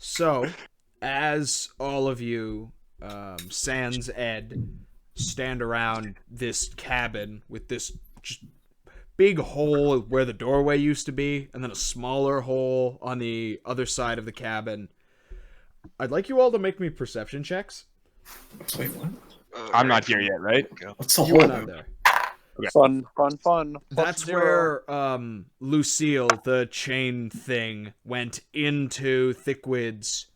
So, as all of you, sans Ed, stand around this cabin with this just big hole where the doorway used to be, and then a smaller hole on the other side of the cabin, I'd like you all to make me perception checks. Wait, what? I'm not here yet, right? What's the You are hole? not there. Okay. Fun, fun, fun. That's +0. where Lucille, the chain thing, went into Thickwid's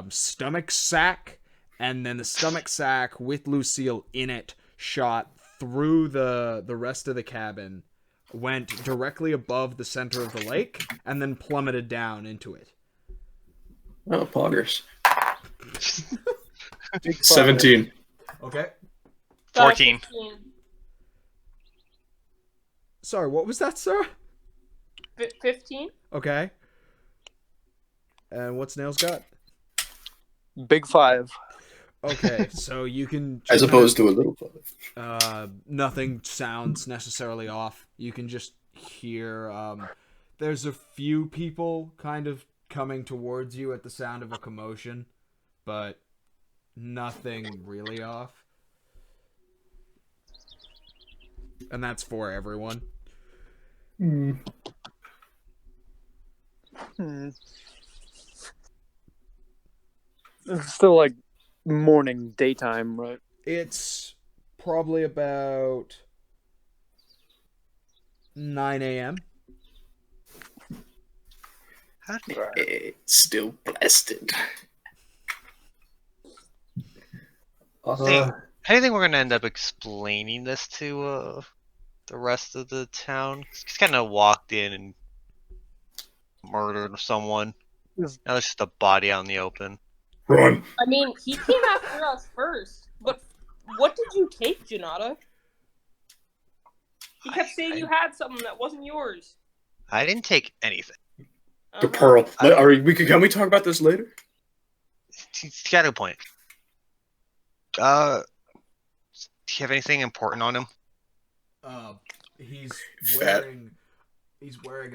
stomach sack, and then the stomach sack with Lucille in it shot through the rest of the cabin, went directly above the center of the lake, and then plummeted down into it. Oh, poggers. Big fun. 17. Okay. 14. 15. Sorry, what was that, sir? 15? Okay. And what's Nails got? Big 5. Okay, so you can As opposed to a little five. nothing sounds necessarily off. You can just hear there's a few people kind of coming towards you at the sound of a commotion, but nothing really off. And that's for everyone. Hmm. It's still like morning, daytime, right? It's probably about 9 a.m. It's still blasted. Hey, how do you think we're gonna end up explaining this to the rest of the town? He's kind of walked in and murdered someone. Yes. Now it's just a body out in the open. Run. I mean, he came after us first. But what did you take, Janata? He kept saying you had something that wasn't yours. I didn't take anything. The pearl. Can we talk about this later? He's got a point. Do you have anything important on him? He's Fat. wearing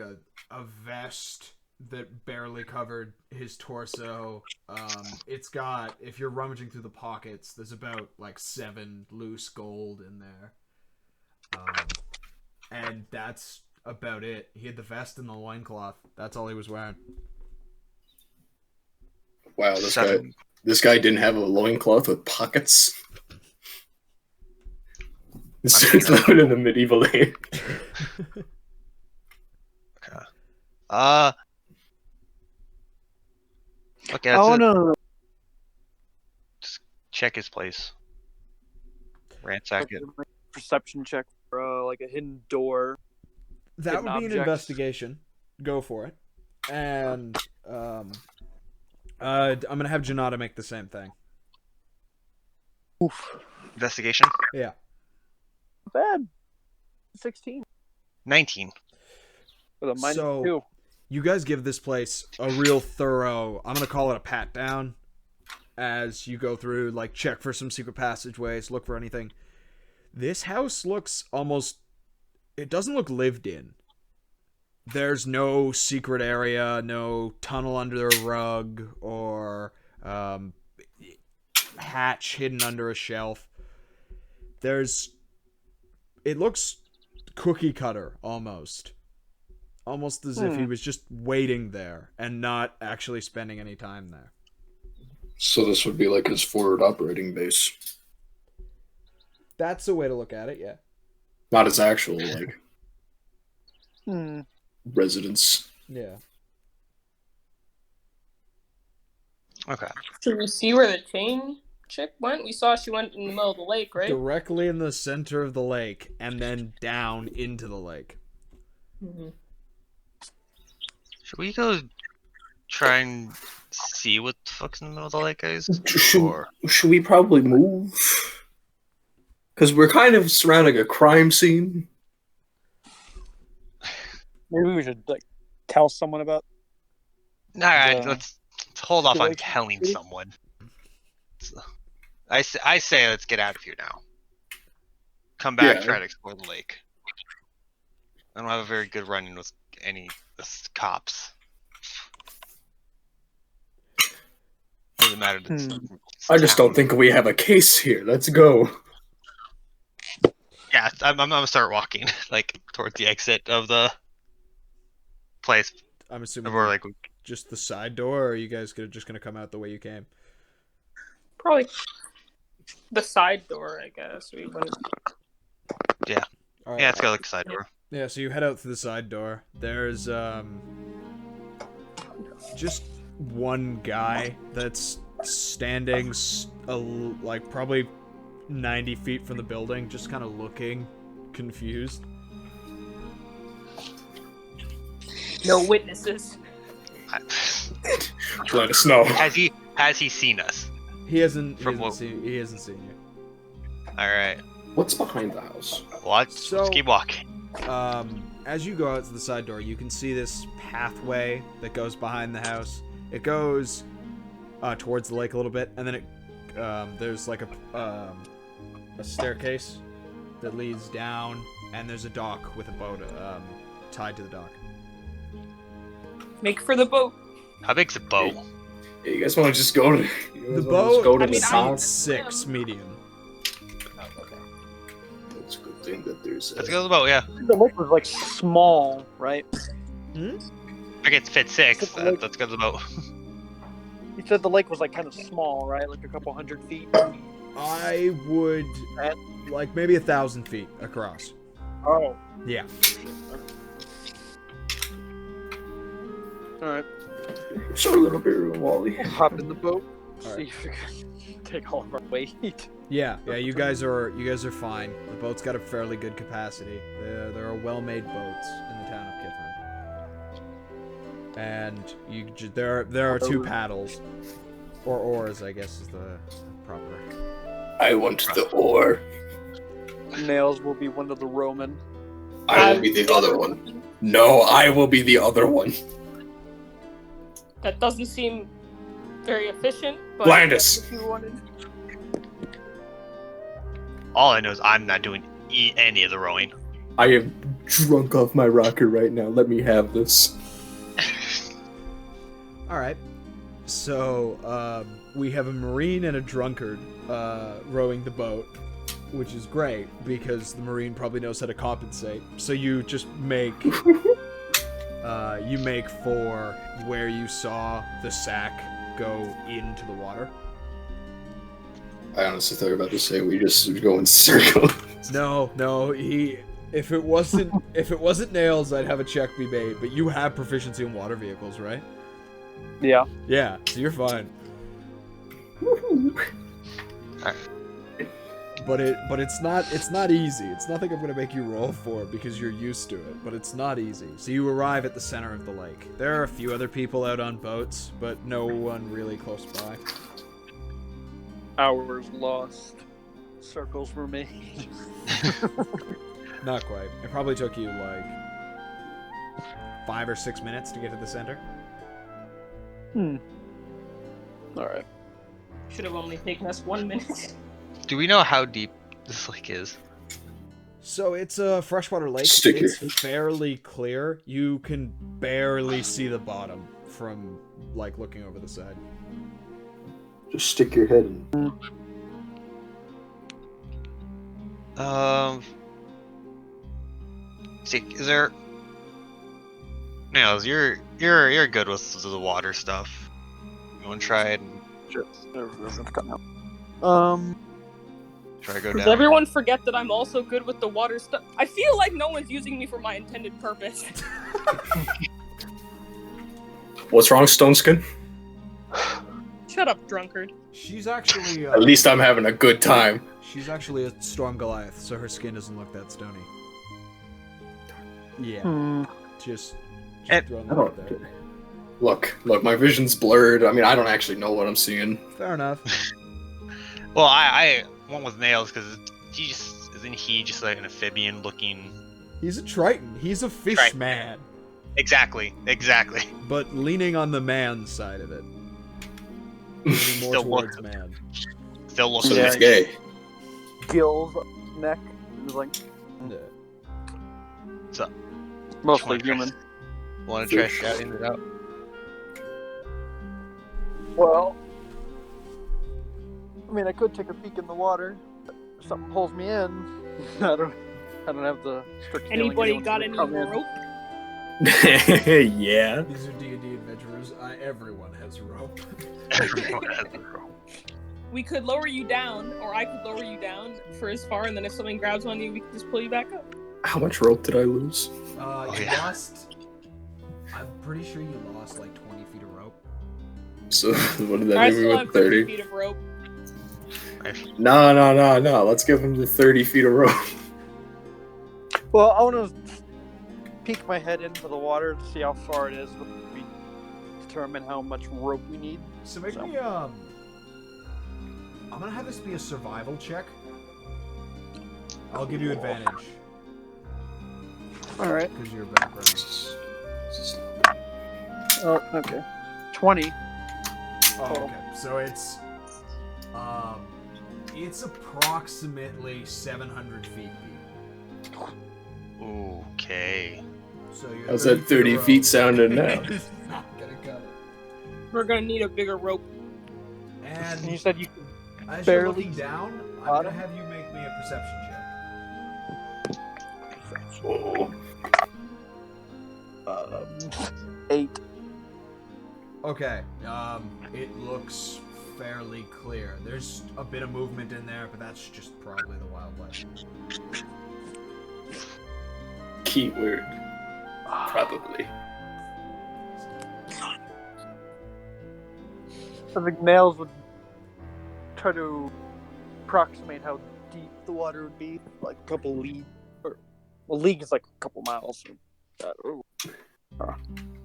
a vest that barely covered his torso. It's got, if you're rummaging through the pockets, there's about like 7 loose gold in there. And that's about it. He had the vest and the loincloth. That's all he was wearing. Wow, this guy didn't have a loincloth with pockets. This dude's living in the medieval age. Okay, Oh no. just check his place. Ransack it. Perception check for like a hidden door. That Hidden would be an objects. investigation. Go for it. And I'm gonna have Janata make the same thing. Oof. Investigation. Yeah. Bad. 16 19. with a minus So- 2. You guys give this place a real thorough, I'm gonna call it a pat down, as you go through, like, check for some secret passageways, look for anything. This house looks almost, it doesn't look lived in. There's no secret area, no tunnel under a rug, or hatch hidden under a shelf. It looks cookie cutter, almost. Almost as if he was just waiting there and not actually spending any time there. So this would be like his forward operating base. That's a way to look at it, yeah. Not his actual, like, Hmm. residence. Yeah. Okay. Should we see where the chain chick went? We saw she went in the middle of the lake, right? Directly in the center of the lake and then down into the lake. Mhm. Should we go try and see what the fuck's in the middle of the lake, guys? Should we probably move? Because we're kind of surrounding a crime scene. Maybe we should like tell someone about. Alright, Yeah. let's hold off on Like- telling someone. So, I say let's get out of here now. Come back, Yeah. try to explore the lake. I don't have a very good run-in with any cops. really matter to this I just town. don't think we have a case here. Let's go. Yeah, I'm gonna start walking like towards the exit of the place. I'm assuming We're like, just the side door, or are you guys just gonna come out the way you came? Probably the side door, I guess. We wouldn't. yeah, All right. yeah, let's go like side door. Yeah, so you head out through the side door. There's just one guy that's standing like probably 90 feet from the building, just kind of looking confused. No witnesses. Let us know. Has he seen us? He hasn't From seen you. All right. What's behind the house? Let's keep walking. As you go out to the side door, you can see this pathway that goes behind the house. It goes towards the lake a little bit, and then there's like a staircase that leads down, and there's a dock with a boat tied to the dock. Make for the boat. How big's the boat? Yeah, you guys want to just go to The boat, go to I the mean, top? 6 medium. It's a good thing that there's. Let's go to the boat. Yeah. The lake was like small, right? I guess fit 6. Let's go to the boat. You said the lake was like kind of small, right? Like a couple 100 feet. I would like maybe 1,000 feet across. Oh. Yeah. All right. Show a little bit of Wally. Hop in the boat. All See right. if we can take all of our weight. Yeah. You guys are fine. The boat's got a fairly good capacity. There are well-made boats in the town of Kithrin. And there are 2 paddles, or oars, I guess is the proper. I want the oar. Nails will be one of the Roman. I will be the other one. No, I will be the other one. That doesn't seem very efficient, but Blandus. if you wanted. All I know is I'm not doing any of the rowing. I am drunk off my rocker right now. Let me have this. All right. So we have a marine and a drunkard rowing the boat, which is great because the marine probably knows how to compensate. So you just make for where you saw the sack go into the water. I honestly thought you were about to say we just go in circle. No. If it wasn't nails, I'd have a check be made. But you have proficiency in water vehicles, right? Yeah. Yeah, so you're fine. But it's not easy. It's nothing I'm gonna make you roll for because you're used to it. But it's not easy. So you arrive at the center of the lake. There are a few other people out on boats, but no one really close by. Hours lost. Circles were made. Not quite. It probably took you like 5 or 6 minutes to get to the center. All right. Should have only taken us 1 minute. Do we know how deep this lake is? So it's a freshwater lake. Stick your- It's fairly clear. You can barely see the bottom from like looking over the side. Just stick your head in. See, is there? Nails, you're good with the water stuff. You want to try it and Sure. try to go Does down? everyone forget that I'm also good with the water stuff? I feel like no one's using me for my intended purpose. What's wrong, Stone Skin? Shut up, drunkard. She's actually At least I'm having a good time. she's actually a storm Goliath, so her skin doesn't look that stony. Yeah, just throwing that out there. Look, my vision's blurred. I mean, I don't actually know what I'm seeing. Fair enough. Well, I went with Nails because isn't he just like an amphibian looking? He's a Triton. He's a fish Triton. man, Exactly. but leaning on the man side of it. Leaning more Still towards looks- man. Still looks. So Yeah. he's gay. Gills, neck. It was like Yeah. So, mostly human. Want to try shouting it out? Well, I mean, I could take a peek in the water. If something pulls me in. I don't have the strict feeling Anybody anyone's got gonna any come in. rope? Yeah. These are D&D adventurers. Everyone has rope. We could lower you down, or I could lower you down for as far, and then if something grabs on you, we can just pull you back up. How much rope did I lose? You lost. I'm pretty sure you lost like 20 feet of rope. So what did I that leave me still with? have 30 30? feet of rope. No. Let's give him the 30 feet of rope. Well, I want to peek my head into the water to see how far it is. We determine how much rope we need. So make me I'm gonna have this be a survival check. I'll give you advantage. All right. Because your background. Oh, okay. 20. Oh, okay. So it's approximately 700 feet deep. Okay. So you're How's that 30 feet sounding now? It's not gonna cut it. We're gonna need a bigger rope. And You said you could as you're barely looking down, I'm bottom? gonna have you make me a perception check. Oh. 8. Okay. It looks fairly clear. There's a bit of movement in there, but that's just probably the wildlife. Keyword. Probably. I think Nails would try to approximate how deep the water would be, like a couple leagues. Or, well, league is like a couple miles. So,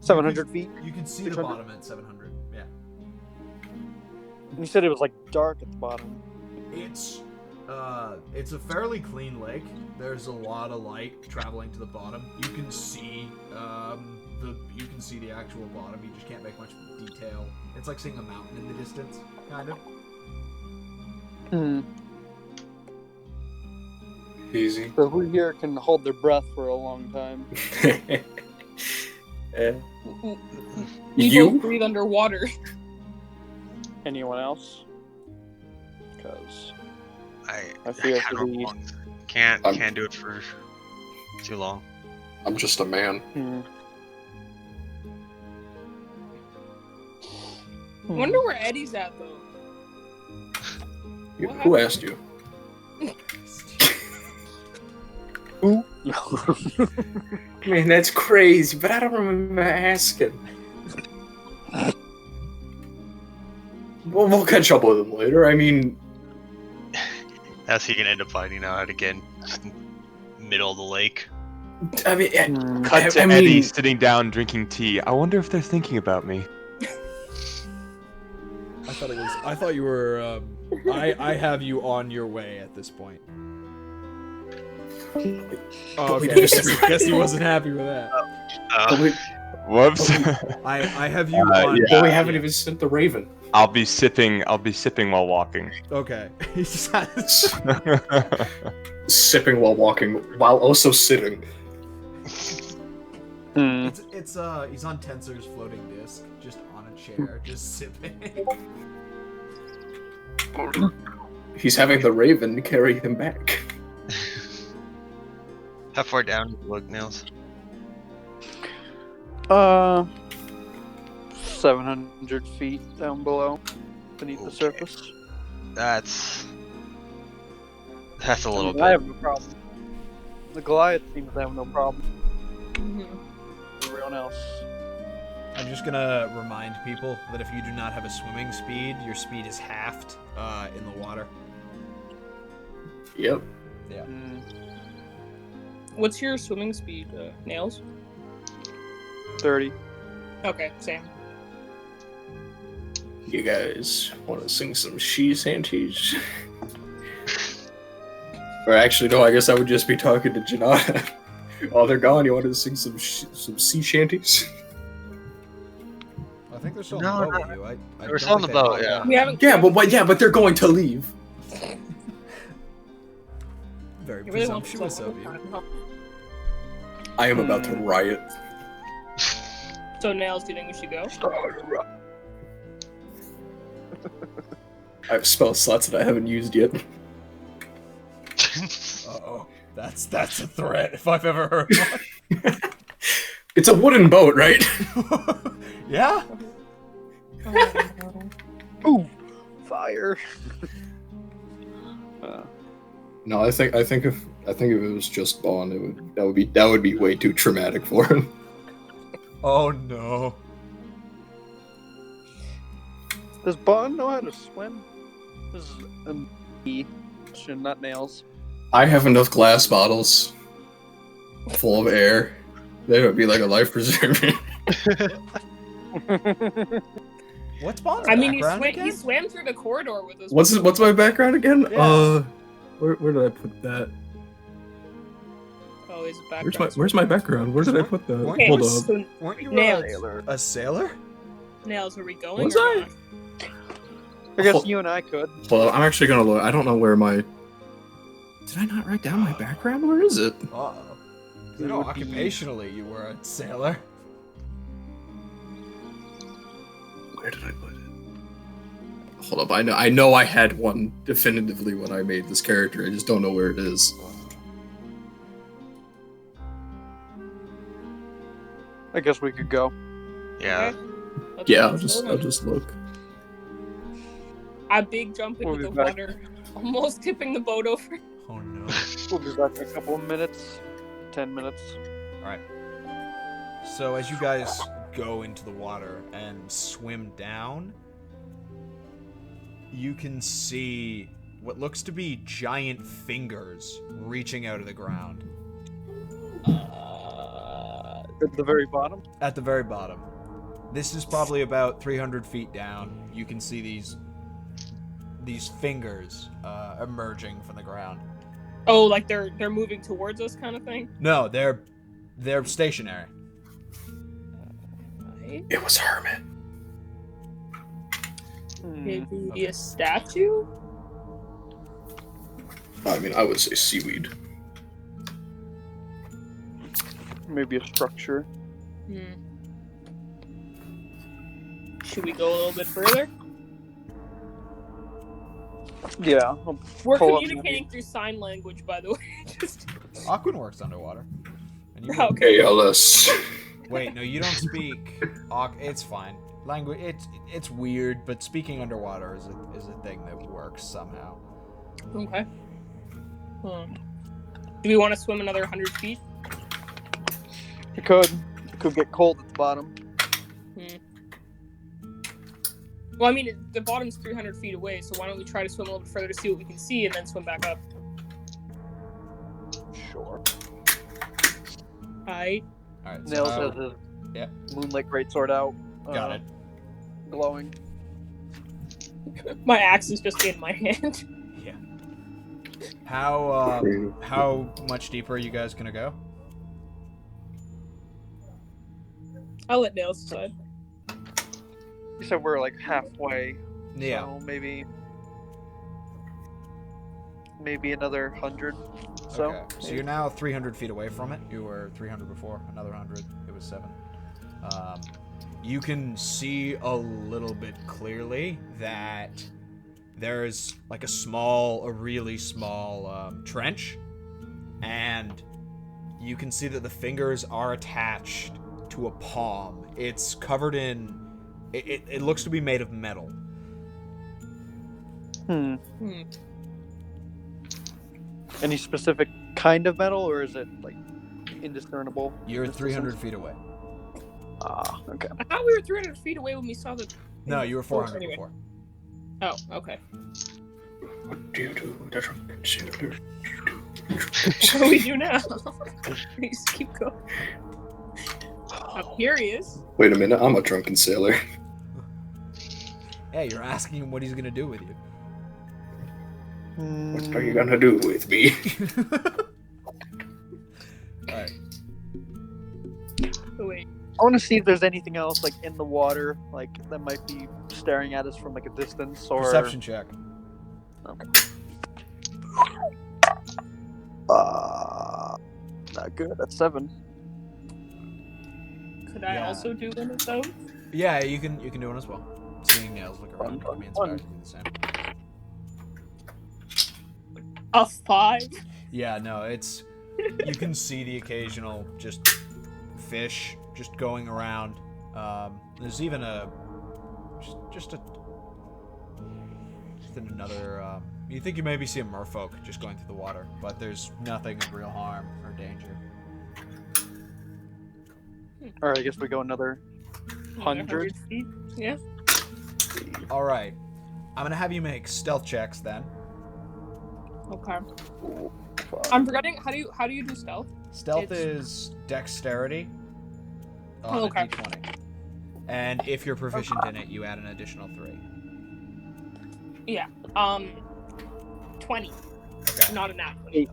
700 feet. You can see the 600? bottom at 700. Yeah. You said it was like dark at the bottom. It's a fairly clean lake. There's a lot of light traveling to the bottom. You can see the actual bottom. You just can't make much detail. It's like seeing a mountain in the distance, kind of. Easy. So who here can hold their breath for a long time? We You? both breathe underwater. Anyone else? Because I I feel can't, for the- can't do it for too long. I'm just a man. I wonder where Eddie's at, though. Who asked you? Who? Man, that's crazy, but I don't remember asking. We'll catch up with him later. I mean, That's how you can end up finding out again, just in the middle of the lake. I mean, Cut to I mean- Eddie sitting down drinking tea. I wonder if they're thinking about me. I thought you were. I have you on your way at this point. Oh, okay. Guess he wasn't happy with that. Whoops. I have you on. yeah. but we haven't even sent the Raven. I'll be sipping while walking. Okay. He just has. Sipping while walking, while also sitting. He's on Tensor's floating disc, just on a chair, just sipping. He's having the Raven carry him back. How far down do you look, Nails? 700 feet down below, beneath the Okay. surface. That's a little I bit. have no problem. The Goliath seems to have no problem. Everyone else. I'm just gonna remind people that if you do not have a swimming speed, your speed is halved in the water. Yep. Yeah. What's your swimming speed, Nails? 30. Okay, same. You guys want to sing some she shanties? Or actually, no. I guess I would just be talking to Janata. Oh, they're gone. You wanted to sing some sea shanties? I think they're still No, on the boat no. with you. We're don't still on think the they boat, bogged yeah. down. We haven't. But they're going to leave. Very You really want to presumptuous of you. I am about to riot. So, Nails, do you think we should go? I have spell slots that I haven't used yet. Uh-oh. That's a threat if I've ever heard one. It's a wooden boat, right? Yeah? Ooh, fire. No, I think if it was just Bond, that would be way too traumatic for him. Oh no. Does Bond know how to swim? This is a me question, not Nails. I have enough glass bottles full of air. That would be like a life preserver. What's Bond's I mean, background he again? swam through the corridor with us. What's my background again? Yeah. Where did I put that? Oh, he's a background. Where's my background? Where did I put that? Okay, Hold so on. Weren't you Nails. a sailor? Nails, are we going? Was or I? not? I guess you and I could. Hold on, I'm actually gonna look. I don't know where my. Did I not write down my background? Where is it? Uh-oh. You know, occupationally, you were a sailor. Where did I put it? Hold up, I know I had one definitively when I made this character. I just don't know where it is. I guess we could go. Yeah. Okay. Yeah, Let's I'll go. just look. I big jump into We'll be the back. water, almost tipping the boat over. Oh no. We'll be back in a couple of minutes. 10 minutes. Alright. So as you guys go into the water and swim down, you can see what looks to be giant fingers reaching out of the ground. At the very bottom. At the very bottom. This is probably about 300 feet down. You can see these fingers emerging from the ground. Oh, like they're moving towards us, kind of thing. No, they're stationary. Right. It was Hermit. Maybe Okay. a statue. I mean, I would say seaweed. Maybe a structure. Should we go a little bit further? Yeah. We're Pull up communicating through sign language, by the way. Just Aquin works underwater. And you okay. ALS. Wait, no, you don't speak. It's fine. Language. It's weird, but speaking underwater is a thing that works somehow. Okay. Do we want to swim another 100 feet? You could. It could get cold at the bottom. Well, I mean, the bottom's 300 feet away, so why don't we try to swim a little bit further to see what we can see, and then swim back up? Sure. Alright. Alright, Nails so has his yeah. moonlight greatsword out. Got it. Glowing. My axe is just in my hand. Yeah. How much deeper are you guys gonna go? I'll let Nails decide. You said we're like halfway. Yeah. So maybe another 100. So. Okay. So you're now 300 feet away from it. You were 300 before. Another 100. It was 7. You can see a little bit clearly that there's like a really small trench, and you can see that the fingers are attached to a palm. It's covered in. It looks to be made of metal. Any specific kind of metal, or is it like indiscernible? You're 300 feet away. Ah, okay. I thought we were 300 feet away when we saw the... No, you were 400 anyway. before. Oh, okay. What do you do? That's what I'm saying. What do we do now? We just keep going. I'm curious. Wait a minute, I'm a drunken sailor. Hey, you're asking him what he's gonna do with you. What are you gonna do with me? Alright. Oh, wait. I want to see if there's anything else like in the water, like that might be staring at us from like a distance, or Perception check. not good. That's 7. Could I Yeah. also do one of those? Yeah, you can do one as well. Seeing nails look around, you can be inspired to do the same. A 5? Yeah, no, it's... You can see the occasional just fish just going around. There's even just another... you think you maybe see a merfolk just going through the water, but there's nothing of real harm or danger. Alright, I guess we go another 100. feet? Yeah. Alright. I'm gonna have you make stealth checks then. Okay. I'm forgetting, how do you do stealth? Stealth is dexterity on Oh, okay. a d20. And if you're proficient in it, you add an additional 3. Yeah. 20. Okay. Not a nat 20.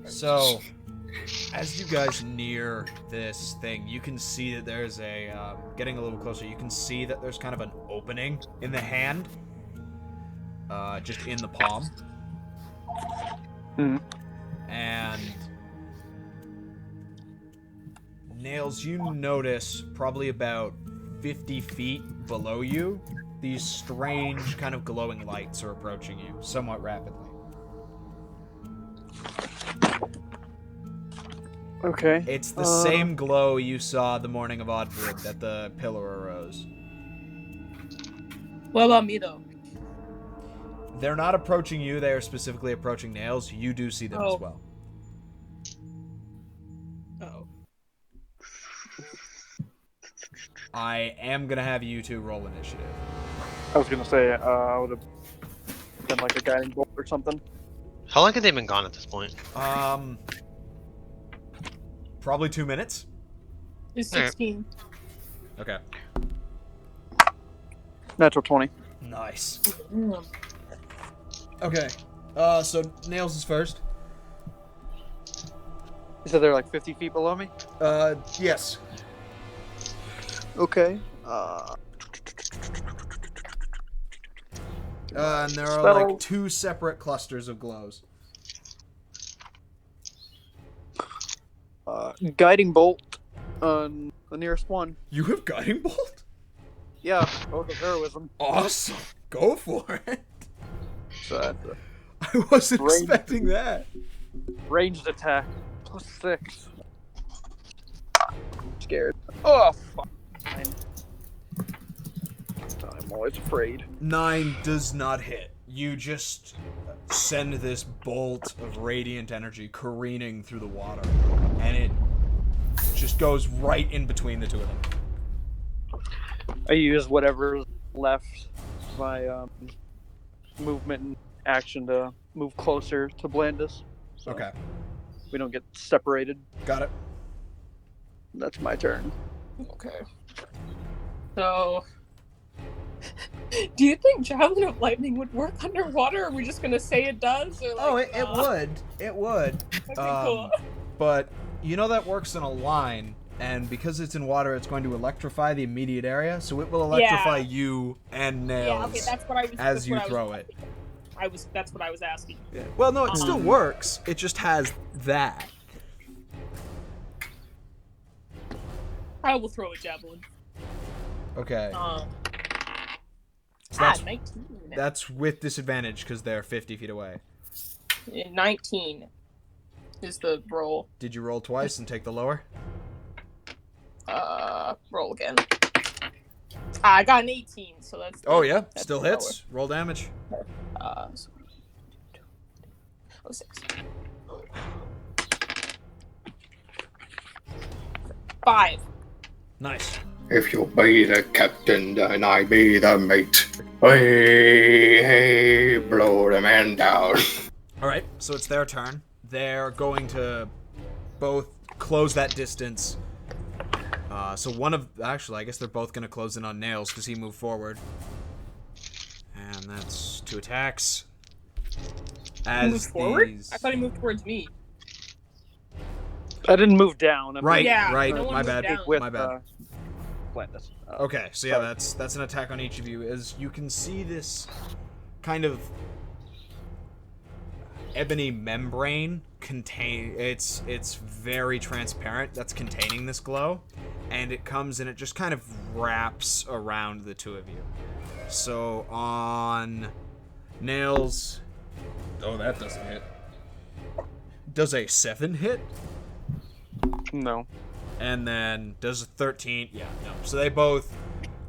So, as you guys near this thing, you can see that there's a, getting a little closer, you can see that there's kind of an opening in the hand, just in the palm. Hmm. And Nails, you notice probably about 50 feet below you, these strange kind of glowing lights are approaching you somewhat rapidly. Okay. It's the same glow you saw the morning of Oddwood that the pillar arose. What about me, though? They're not approaching you, they are specifically approaching Nails. You do see them as well. Uh-oh. I am gonna have you two roll initiative. I was gonna say, I would have done like a guiding bolt or something. How long have they been gone at this point? Probably 2 minutes. It's 16. Okay. Natural 20. Nice. Mm. Okay. So Nails is first. You said they're like 50 feet below me? Yes. Okay. And there are That'll- like 2 separate clusters of glows. Guiding bolt on the nearest one. You have guiding bolt? Yeah, both of heroism. Awesome. Go for it. So that's a I wasn't Range. expecting that. ranged attack. +6. Scared. Oh, fuck. I'm always afraid. 9 does not hit. You just send this bolt of radiant energy careening through the water, and it just goes right in between the two of them. I use whatever's left, my movement and action to move closer to Blandis. So Okay, we don't get separated. got it. That's my turn. Okay. So, do you think Javelin of Lightning would work underwater? Or are we just gonna say it does? Or like, It would. It would. Okay, cool. But you know that works in a line, and because it's in water, it's going to electrify the immediate area, so it will electrify you and Nails Yeah, okay, that's what I was. as that's you what I was throw it. That's what I was asking. Yeah. Well, no, it still works. It just has that. I will throw a javelin. Okay. So that's 19. That's with disadvantage because they're 50 feet away. 19 is the roll. Did you roll twice and take the lower? Roll again. I got an 18, so that's. Oh yeah, that's still the hits. Roll damage. So 6. 5. Nice. If you be the captain, then I be the mate. Hey, hey, blow the man down. All right, so it's their turn. They're going to both close that distance. So actually, I guess they're both going to close in on Nails because he moved forward. And that's 2 attacks. He moved forward? these- I thought he moved towards me. I didn't move down. I'm Right, Yeah, right. no one My moved bad. down. with My bad. Blandis. Okay, so yeah, sorry. that's an attack on each of you. As you can see, this kind of ebony membrane it's very transparent. That's containing this glow, and it comes and it just kind of wraps around the two of you. So on nails. Oh, that doesn't hit. Does a 7 hit? No. And then does a 13? Yeah, no. So they both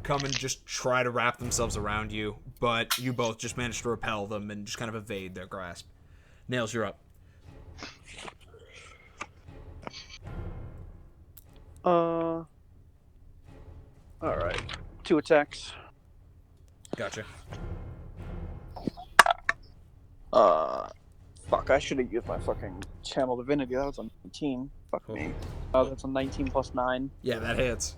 come and just try to wrap themselves around you, but you both just manage to repel them and just kind of evade their grasp. Nails, you're up. Alright. 2 attacks. Gotcha. Fuck, I should have used my fucking Channel Divinity. That was a 19. Fuck me. That's a 19 plus 9. Yeah, that hits.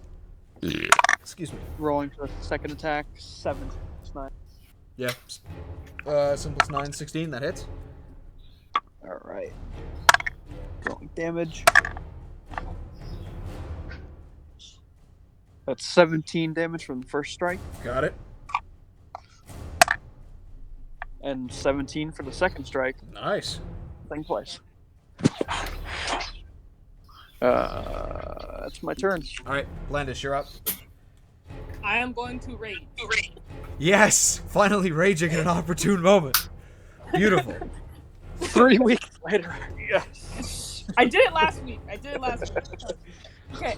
Excuse me. Rolling for the second attack, 7 plus 9. Yeah. 7 plus 9, 16. That hits. Alright. Rolling damage. That's 17 damage from the first strike, Got it. and 17 for the second strike. Nice. Same place. That's my turn. All right, Blandis, you're up. I am going to rage. Yes! Finally raging at an opportune moment. Beautiful. 3 weeks later. Yes. I did it last week. Okay.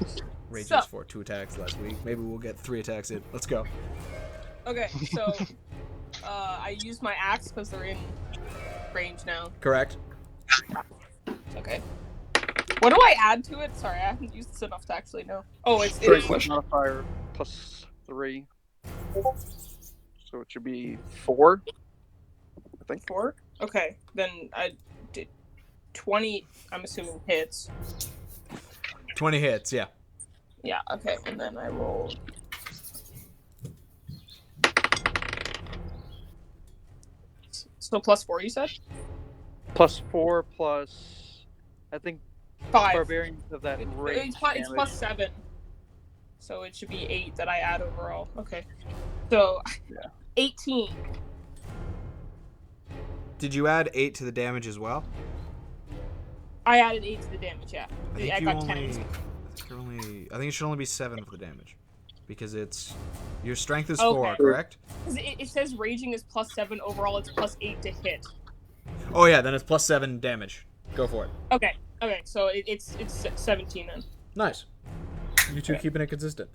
Rages So- for 2 attacks last week. Maybe we'll get 3 attacks in. Let's go. Okay, so I used my axe because they're in range now. Correct. Okay. What do I add to it? Sorry, I haven't used this enough to actually know. Oh, it's Great question. Modifier plus 3. So it should be 4. I think 4. okay. Then I did 20. I'm assuming hits. 20 hits, yeah. Yeah. Okay, and then I roll. So plus 4, you said? Plus 4 plus, I think 5. barbarians have that range It's plus 7. So it should be 8 that I add overall. Okay. So, Yeah. 18. Did you add 8 to the damage as well? I added 8 to the damage, yeah. I think I you got only. 10. I think it should only be 7 for the damage. Because it's. Your strength is Okay. 4, correct? Because it says raging is plus 7 overall, it's plus 8 to hit. Oh, yeah, then it's plus 7 damage. Go for it. Okay, so it's 17 then. Nice. You two keeping it consistent.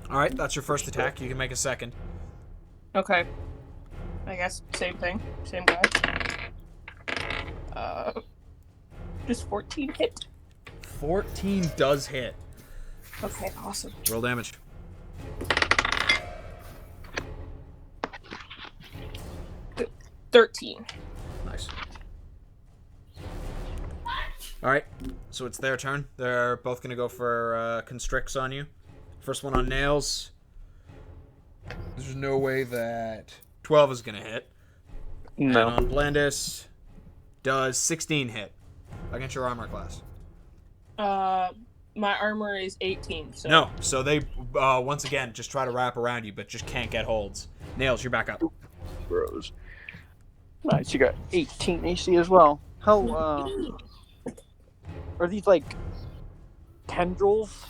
Alright, that's your first attack. You can make a second. Okay. I guess same thing. Same guy. Does 14 hit? 14 does hit. Okay, awesome. Roll damage. Th- 13. Nice. Alright, so it's their turn. They're both going to go for constricts on you. First one on nails. There's no way that 12 is going to hit. No. And on Blandis, does 16 hit against your armor class? My armor is 18, so... No, so they, once again, just try to wrap around you, but just can't get holds. Nails, you're back up. Bros. Nice, you got 18 AC as well. How, are these, like, tendrils?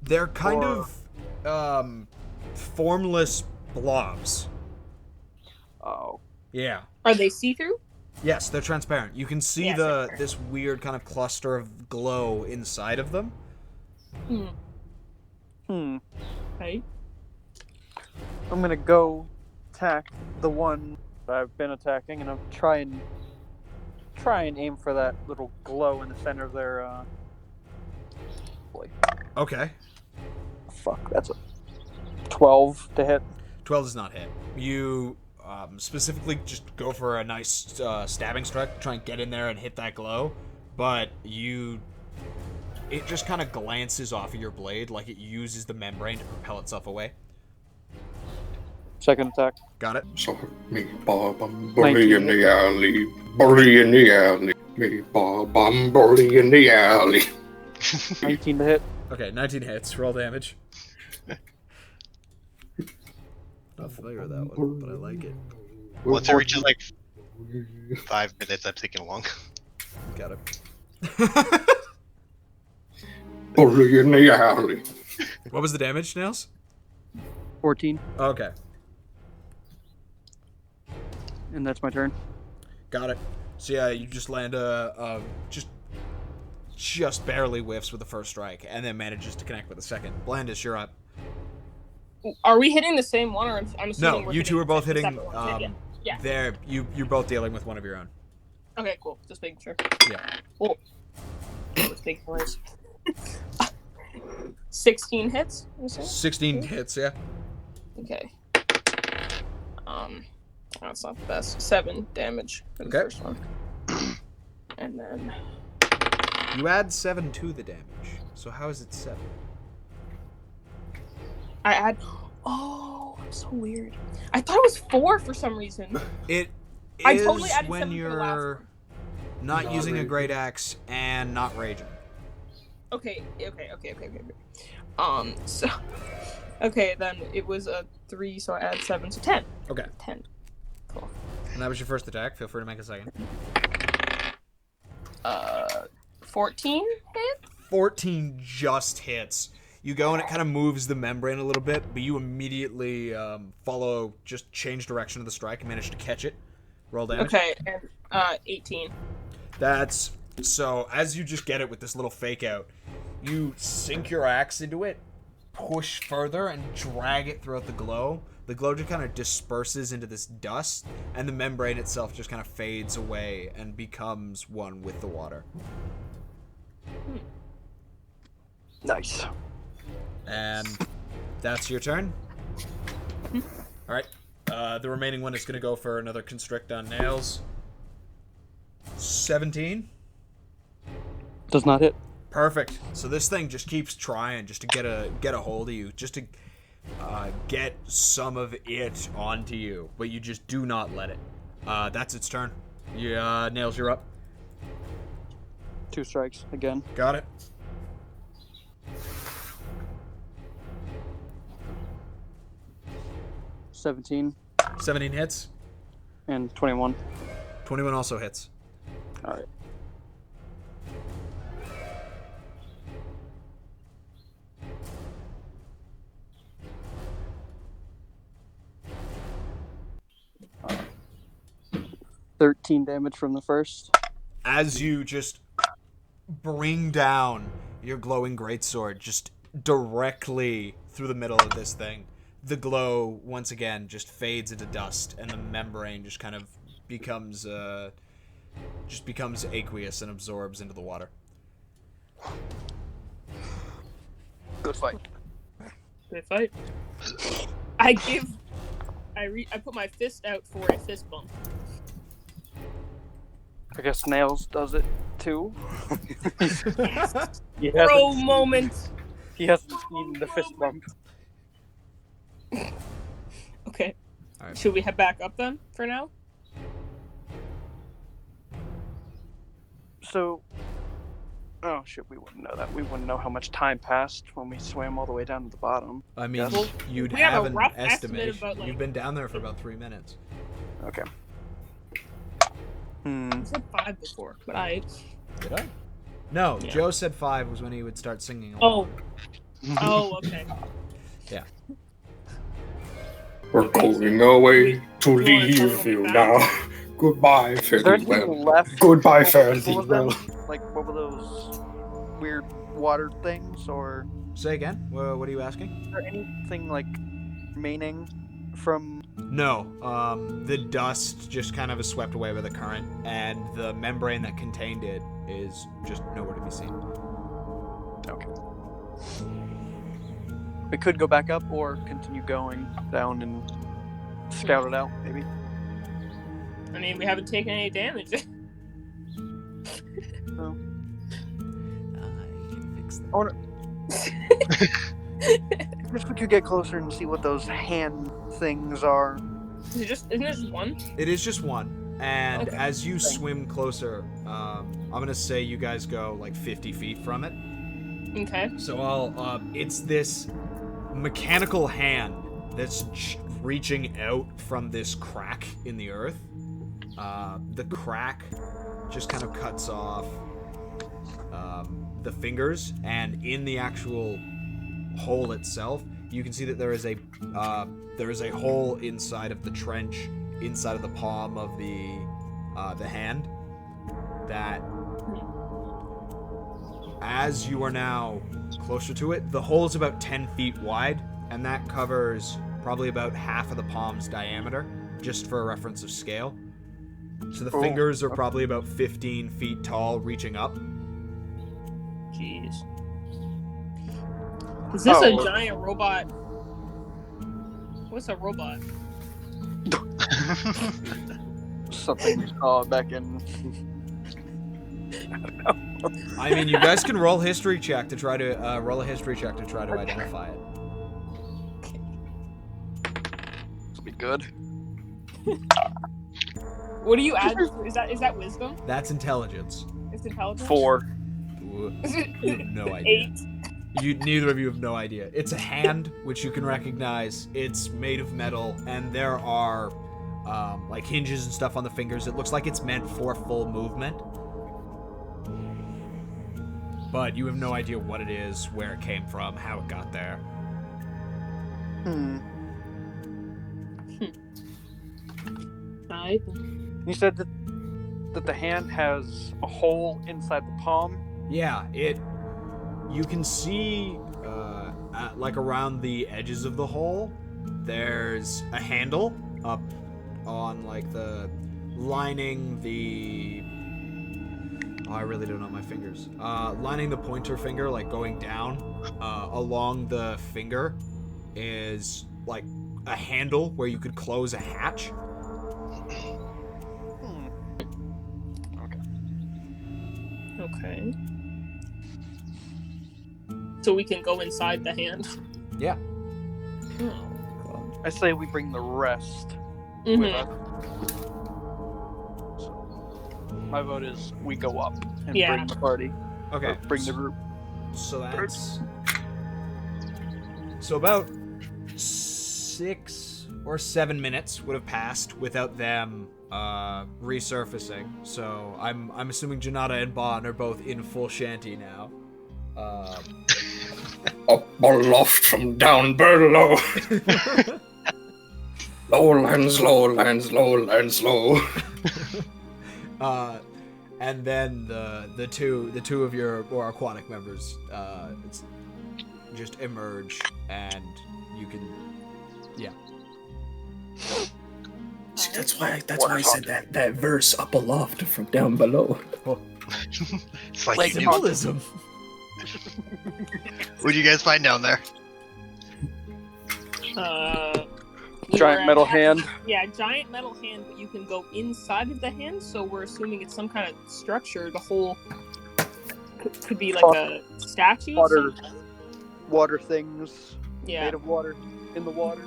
They're kind of, formless blobs. Oh. Yeah. Are they see-through? Yes, they're transparent. You can see Yes, they're transparent. this weird kind of cluster of glow inside of them. Right? I'm gonna go attack the one that I've been attacking, and I'll try and aim for that little glow in the center of their, boy. Okay. Fuck, that's a 12 to hit. 12 does not hit. You specifically just go for a nice stabbing strike, try and get in there and hit that glow, but it just kind of glances off of your blade like it uses the membrane to propel itself away. Second attack. Got it? So me Bob, I'm bully in the alley, bully in the alley. Me Bob, I'm bully in the alley. 19 to hit. Okay, 19 hits. Roll damage. Not familiar with that one, but I like it. Once it reaches like 5 minutes, I'm taking long. Got it. Bully in the alley. What was the damage, Nails? 14, Okay, and that's my turn. got it. So yeah, you just land just barely whiffs with the first strike, and then manages to connect with the second. Blandis, you're up. Are we hitting the same one, or I'm assuming No, we're you two are both hitting. separate ones? Yeah. There, you're both dealing with one of your own. Okay, cool. Just making sure. Yeah. Cool. Let's take noise. 16 hits. You say? 16 hits, yeah. Okay. That's not the best. 7 damage for the first one. And then You add 7 to the damage. So how is it 7? I add. Oh, I'm so weird. I thought it was 4 for some reason. It I is totally added when 7 for the last you're one. not using a great axe and not raging. Okay. So. Okay, then it was a 3, so I add 7, so 10. Okay. 10. Cool. And that was your first attack. Feel free to make a second. 14 hit? 14 just hits. You go and it kind of moves the membrane a little bit, but you immediately just change direction of the strike and manage to catch it. Roll damage. Okay, and 18. That's so as you just get it with this little fake out, you sink your axe into it, push further, and drag it throughout the glow. The glow just kind of disperses into this dust, and the membrane itself just kind of fades away and becomes one with the water. Nice. And that's your turn. All right. The remaining one is going to go for another constrict on Nails. 17. Does not hit. Perfect. So this thing just keeps trying just to get a hold of you, just to get some of it onto you, but you just do not let it. That's its turn. Yeah, Nails, you're up. 2 strikes again. Got it. $17 17 hits. and 21. 21 also hits. All right. All right. 13 damage from the first. As you just bring down your glowing greatsword just directly through the middle of this thing, the glow once again just fades into dust, and the membrane just kind of becomes aqueous and absorbs into the water. Good fight. Good fight. I put my fist out for a fist bump. I guess Nails does it too. Bro moment. He hasn't eaten the fist bump. Okay. All right. Should we head back up then for now? So, oh shit, we wouldn't know that. We wouldn't know how much time passed when we swam all the way down to the bottom. I mean, Well, you'd we have have a an rough estimate estimation. about, like- You've been down there for about 3 minutes. Okay. I said 5 before, but I. Did I? No, Yeah. Joe said 5 was when he would start singing along. Oh, okay. Yeah. We're going away to leave you now. Goodbye, Is there fairly anything well. left? Goodbye, What fairly was that? well. Like, what were those weird water things, or Say again? What are you asking? is there anything like remaining from? No, the dust just kind of is swept away by the current, and the membrane that contained it is just nowhere to be seen. Okay. We could go back up or continue going down and scout it out, maybe. I mean, we haven't taken any damage. No. I can fix that. I wanna... I guess we could get closer and see what those hand things are. Isn't it just one? It is just one, and Okay. as you swim closer, I'm gonna say you guys go like 50 feet from it. Okay. So it's this mechanical hand that's reaching out from this crack in the earth. The crack just kind of cuts off the fingers, and in the actual hole itself, you can see that there is a hole inside of the trench, inside of the palm of the hand, that as you are now closer to it, the hole is about 10 feet wide, and that covers probably about half of the palm's diameter, just for a reference of scale. So the fingers are probably about 15 feet tall, reaching up. Jeez. Is this a giant robot? What's a robot? Something back in. I don't know. I mean, you guys can roll history check to try to identify it. This will be good. What do you add? Is that wisdom? That's intelligence. It's intelligence. 4. You have no idea. 8. Neither of you have no idea. It's a hand, which you can recognize. It's made of metal, and there are like hinges and stuff on the fingers. It looks like it's meant for full movement. But you have no idea what it is, where it came from, how it got there. Right. You said that the hand has a hole inside the palm? Yeah, you can see, like around the edges of the hole, there's a handle up on, like, the lining the... Oh, I really don't know my fingers. Lining the pointer finger, like going down along the finger, is like a handle where you could close a hatch. Okay. So we can go inside the hand. Yeah. Oh. I say we bring the rest with us. My vote is we go up and bring the party. Okay. Or bring the group. So that's... So about 6 or 7 minutes would have passed without them resurfacing. So I'm assuming Janata and Bon are both in full shanty now. Up aloft from down below. Lowlands, lowlands, lowlands, low. And then the two of your more aquatic members just emerge, and you can, yeah. See, that's why I said that verse up aloft from down below. It's like symbolism. What do you guys find down there? Giant metal hand. Yeah, giant metal hand, but you can go inside of the hand, so we're assuming it's some kind of structure. The whole could be like a statue. Water things. Yeah. Made of water. In the water.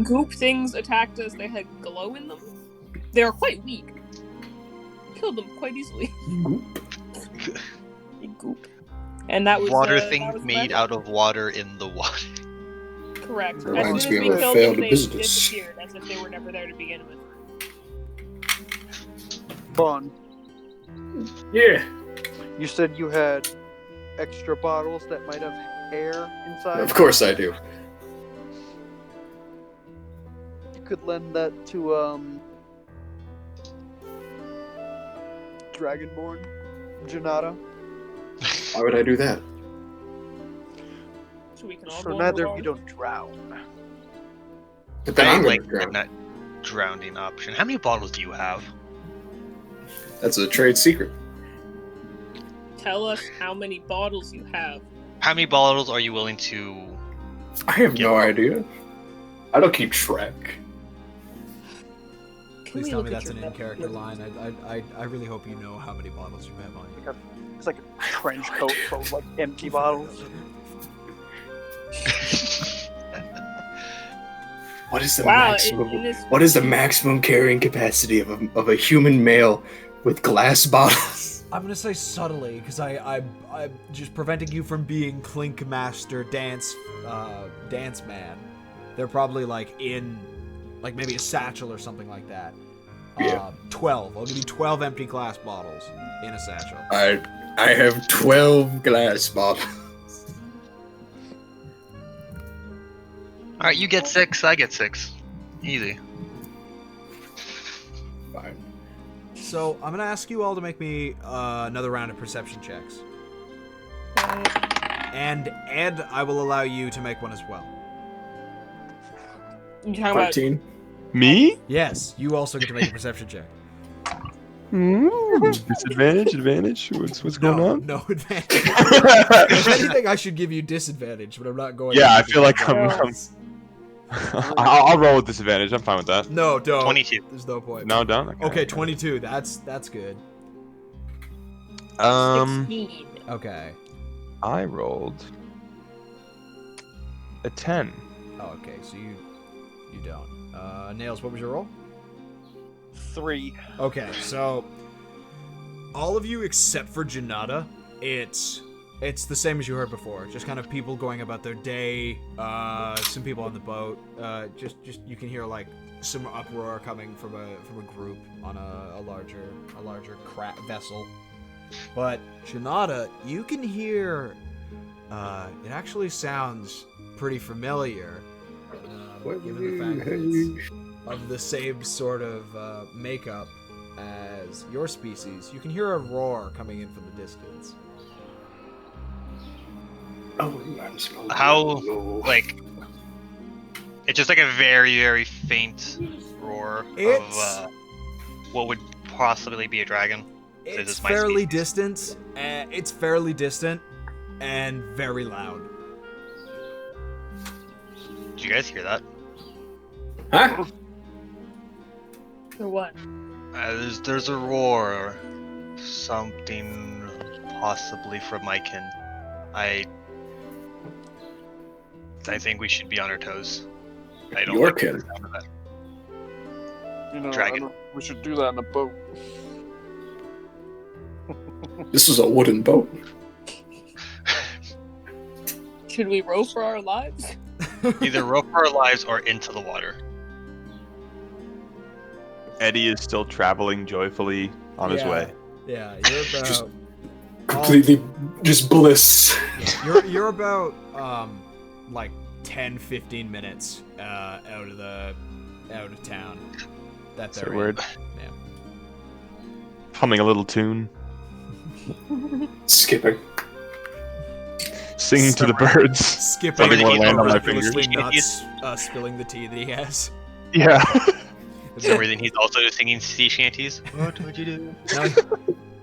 Goop things attacked us. They had glow in them. They were quite weak. Killed them quite easily. Goop. And that was water that things was made out of water in the water. Correct. Reminds As me soon as of we a killed failed them, they business. disappeared, as if they were never there to begin with. Bon, Yeah. you said you had extra bottles that might have air inside? Of course I do. You could lend that to, Dragonborn? Janata? Why would I do that? So we can all So go neither of underwater. you don't drown. But then I I'm gonna like drown. that drowning option. How many bottles do you have? That's a trade secret. Tell us how many bottles you have. How many bottles are you willing to... I have no idea. I don't keep track. Can Please we tell look me at that's your an map? in-character line. I really hope you know how many bottles you have on you. It's like a trench coat full of like empty bottles. What is the Wow, maximum? in this- What is the maximum carrying capacity of a human male with glass bottles? I'm gonna say subtly, because I'm just preventing you from being Clink Master dance man. They're probably like in, like maybe a satchel or something like that. Yeah. 12. I'll give you 12 empty glass bottles in a satchel. I have 12 glass bottles. Alright, you get 6, I get 6. Easy. Fine. So I'm gonna ask you all to make me another round of perception checks. And Ed, I will allow you to make one as well. You talking about 13. Me? Yes, you also get to make a perception check. Disadvantage, advantage. What's going on? No advantage. If anything, I should give you disadvantage, but I'm not going. Yeah, to I feel like because- I'll roll with disadvantage. I'm fine with that. No, don't. 22. There's no point. No, don't. Okay, 22. That's good. 16? Okay. I rolled a 10. Oh, okay. So you don't. Nails, what was your roll? 3. Okay, so all of you except for Janata, it's the same as you heard before. Just kind of people going about their day. Some people on the boat. Just you can hear like some uproar coming from a group on a larger vessel. But Janata, you can hear. It actually sounds pretty familiar, given the fact that it's of the same sort of makeup as your species. You can hear a roar coming in from the distance. How, like, it's just like a very, very faint roar of what would possibly be a dragon. It's fairly distant. It's fairly distant and very loud. Did you guys hear that? Huh? Or what? There's a roar. Something possibly from my kin. I think we should be on our toes. I don't Your like kin? the sound of that. You know, Dragon. we should do that in a boat. This is a wooden boat. Should we row for our lives? Either rope for our lives or into the water. Eddie is still traveling joyfully on his way. Yeah, you're about Completely just bliss. you're about like 10-15 minutes out of town. That Say they're a word. Yeah. Humming a little tune. Skipping. Singing to the birds. Skipping Letting one land on my miraculously fingers. not spilling the tea that he has. Yeah. For some reason, he's also singing sea shanties. What would you do? No,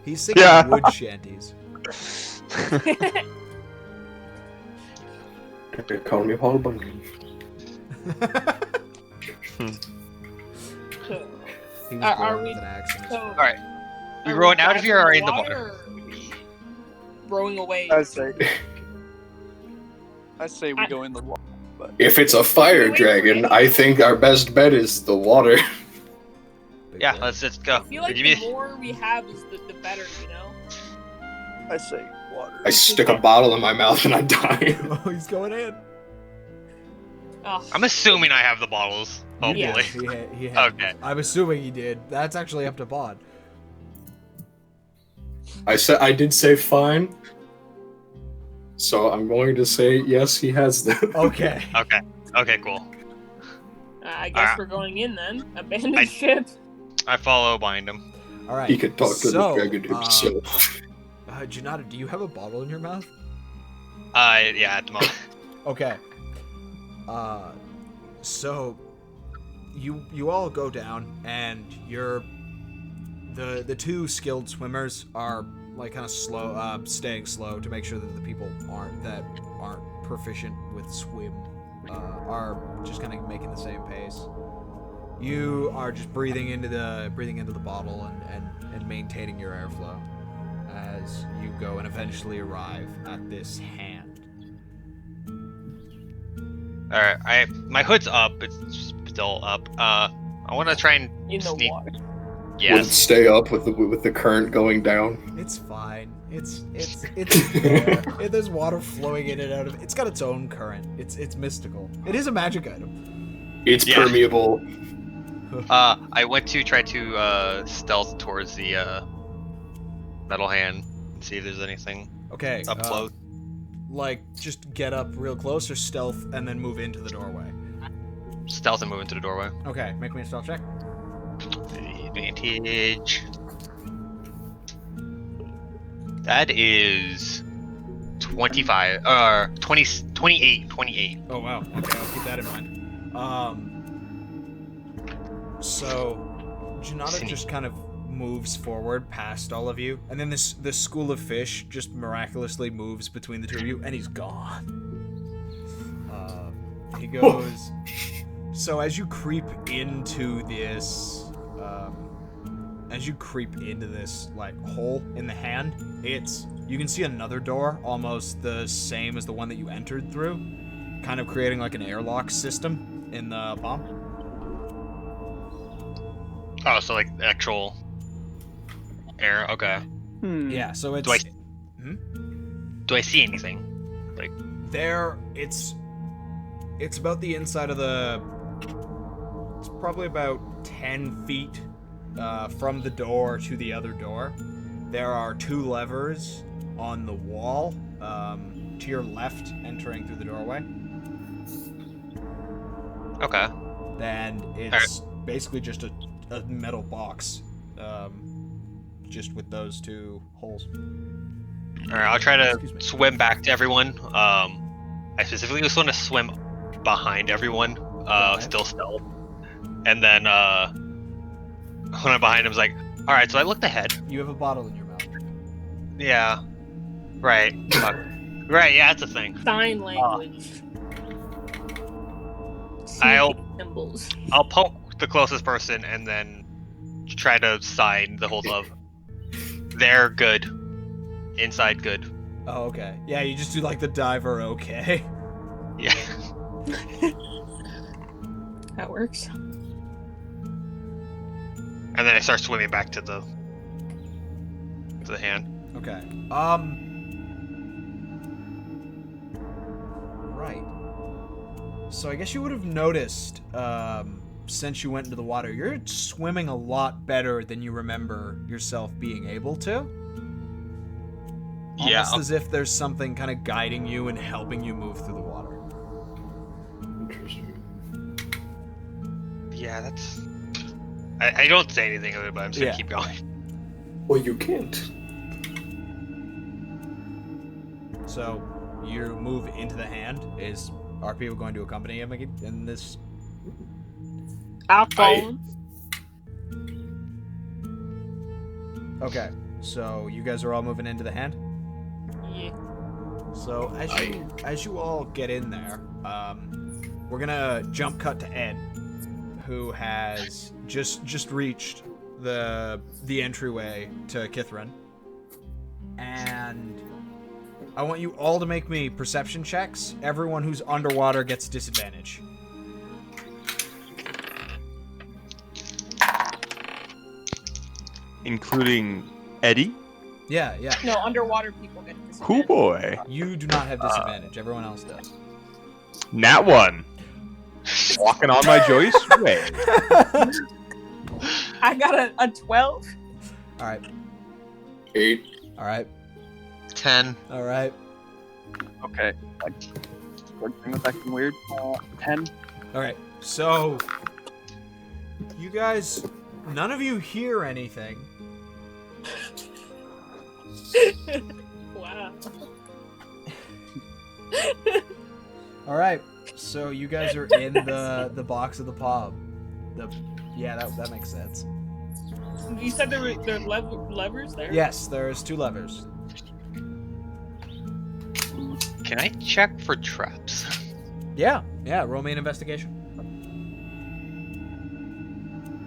he's singing Yeah. wood shanties. They call me Paul Bunyan. He was Are born we- with an accent. So, Alright. We are rowing out of here or in the diving water? Or are we rowing away? I say we go in the water. But If it's a fire dragon, I think our best bet is the water. Big Yeah, deal. let's go. I feel like Give me- the more we have is the better, you know? I say water. I stick a bottle in my mouth and I die. Oh, he's going in. Oh, I'm assuming I have the bottles. You Hopefully. did. He had. Okay. I'm assuming he did. That's actually up to Bod. I did say fine. So I'm going to say yes, he has them. Okay. Okay, cool. I guess we're going in then. Abandoned I- ship. I follow behind him. All right. He could talk to So, the dragon himself. Janata, do you have a bottle in your mouth? Yeah, at the moment. Okay. So you all go down, and you're the two skilled swimmers are like kind of slow, staying slow to make sure that the people aren't proficient with swim are just kind of making the same pace. You are just breathing into the bottle and maintaining your airflow as you go and eventually arrive at this hand. Alright, my hood's up. It's still up. I want to try and In the sneak. water. Would it Yes. stay up with the current going down? It's fine. It's there. There's water flowing in and out of it. It's got its own current. It's mystical. It is a magic item. It's Yeah. permeable. I went to try to stealth towards the metal hand, See if there's anything Okay. up close. Like, just get up real close or stealth and then move into the doorway. Stealth and move into the doorway. Okay, make me a stealth check. Advantage. That is 25, 28. Oh wow. Okay, I'll keep that in mind. So Janata just kind of moves forward past all of you, and then this school of fish just miraculously moves between the two of you, and he's gone. He goes. So as you creep into this, like hole in the hand, you can see another door, almost the same as the one that you entered through, kind of creating like an airlock system in the palm. Oh, so like actual air. Okay. Yeah. So it's. Do I see anything? Like there, it's about the inside of the. It's probably about 10 feet from the door to the other door. There are 2 levers on the wall to your left entering through the doorway. okay. And it's basically just a metal box just with those 2 holes. Alright, I'll try to swim back to everyone. I specifically just want to swim behind everyone, still stealth. And then when I'm behind him, like, alright, so I looked ahead. You have a bottle in your mouth. Yeah. Right. Fuck. Right, yeah, that's a thing. Sign language. Symbols. I'll poke the closest person and then try to sign the whole of they're good. Inside good. Oh, okay. Yeah, you just do like the diver, okay. Yeah. That works. And then I start swimming back to the hand. Okay. Right. So I guess you would have noticed, since you went into the water, you're swimming a lot better than you remember yourself being able to. Yeah. Almost as if there's something kind of guiding you and helping you move through the water. Interesting. Yeah, that's... I don't say anything of it, but I'm just gonna keep going. Well, you can't. So, you move into the hand. Are people going to accompany him in this? I'll follow him. Okay, so you guys are all moving into the hand? Yeah. So, as you all get in there, we're gonna jump cut to Ed, who has just reached the entryway to Kithrin, and I want you all to make me perception checks. Everyone who's underwater gets disadvantage. Including Eddie? Yeah. No, underwater people get disadvantage. Cool boy. You do not have disadvantage. Everyone else does. Nat 1. Walking on my Joyce way. I got a 12. All right. 8. All right. 10. All right. Okay. Thing that's acting weird. 10. All right. So, you guys, none of you hear anything. Wow. All right. So you guys are in the box of the pub. That makes sense. You said there were levers there? Yes, there's 2 levers. Can I check for traps? Yeah. Roll me an investigation.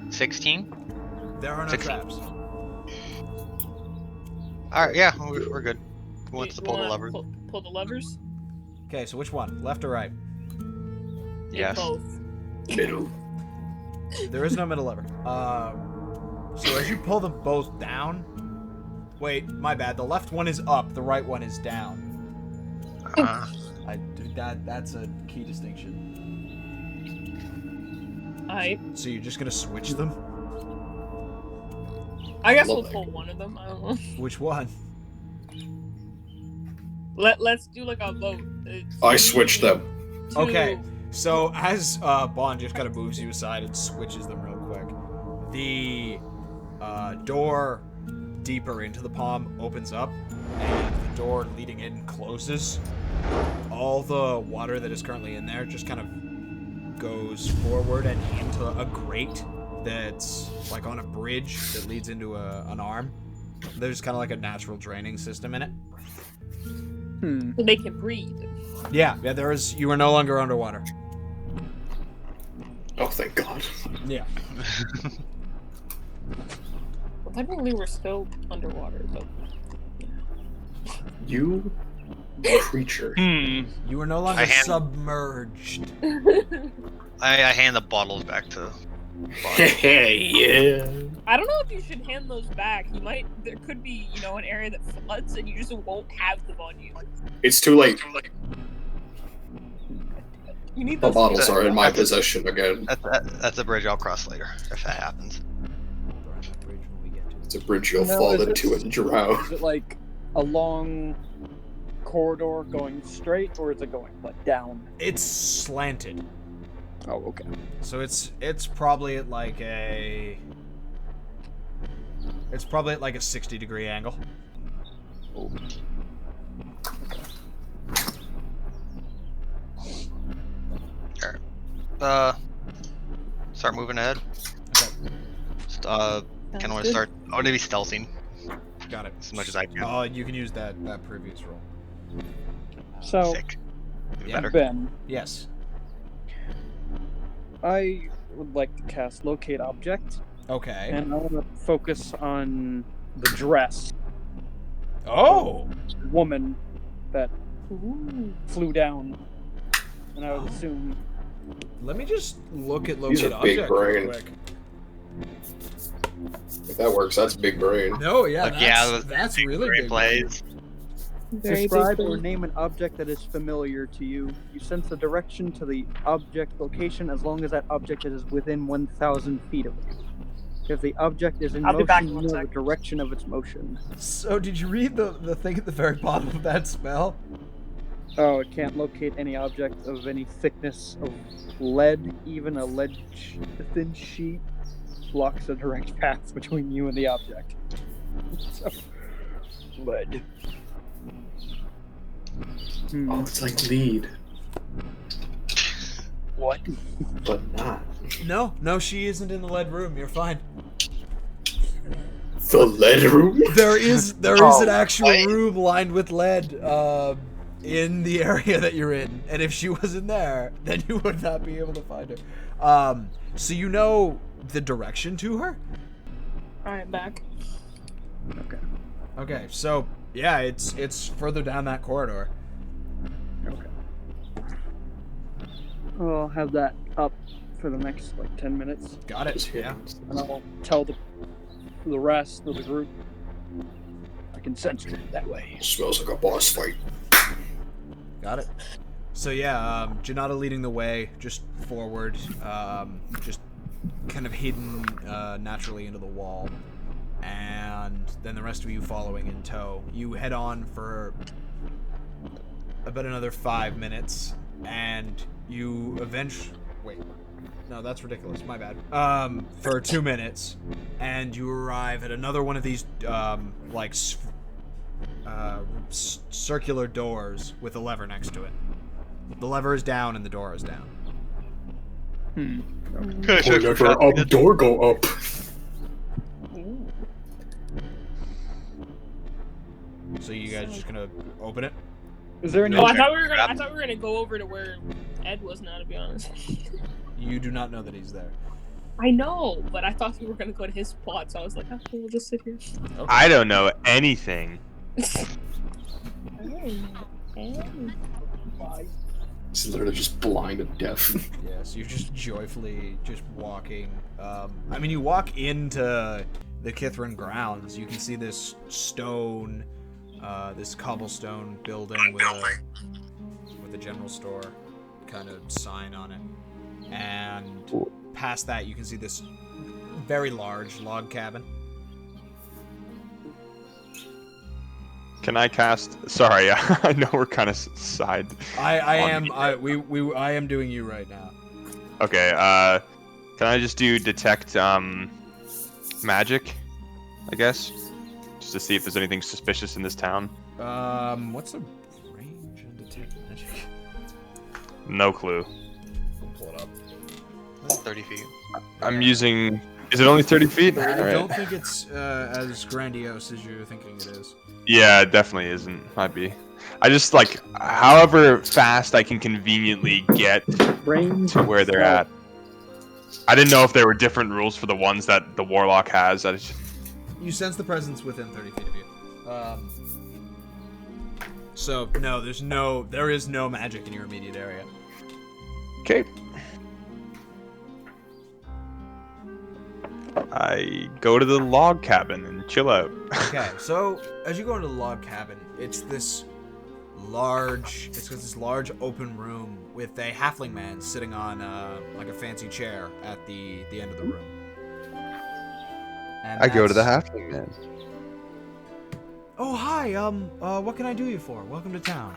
16? There are no 16. traps. Alright, yeah, we're good. Who wants to pull the lever? Pull the levers? Okay, so which one? Left or right? Yes. Both. Middle. There is no middle lever. So as you pull them both down... Wait, my bad. The left one is up. The right one is down. That's a key distinction. So you're just gonna switch them? I guess we'll pull one of them. I don't know. Which one? Let's do like a vote. I switched them. Okay, so as Bond just kind of moves you aside and switches them real quick, the door deeper into the palm opens up, and the door leading in closes. All the water that is currently in there just kind of goes forward and into a grate that's like on a bridge that leads into an arm. There's kind of like a natural draining system in it. So they can breathe. Yeah, there is. You are no longer underwater. Oh, thank God. Yeah. Well, technically, we're still underwater, though. You creature. You are no longer I hand- submerged. I hand the bottles back to. Yeah. I don't know if you should hand those back. There could be, an area that floods and you just won't have them on you. It's too late. You need The those. bottles are in my possession again. That's a bridge I'll cross later if that happens. It's a bridge you'll No, fall is it- into and drown. Is it like a long corridor going straight, or is it going like down? It's slanted. Oh, okay. So it's probably at like a 60-degree angle. Start moving ahead. Okay. Kind of start. I want to be stealthing Got it. as much as I can. You can use that previous roll. So, Sick. Even Yeah. better. Ben, Yes. I would like to cast Locate Object, Okay. and I want to focus on the dress Oh. woman that Ooh. flew down, and I would assume Let me just look at These locate are big object real brain. quick. If that works, that's big brain. No, yeah, Like, yeah, that's big really brain big. plays. Very describe big or brain. name an object that is familiar to you. You sense the direction to the object location as long as that object is within 1,000 feet of you. If the object is in I'll be back motion, in you 1 know the sec. direction of its motion. So did you read the thing at the very bottom of that spell? Oh, it can't locate any object of any thickness of lead. Even a lead-thin sheet blocks a direct path between you and the object. So, lead. Oh, it's like lead, What? but not. No, she isn't in the lead room. You're fine. The lead room? There is Oh, an actual wait. room lined with lead in the area that you're in, and if she was in there, then you would not be able to find her. So you know the direction to her? Alright, back. Okay. Okay, so yeah, it's further down that corridor. Okay. I'll have that up for the next 10 minutes, Got it. Just Yeah. and I'll tell the rest of the group. I can sense it that way. Smells like a boss fight. Got it. So yeah, Janata leading the way, just forward, just kind of hidden naturally into the wall, and then the rest of you following in tow. You head on for about another 5 minutes, and you wait. No, that's ridiculous. My bad. For 2 minutes, and you arrive at another one of these circular doors with a lever next to it. The lever is down and the door is down. Whenever up, door go up. Ooh. So you guys just gonna open it? Is there any? Oh, I thought we were gonna go over to where Ed was now, to be honest. You do not know that he's there. I know, but I thought we were gonna go to his spot, so I was like, oh, we'll just sit here. I don't know anything. It's literally just blind and deaf. Yeah, so you're just joyfully just walking. I mean, you walk into the Kithrin grounds. You can see this stone, this cobblestone building with a general store kind of sign on it. And past that, you can see this very large log cabin. Can I cast? Sorry, I know we're kind of side. I am doing you right now. Okay. Can I just do detect magic? I guess, just to see if there's anything suspicious in this town. What's the range on detect magic? No clue. I'll pull it up. 30 feet. I'm using. Is it only 30 feet? I All don't right. think it's as grandiose as you're thinking it is. Yeah, it definitely isn't. Might be. I just like, however fast I can conveniently get to where they're at. I didn't know if there were different rules for the ones that the warlock has. You sense the presence within 30 feet of you. So no, there is no magic in your immediate area. Okay. I go to the log cabin and chill out. Okay, so as you go into the log cabin, it's got this large open room with a halfling man sitting on like a fancy chair at the end of the room. And I go to the that's- halfling man. Oh hi, what can I do you for? Welcome to town.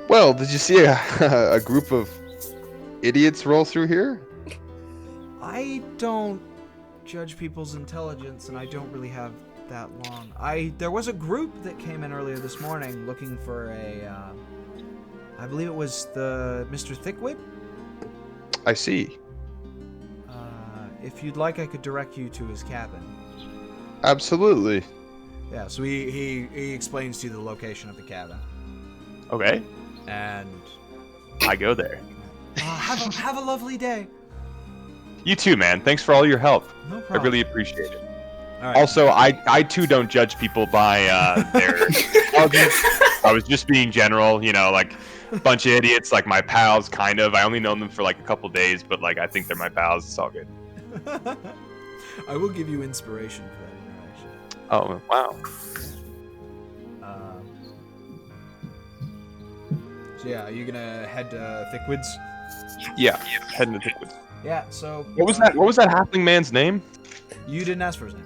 Well, did you see a group of idiots roll through here? I don't judge people's intelligence, and I don't really have that long. There was a group that came in earlier this morning looking for I believe it was the Mr. Thickwit. I see. If you'd like, I could direct you to his cabin. Absolutely. Yeah, so he explains to you the location of the cabin, Okay. and I go there. have a lovely day. You too, man. Thanks for all your help. No I problem. really appreciate it. All right. Also, I too don't judge people by their intelligence. I was just being general, you know, like a bunch of idiots, like my pals, kind of. I only known them for like a couple days, but like I think they're my pals. It's all good. I will give you inspiration for that interaction. Oh wow. So yeah, are you gonna head to Thickwoods? Yeah. Heading to Thickwoods. Yeah. So What was that? What was that halfling man's name? You didn't ask for his name.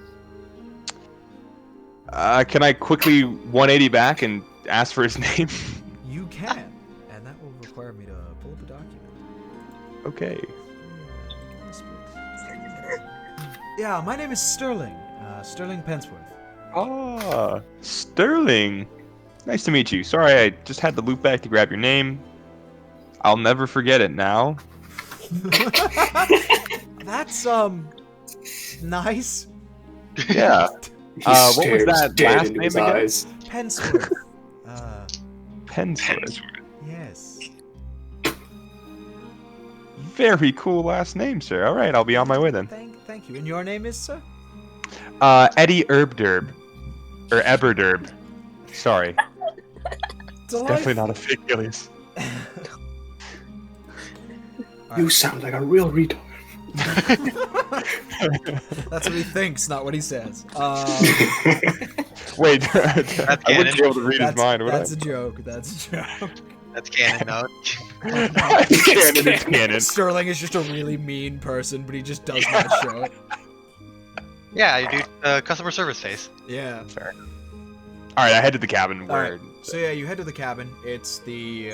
Can I quickly 180 back and ask for his name? You can, and that will require me to pull up a document. Okay. Yeah, my name is Sterling. Sterling Pensworth. Ah, Sterling. Nice to meet you. Sorry, I just had to loop back to grab your name. I'll never forget it now. That's nice. Yeah. He What was stares that dead last into name his again? eyes. Pensworth. Pensworth. Yes. Very cool last name, sir. All right, I'll be on my way then. Thank you. And your name is, sir? Eddie Erbderb. Or Eberderb. Sorry. Definitely not a fake alias. You sound like a real retard. That's what he thinks, not what he says. Wait, I wouldn't be able to read his mind, would I? That's a joke. That's a joke. That's canon now. Canon is canon. Sterling is just a really mean person, but he just does not show it. Yeah, you do customer service face. Yeah. Fair. All right, I head to the cabin. All Where? right. So yeah, you head to the cabin. It's the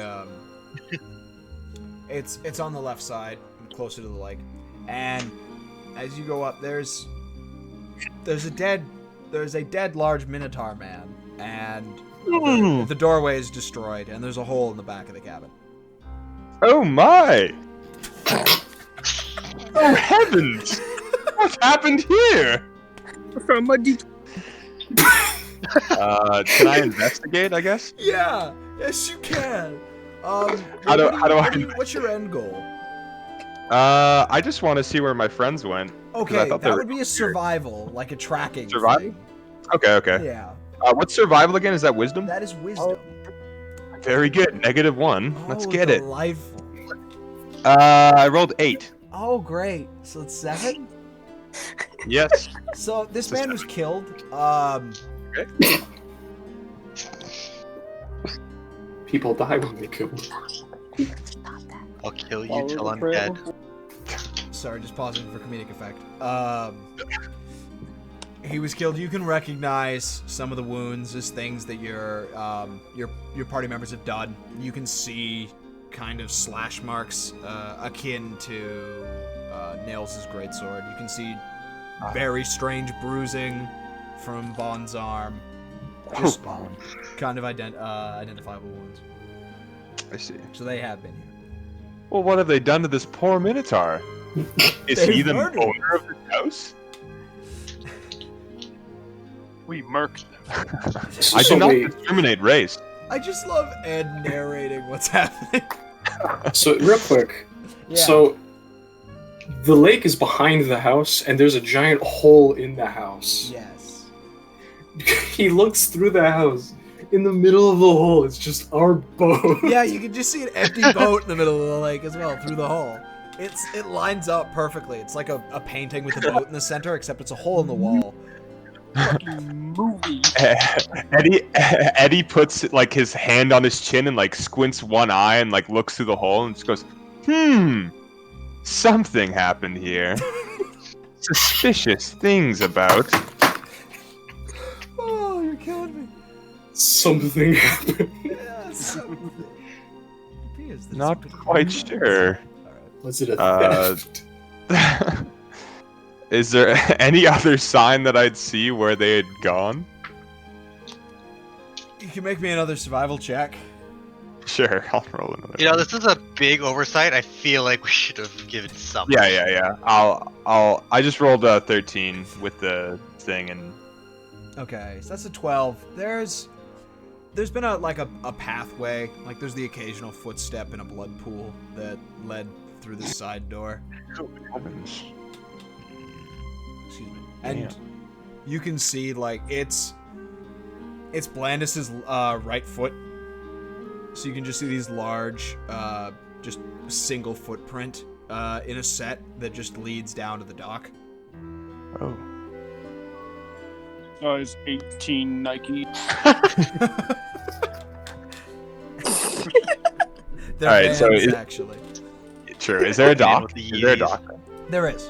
it's on the left side, closer to the lake. And as you go up, there's a dead large minotaur man, and the doorway is destroyed, and there's a hole in the back of the cabin. Oh my! Oh heavens! What's happened here? From a deep. Can I investigate? I guess. Yeah. Yes, you can. What's your end goal? I just want to see where my friends went. Okay, that that would be a survival, like a tracking. Survival? thing. Okay. Yeah. What's survival again? Is that wisdom? That is wisdom. Very good. -1. Let's get it. Delightful. I rolled 8. Oh, great. So it's 7? Yes. So this It's a man was killed. People die when they kill. I'll kill you till I'm dead. Sorry, just pausing for comedic effect. He was killed. You can recognize some of the wounds as things that your party members have done. You can see kind of slash marks akin to Nails' greatsword. You can see very strange bruising from Bond's arm. Just kind of identifiable wounds. I see. So they have been here. Well, what have they done to this poor Minotaur? Is he the murdered owner of this house? We murked them. I do not discriminate race. I just love Ed narrating what's happening. So real quick, so the lake is behind the house, and there's a giant hole in the house. Yes. He looks through the house. In the middle of the hole, it's just our boat. Yeah, you can just see an empty boat in the middle of the lake as well, through the hole. It lines up perfectly. It's like a painting with a boat in the center, except it's a hole in the wall. Movie. Eddie puts like his hand on his chin and like squints one eye and like looks through the hole and just goes, something happened here. Suspicious things about. Oh, you're killing me. Something happened. Yeah, something. Not quite sure. Was it a theft? Is there any other sign that I'd see where they had gone? You can make me another survival check. Sure, I'll roll another. You know, this is a big oversight. I feel like we should have given something. Yeah. I just rolled a 13 with the thing and. Okay, so that's a 12. There's been a pathway, like there's the occasional footstep in a blood pool that led through the side door. Excuse me. And you can see like it's Blandis's right foot. So you can just see these large, just single footprint in a set that just leads down to the dock. Oh. Size 18 Nike. They're Alright, so Vans, actually. Sure. Is there a dock? Is there a dock? There is.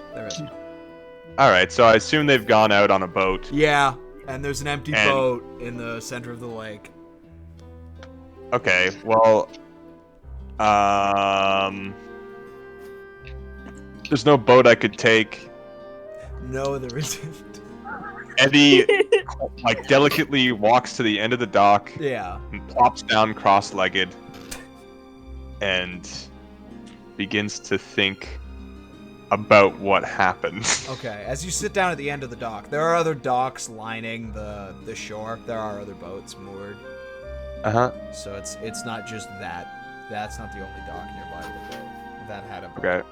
Alright, so I assume they've gone out on a boat. Yeah, and there's an empty boat in the center of the lake. Okay, well, there's no boat I could take. No, there isn't. Eddie, like, delicately walks to the end of the dock. Yeah. And plops down cross-legged. And begins to think about what happened. Okay, as you sit down at the end of the dock, there are other docks lining the shore. There are other boats moored. Uh-huh. So it's not just that. That's not the only dock nearby the boat that had a boat. Okay.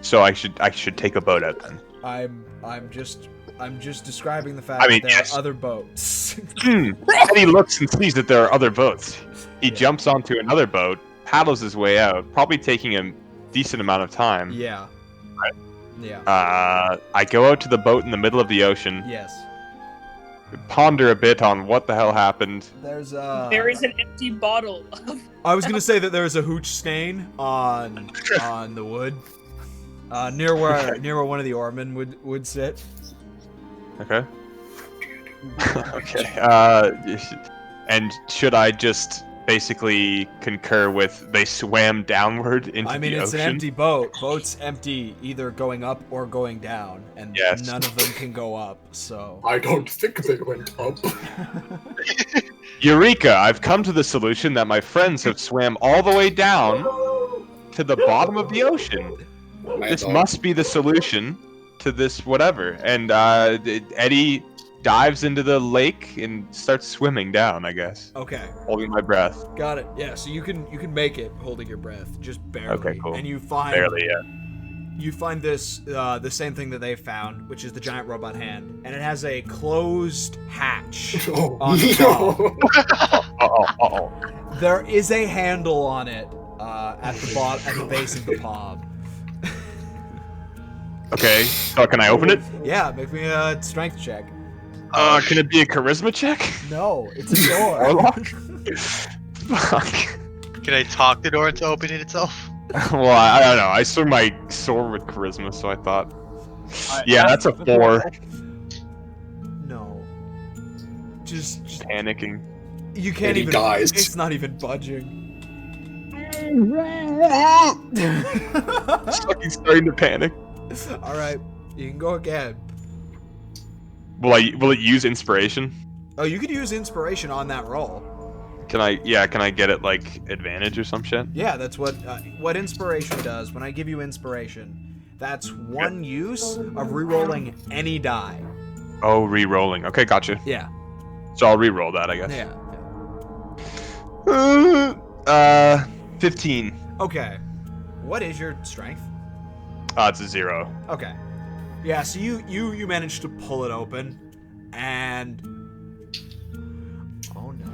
So I should take a boat out then. I'm just describing the fact that there are other boats. Eddie looks and sees that there are other boats. He jumps onto another boat, paddles his way out, probably taking a decent amount of time. Yeah. Right. Yeah. I go out to the boat in the middle of the ocean. Yes. Ponder a bit on what the hell happened. There is an empty bottle of... I was gonna say that there is a hooch stain on the wood. Near where one of the oarmen would sit. Okay. Okay. And should I just basically concur with they swam downward into the ocean? I mean, it's an empty boat. Boat's empty, either going up or going down, and none of them can go up. So I don't think they went up. Eureka! I've come to the solution that my friends have swam all the way down to the bottom of the ocean. This must be the solution to this whatever. And Eddie dives into the lake and starts swimming down, I guess. Okay. Holding my breath. Got it. Yeah, so you can make it holding your breath, just barely. Okay, cool. And you find barely, yeah. You find this the same thing that they found, which is the giant robot hand, and it has a closed hatch on the top. There is a handle on it at the base of the palm. Okay, so can I open it? Yeah, make me a strength check. Can it be a charisma check? No, it's a door. Fuck. Can I talk the door into opening itself? Well, I don't know. I swing my sword with charisma, so I thought. Yeah, that's a 4. just panicking. you can't And he even. dies. It's not even budging. It's fucking starting to panic. All right, you can go again. Will it use inspiration? Oh, you could use inspiration on that roll. Can I get it like advantage or some shit? Yeah, that's what inspiration does. When I give you inspiration, that's one use of re-rolling any die. Oh, re-rolling. Okay, gotcha. Yeah. So I'll re-roll that, I guess. Yeah. 15. Okay. What is your strength? It's a 0. Okay. Yeah, so you managed to pull it open, and oh no.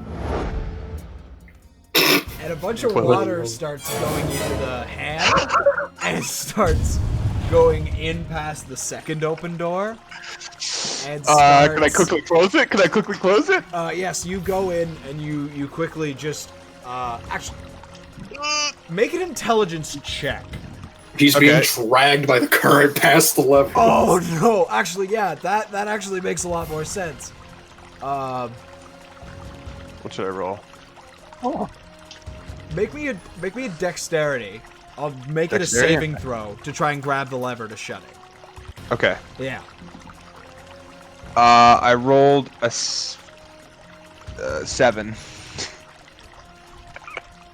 And a bunch of water starts going into the hand, and it starts going in past the second open door. And starts, can I quickly close it? Yes, you go in and you quickly just actually make an intelligence check. He's being dragged by the current past the lever. Oh no! Actually, yeah, that actually makes a lot more sense. What should I roll? Oh. Make me a dexterity. I'll make it a saving throw to try and grab the lever to shut it. Okay. Yeah. I rolled a 7.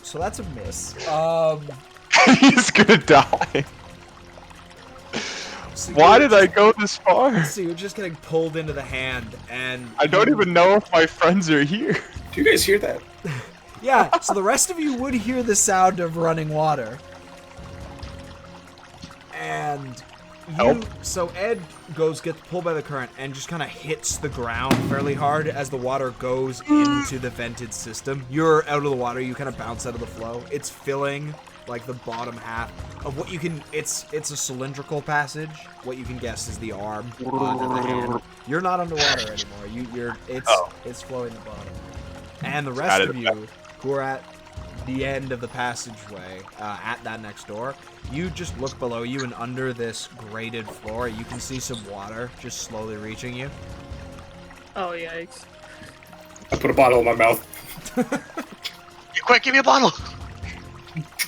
So that's a miss. He's gonna die. So Why did I go this far? So you're just getting pulled into the hand, and I don't even know if my friends are here. Do you guys hear that? Yeah. So the rest of you would hear the sound of running water, and so Ed gets pulled by the current and just kind of hits the ground fairly hard as the water goes into the vented system. You're out of the water. You kind of bounce out of the flow. It's filling like the bottom half of what you can. It's a cylindrical passage. What you can guess is the arm under the hand. You're not underwater anymore. It's flowing the bottom. And the rest of you who are at the end of the passageway at that next door, you just look below you, and under this grated floor you can see some water just slowly reaching you. Oh yikes. I put a bottle in my mouth. Quick, give me a bottle!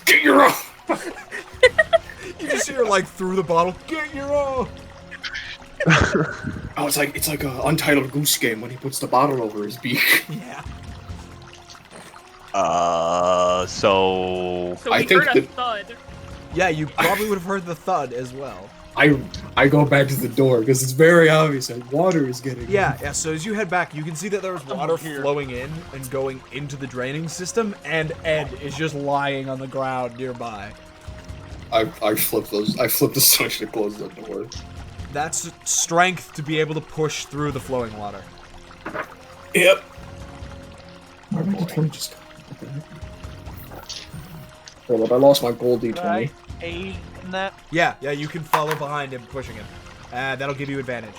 Get your own! You just hear like through the bottle, get your own! Oh, it's like a Untitled Goose Game when he puts the bottle over his beak. Yeah. So we think heard a thud. Yeah, you probably would have heard the thud as well. I go back to the door because it's very obvious that water is getting in. Yeah, so as you head back, you can see that there was water flowing in and going into the draining system, and Ed is just lying on the ground nearby. I flipped the switch to close the door. That's strength to be able to push through the flowing water. Yep. Where did the 20 just go? Hold up, I lost my gold D20. Right. Aid in that. Yeah, you can follow behind him, pushing him. That'll give you advantage.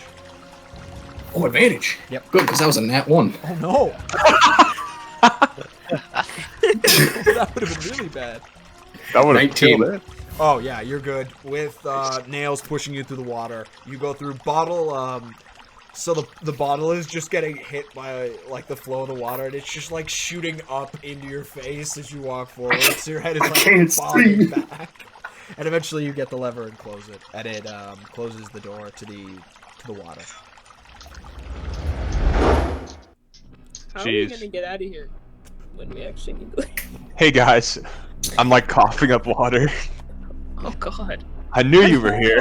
Oh, advantage. Yep. Good, because that was a nat 1. Oh no! That would have been really bad. That would have 19. killed it. Oh yeah, you're good. With nails pushing you through the water, you go through bottle. So the bottle is just getting hit by like the flow of the water, and it's just like shooting up into your face as you walk forward. So your head is like bobbing back, and eventually you get the lever and close it, and it closes the door to the water. How are we gonna get out of here when we actually need to leave? Hey guys, I'm like coughing up water. Oh god. I knew you were here.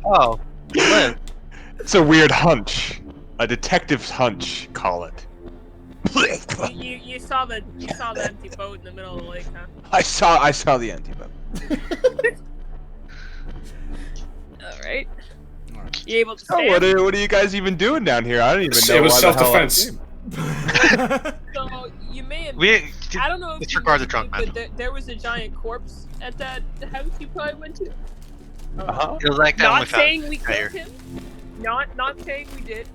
oh, you live. It's a weird hunch. A detective's hunch, call it. You saw the empty boat in the middle of the lake, huh? I saw the empty boat. Alright. You able to Oh, stand? what are you guys even doing down here? I don't even know. It was why the hell I self-defense. came. So you may have. I don't know if disregard the you drunk but man. there was a giant corpse at that house you probably went to. Uh-huh. It was like that when Not we found saying we Tyre. killed him. Not saying we did.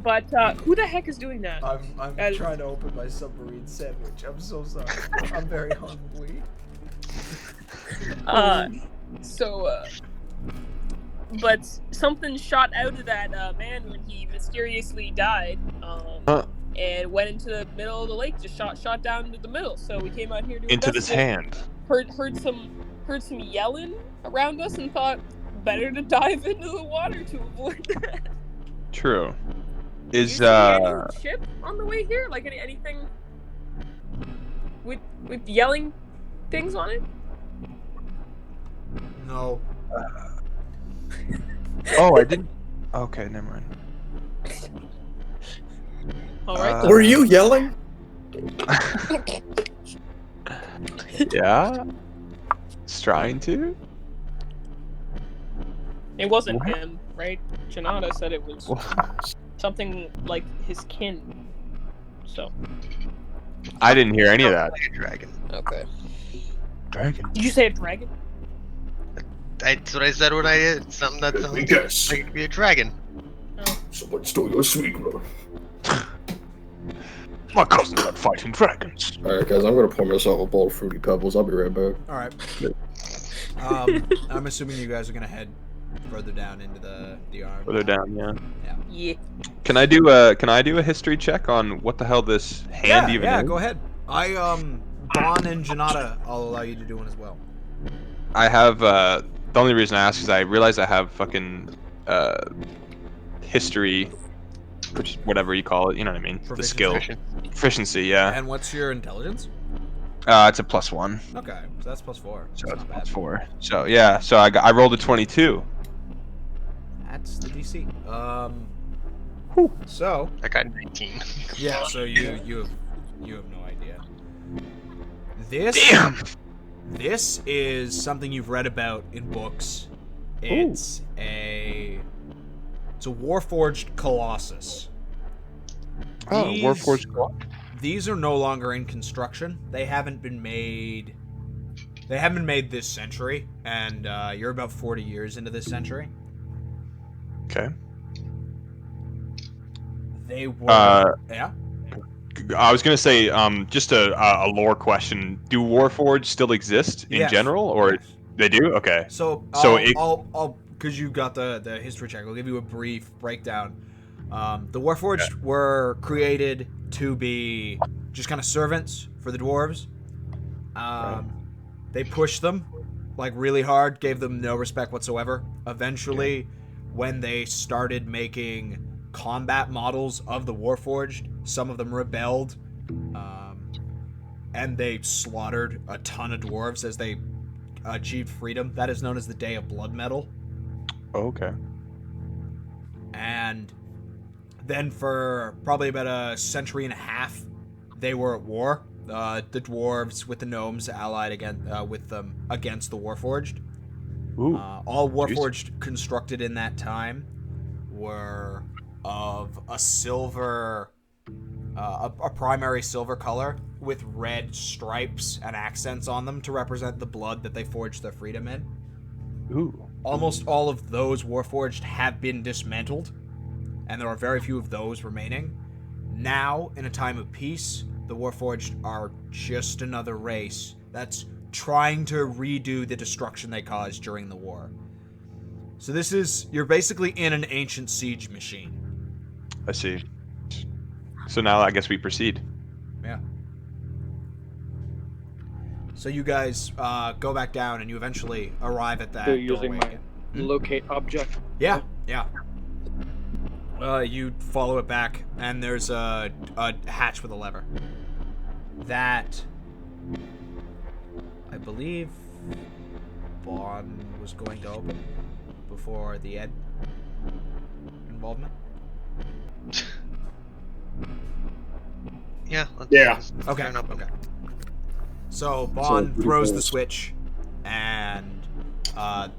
But who the heck is doing that? I'm trying to open my submarine sandwich. I'm so sorry. I'm very hungry. but something shot out of that man when he mysteriously died. And went into the middle of the lake, just shot down into the middle. So we came out here to Into this investigate. hand. Heard some yelling around us and thought better to dive into the water to avoid that. True. Did you see any ship on the way here? Like anything with yelling things on it? No. Oh, I didn't. Okay, never mind. All right. Were you yelling? Yeah. It's trying to. It wasn't What? him, right? Janata said it was something like his kin. So. I didn't hear any of that. Like a dragon. Okay. Dragon. Did you say a dragon? That's what I said when I did. Something that sounds Yes. like it could be a dragon. Someone stole your secret. My cousin got fighting dragons. Alright, guys, I'm gonna pour myself a bowl of Fruity Pebbles. I'll be right back. All right. I'm assuming you guys are gonna head further down into the arm. Further down, yeah. Yeah. Can I do a history check on what the hell this hand even is? Go ahead. Bon and Janata, I'll allow you to do one as well. I have the only reason I ask is I realize I have fucking history, which is whatever you call it, you know what I mean? The skill. Proficiency, yeah. And what's your intelligence? It's a +1. Okay, so that's +4. So That's it's not bad. +4. So yeah, so I rolled a 22. That's the DC. So I got 19. yeah, so you have no idea. This is something you've read about in books. It's a Warforged Colossus. Warforged. These are no longer in construction. They haven't been made this century, and you're about 40 years into this century. Okay. They were yeah. I was gonna say, just a lore question. Do Warforged still exist in Yes. general, or Yes. they do? Okay. So it- I'll because you got the history check. I'll give you a brief breakdown. The Warforged were created to be just kind of servants for the dwarves. They pushed them like really hard, gave them no respect whatsoever. Eventually, when they started making combat models of the Warforged, some of them rebelled, and they slaughtered a ton of dwarves as they achieved freedom. That is known as the Day of Blood Metal. Okay. And then for probably about a century and a half, they were at war. The dwarves with the gnomes allied with them against the Warforged. Ooh. All Warforged constructed in that time were of a silver, a primary silver color with red stripes and accents on them to represent the blood that they forged their freedom in. Ooh. Almost all of those Warforged have been dismantled, and there are very few of those remaining. Now, in a time of peace, the Warforged are just another race that's trying to redo the destruction they caused during the war. So you're basically in an ancient siege machine. I see. So now I guess we proceed. Yeah. So you guys go back down, and you eventually arrive at that Still using doorway. my locate object. Yeah. You follow it back, and there's a hatch with a lever. That, I believe, Bon was going to open before the Ed involvement. Yeah. Yeah. Okay. Turn up. Okay. So Bon throws the switch, and the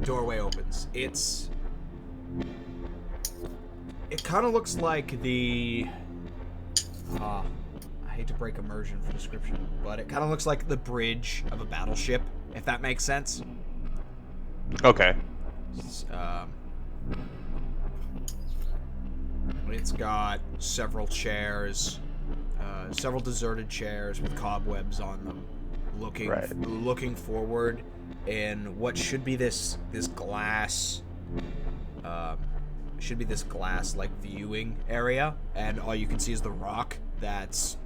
doorway opens. It kind of looks like the. I hate to break immersion for description, but it kind of looks like the bridge of a battleship, if that makes sense. Okay. It's got several chairs, several deserted chairs with cobwebs on them, looking forward in what should be this glass, like viewing area, and all you can see is the rock that's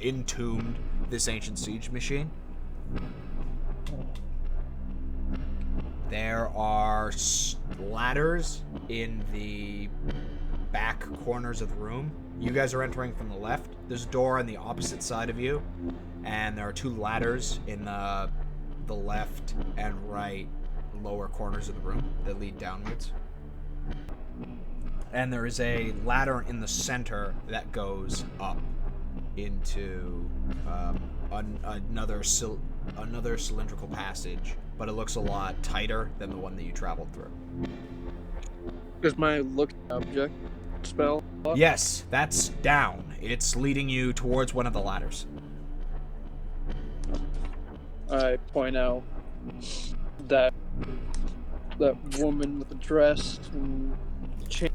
entombed this ancient siege machine. There are ladders in the back corners of the room. You guys are entering from the left. There's a door on the opposite side of you, and there are 2 ladders in the left and right lower corners of the room that lead downwards. And there is a ladder in the center that goes up into another cylindrical passage, but it looks a lot tighter than the one that you traveled through. Does my look object spell up? Yes, that's down. It's leading you towards one of the ladders. I point out that woman with the dress and chain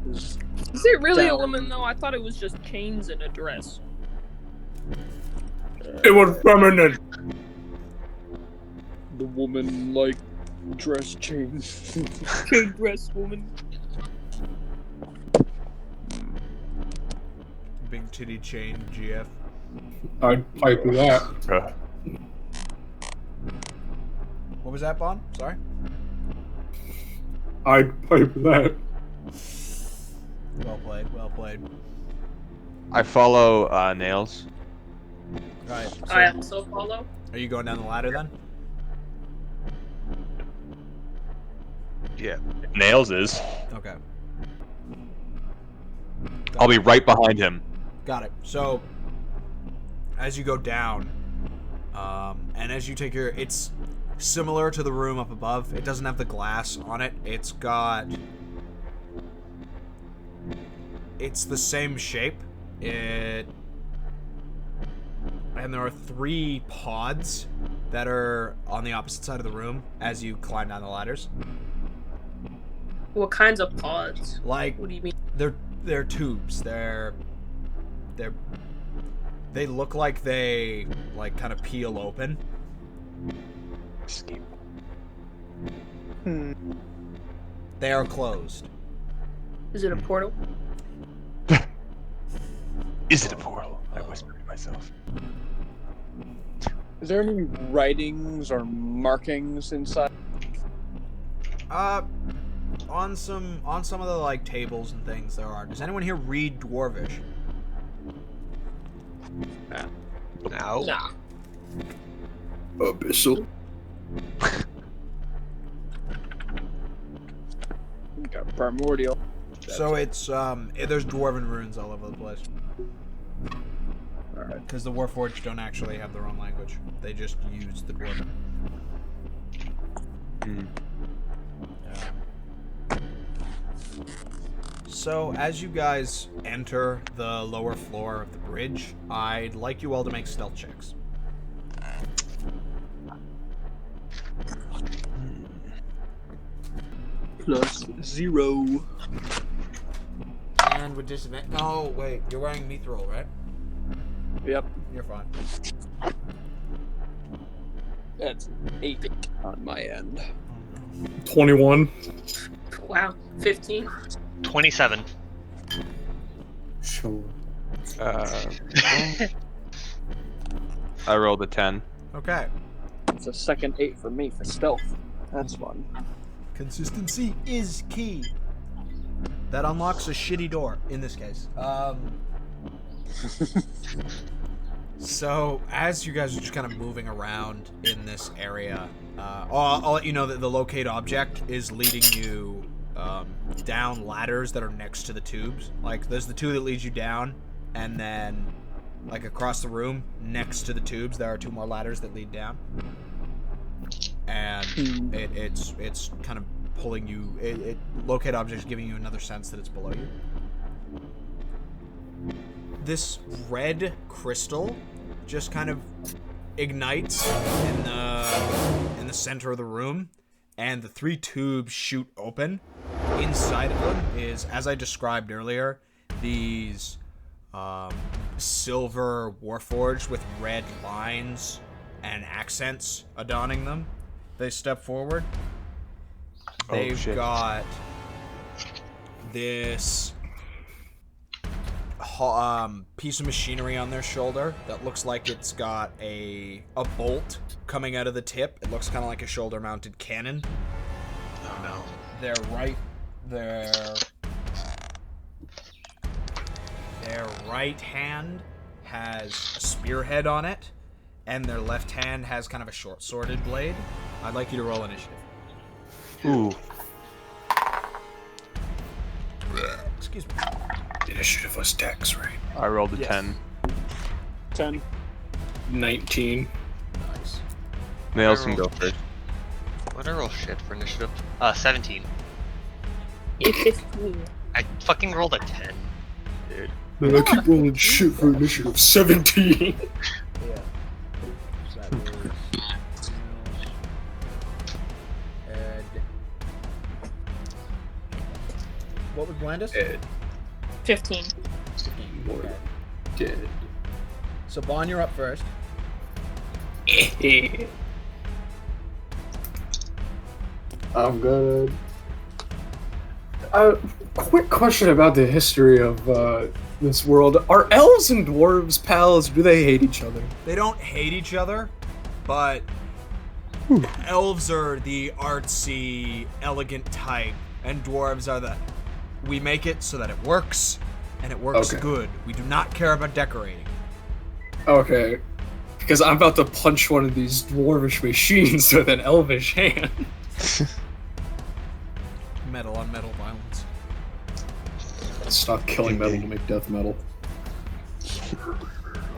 is it really down. a woman though? I thought it was just chains and a dress. It was feminine. The woman like dress chains. Chain dress woman. Big titty chain, GF. I'd pipe with that. What was that, Bond? Sorry? I'd pipe with that. Well played, well played. I follow Nails. Right. So I also follow. are you going down the ladder then? Yeah. Nails is. Okay. I'll be right behind him. Got it. So, as you go down, and as you take your... It's similar to the room up above. It doesn't have the glass on it. It's got... It's the same shape. And there are 3 pods that are on the opposite side of the room as you climb down the ladders. What kinds of pods? Like, What do you mean? they're tubes. They look like they kind of peel open. Escape. They are closed. Is it a portal? Is it a portal? I whispered to myself. Is there any writings or markings inside? On some of the tables and things there are. Does anyone here read Dwarvish? No. Nah. Abyssal. Got primordial. So it's there's dwarven runes all over the place. Alright. Because the Warforged don't actually have their own language. They just use the dwarven. So, as you guys enter the lower floor of the bridge, I'd like you all to make stealth checks. +0. And with disadvantage... Oh, wait. You're wearing mithril, right? Yep. You're fine. That's 8 on my end. 21. Wow. 15. 27. Sure. I rolled a 10. Okay. It's a second 8 for me for stealth. That's fun. Consistency is key. That unlocks a shitty door, in this case. So, as you guys are just kind of moving around in this area, I'll let you know that the locate object is leading you down ladders that are next to the tubes. Like, there's the 2 that leads you down, and then, across the room, next to the tubes, there are 2 more ladders that lead down. And it's kind of pulling you... locate object is giving you another sense that it's below you. This red crystal just kind of ignites in the center of the room, and the 3 tubes shoot open. Inside of them is, as I described earlier, these silver warforged with red lines and accents adorning them. They step forward. They've got this piece of machinery on their shoulder that looks like it's got a bolt coming out of the tip. It looks kind of like a shoulder-mounted cannon. Oh no. Their right hand has a spearhead on it, and their left hand has kind of a short-sworded blade. I'd like you to roll initiative. Ooh. Excuse me. Initiative was Dex, right? I rolled a 10. 10. 19. Nice. Nails can go first. What did I roll shit for initiative? 17. 15. I fucking rolled a 10. Dude. Man, I keep rolling shit for initiative. 17. Yeah. That was... Ed. What was Blandis? Dead. 15. More dead. So, Bon, you're up first. I'm good. Quick question about the history of this world. Are elves and dwarves pals? Do they hate each other? They don't hate each other, but elves are the artsy, elegant type, and dwarves are the... We make it so that it works, and it works good. We do not care about decorating. Okay. Because I'm about to punch one of these dwarvish machines with an elvish hand. Metal on metal violence. Stop killing metal to make death metal.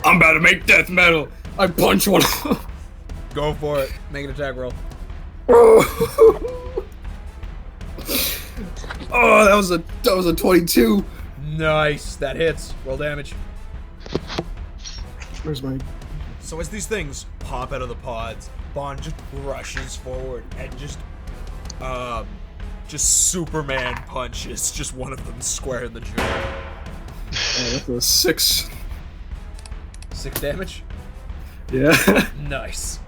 I'm about to make death metal! I punch one of them! Go for it. Make an attack roll. Oh, that was a 22. Nice. That hits. Roll damage. Where's my... So as these things pop out of the pods, Bond just rushes forward and just Superman punches just one of them square in the jaw. Oh, that's a 6. 6 damage? Yeah. Nice.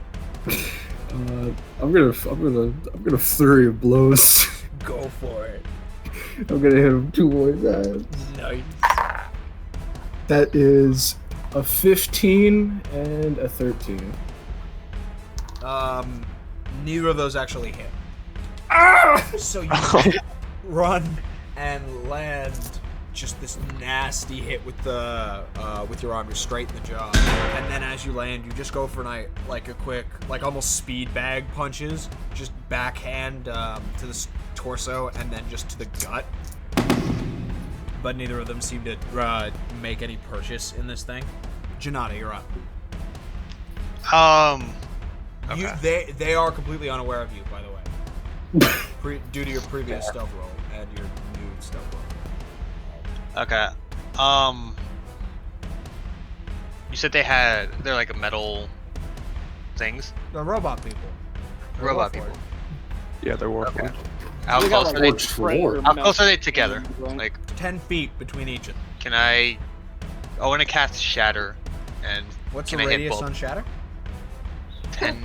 I'm gonna flurry of blows. Go for it. I'm gonna hit him 2 more times. Nice. That is a 15 and a 13. Neither of those actually hit. Ah! So you run and land just this nasty hit with your arm. You're straight in the jaw, and then as you land, you just go for like a quick, like almost speed bag punches, just backhand to the torso and then just to the gut. But neither of them seem to make any purchase in this thing. Janata, you're up. Okay. They are completely unaware of you, by the way. Due to your previous stealth roll and your new stealth roll. Okay. You said they're like a metal things? The robot people. They're Robot Warforged. people. Yeah, they're Warforged. How They got, close like, are they? frames How close are they mounted together? right? Like, 10 feet between each of them. can I want to cast Shatter, and What's can the I hit radius both? on Shatter? 10.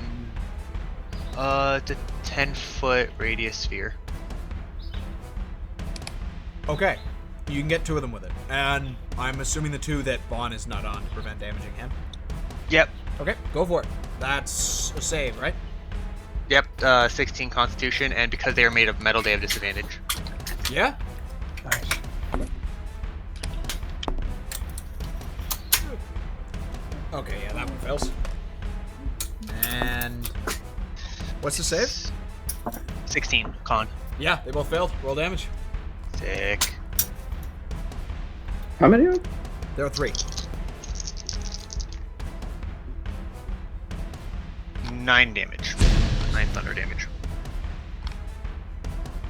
It's a 10-foot radius sphere. Okay. You can get 2 of them with it. And I'm assuming the 2 that Vaughn is not on to prevent damaging him. Yep. Okay, go for it. That's a save, right? Yep. 16 Constitution, and because they are made of metal, they have disadvantage. Yeah? Nice. Okay, yeah, that one fails. And what's the save? 16 Con. Yeah, they both failed. Roll damage. Sick. How many of them? There are 3. 9 damage. 9 thunder damage.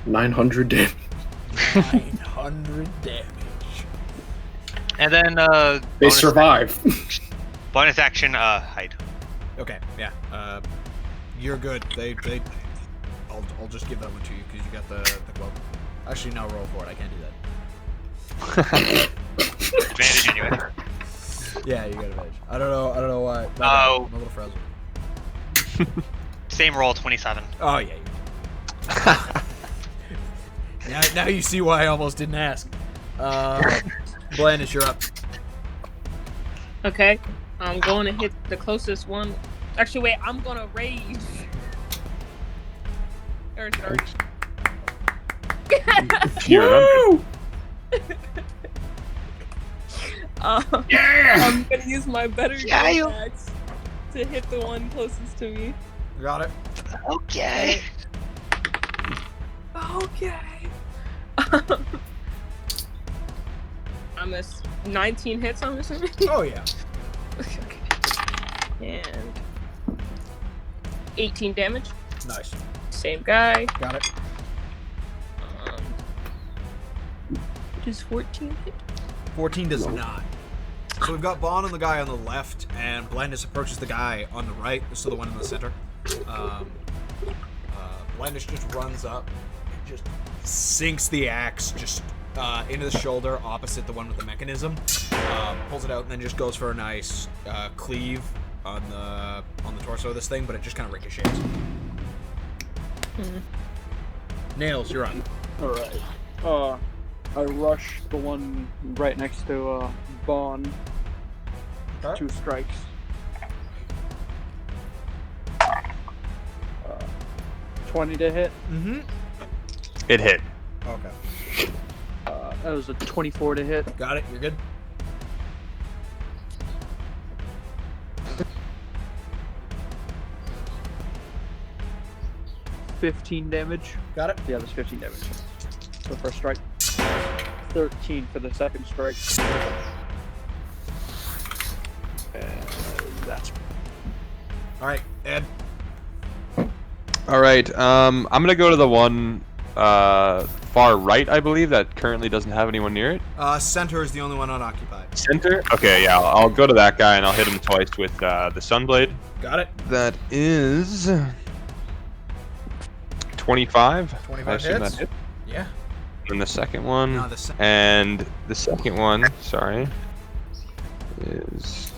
900 damage. 900 damage. And then They survive. bonus action hide. Okay, yeah. You're good. I'll just give that one to you because you got the cloak. Actually, no, roll for it. I can't do that. Advantage anyway. Yeah, you got advantage. I don't know why. Oh. I'm a little frazzled. Same roll, 27. Oh, yeah. Now you see why I almost didn't ask. Blandis, you're up. Okay. I'm going to hit the closest one. Actually, wait. I'm going to rage. Or is it already? Woo! Yeah! I'm going to use my better axe to hit the one closest to me. Got it. Okay. Okay. I missed 19 hits, I'm assuming. Oh, yeah. Okay. And 18 damage. Nice. Same guy. Got it. Does 14 hit? 14 does not. So we've got Bond on the guy on the left, and Blandis approaches the guy on the right, so the one in the center. Blandis just runs up, just sinks the axe just into the shoulder opposite the one with the mechanism, pulls it out, and then just goes for a nice cleave on the torso of this thing, but it just kind of ricochets. Nails, you're on. Alright. I rush the one right next to Bond. Okay. 2 strikes. 20 to hit. Mm-hmm. It hit. Okay. That was a 24 to hit. Got it. You're good. $15 damage. Got it. Yeah, there's 15 damage. For the first strike. 13 for the second strike. And that's... All right, Ed. All right. I'm gonna go to the one far right, I believe, that currently doesn't have anyone near it. Center is the only one unoccupied. Center. Okay, yeah. I'll go to that guy and I'll hit him twice with the Sunblade. Got it. That is 25. 25 I assume hits. that hit. Yeah. And the second one, No, the and the second one, sorry, is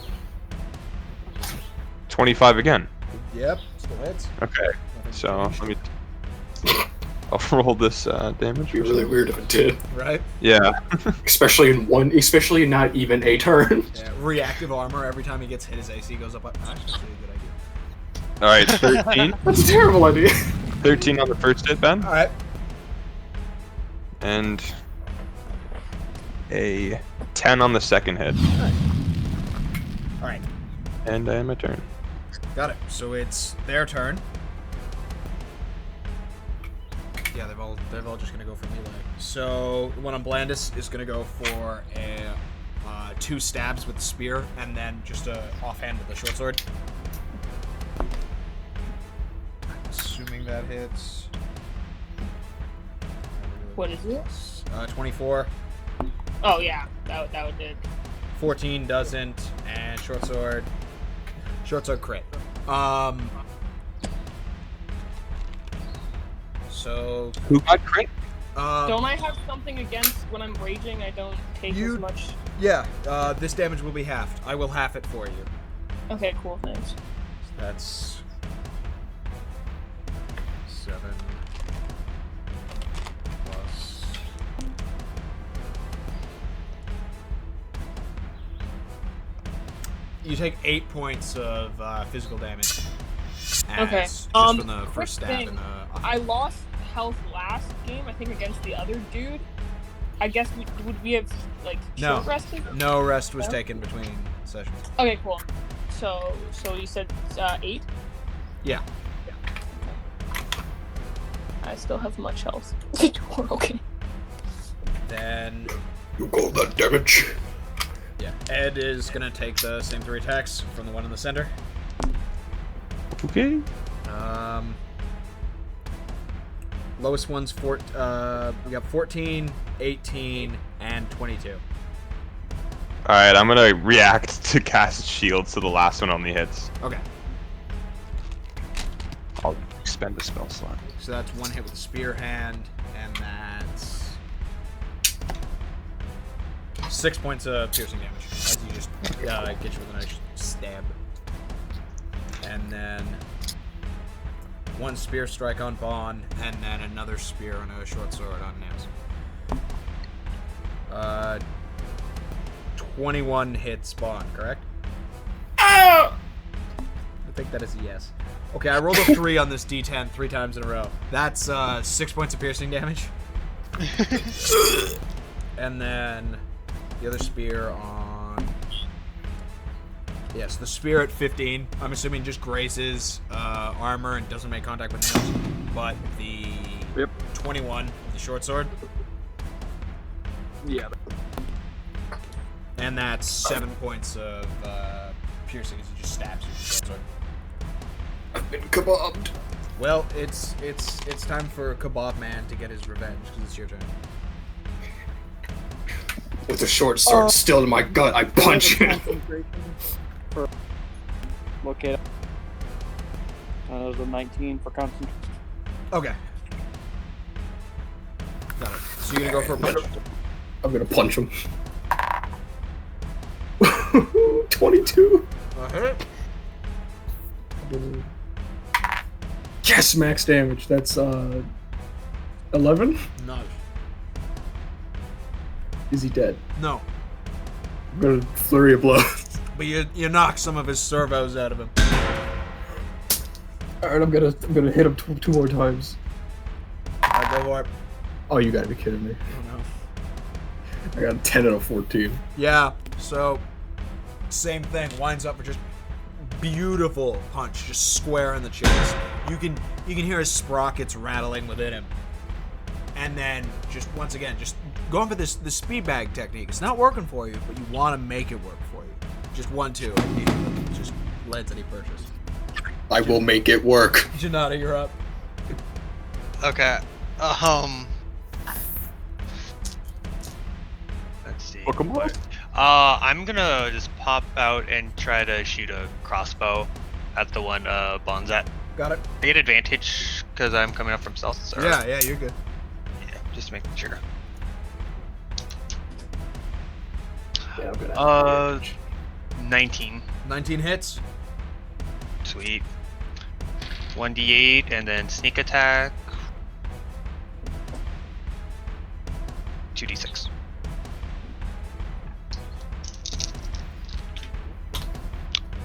25 again. Yep. Still hits. Okay, Nothing so changed. let me. I'll roll this damage. It'd be really weird if it did. Right. Yeah. Especially not even a turn. Yeah. Reactive armor. Every time he gets hit, his AC goes up. Actually, that's a good idea. All right, 13. That's a terrible idea. 13 on the first hit, Ben, All right. and a 10 on the second hit. All right. And I am a turn. Got it. So it's their turn. Yeah, they're all just gonna go for melee. So the one on Blandis is gonna go for a 2 stabs with the spear, and then just a offhand with the short sword. Assuming that hits. What is this? 24. Oh yeah, that would do. 14 doesn't, and short sword crit. So Who got crit? Don't I have something against when I'm raging? I don't take You- as much. yeah, this damage will be halved. I will half it for you. Okay, cool. Thanks. That's 7 plus. You take 8 points of physical damage. Okay. Just from the quick first stab. thing. And I lost health last game, I think, against the other dude. I guess would we have like No. short rested? no rest was No? taken between sessions. Okay, cool. So you said 8? Yeah. I still have much health. We're okay. Then You call that damage? yeah, Ed is gonna take the same 3 attacks from the one in the center. Okay. Lowest one's we got 14, 18, and 22. All right, I'm gonna react to cast shield, so the last one only hits. Okay, I'll expend a spell slot. so that's 1 hit with the spear hand, and that's 6 points of piercing damage as you just get you with a nice stab. And then 1 spear strike on Bond, and then another spear and a short sword on Nails. 21 hits Bond, correct? I think that is a yes. Okay, I rolled a 3 on this D10 3 times in a row. That's 6 points of piercing damage. And then the other spear on... Yes, the spear at 15. I'm assuming just grazes armor and doesn't make contact with nails. But the 21 of the short sword. Yeah. And that's 7 points of piercing as he just stabs you with the short sword. I've been kebabbed. Well, it's time for Kebab Man to get his revenge because it's your turn. With the short sword still in my gut, I punch him. Look at it was a 19 for concentration. Okay. Got it. So you're gonna go for a punch? I'm gonna punch him. 22. Hit. Yes, max damage. That's 11. No. Is he dead? No. I'm gonna flurry of blows. But you knock some of his servos out of him. All right, I'm gonna hit him two more times. Alright, go for it. Oh, you gotta be kidding me! Oh no. I got a 10 out of 14. Yeah. So, same thing. Winds up for just beautiful punch, just square in the chest. You can hear his sprockets rattling within him. And then just once again, just going for the speed bag technique. It's not working for you, but you want to make it work for you. Just 1-2. Just leds any purchase. I will make it work. Janata, you're up. Okay. Let's see. What? I'm gonna just pop out and try to shoot a crossbow at the one Bond's at. Got it. I get advantage because I'm coming up from stealth. So Yeah, you're good. Yeah, just making sure. Yeah, I'm gonna 19. 19 hits. Sweet. 1d8 and then sneak attack. 2d6.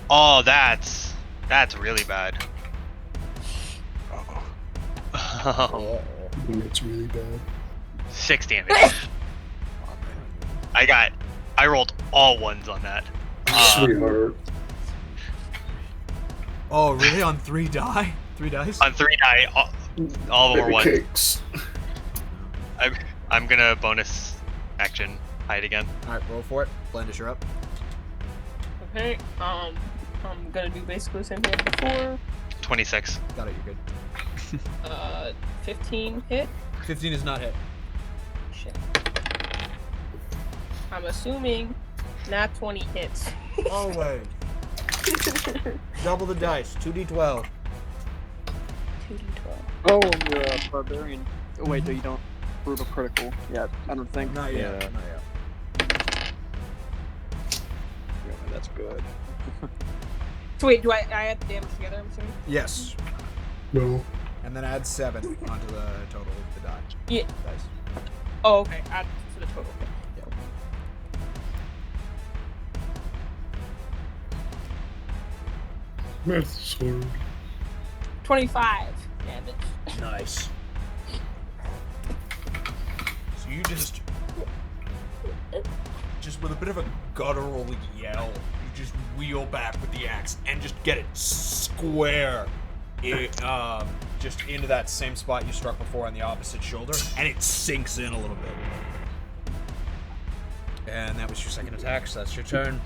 Oh, that's really bad. Oh. It's really bad. 6 damage. I rolled all ones on that. Sweetheart. Oh, really? On 3 die? 3 dice? On 3 die, all of them were ones. Cakes. I'm gonna bonus action hide again. Alright, roll for it. Blandis, you're up. Okay. I'm gonna do basically the same thing as before. 26. Got it, you're good. 15 hit. 15 is not hit. Shit. I'm assuming not 20 hits. Oh, wait. Double the dice. 2d12. 2d12. Oh, you're a barbarian. Oh, wait, no, you don't. Brutal critical. Yeah, I don't think. Not yet. Yeah. Not yet. Yeah, that's good. So wait, do I add the damage together, I'm assuming? Yes. No. And then add 7 onto the total of the die. Yeah. Dice. Oh, okay. Add to the total. Yep. Math sword. 25 damage. Nice. So you just with a bit of a guttural yell, you just wheel back with the axe and just get it square, just into that same spot you struck before on the opposite shoulder, and it sinks in a little bit. And that was your second attack, so that's your turn.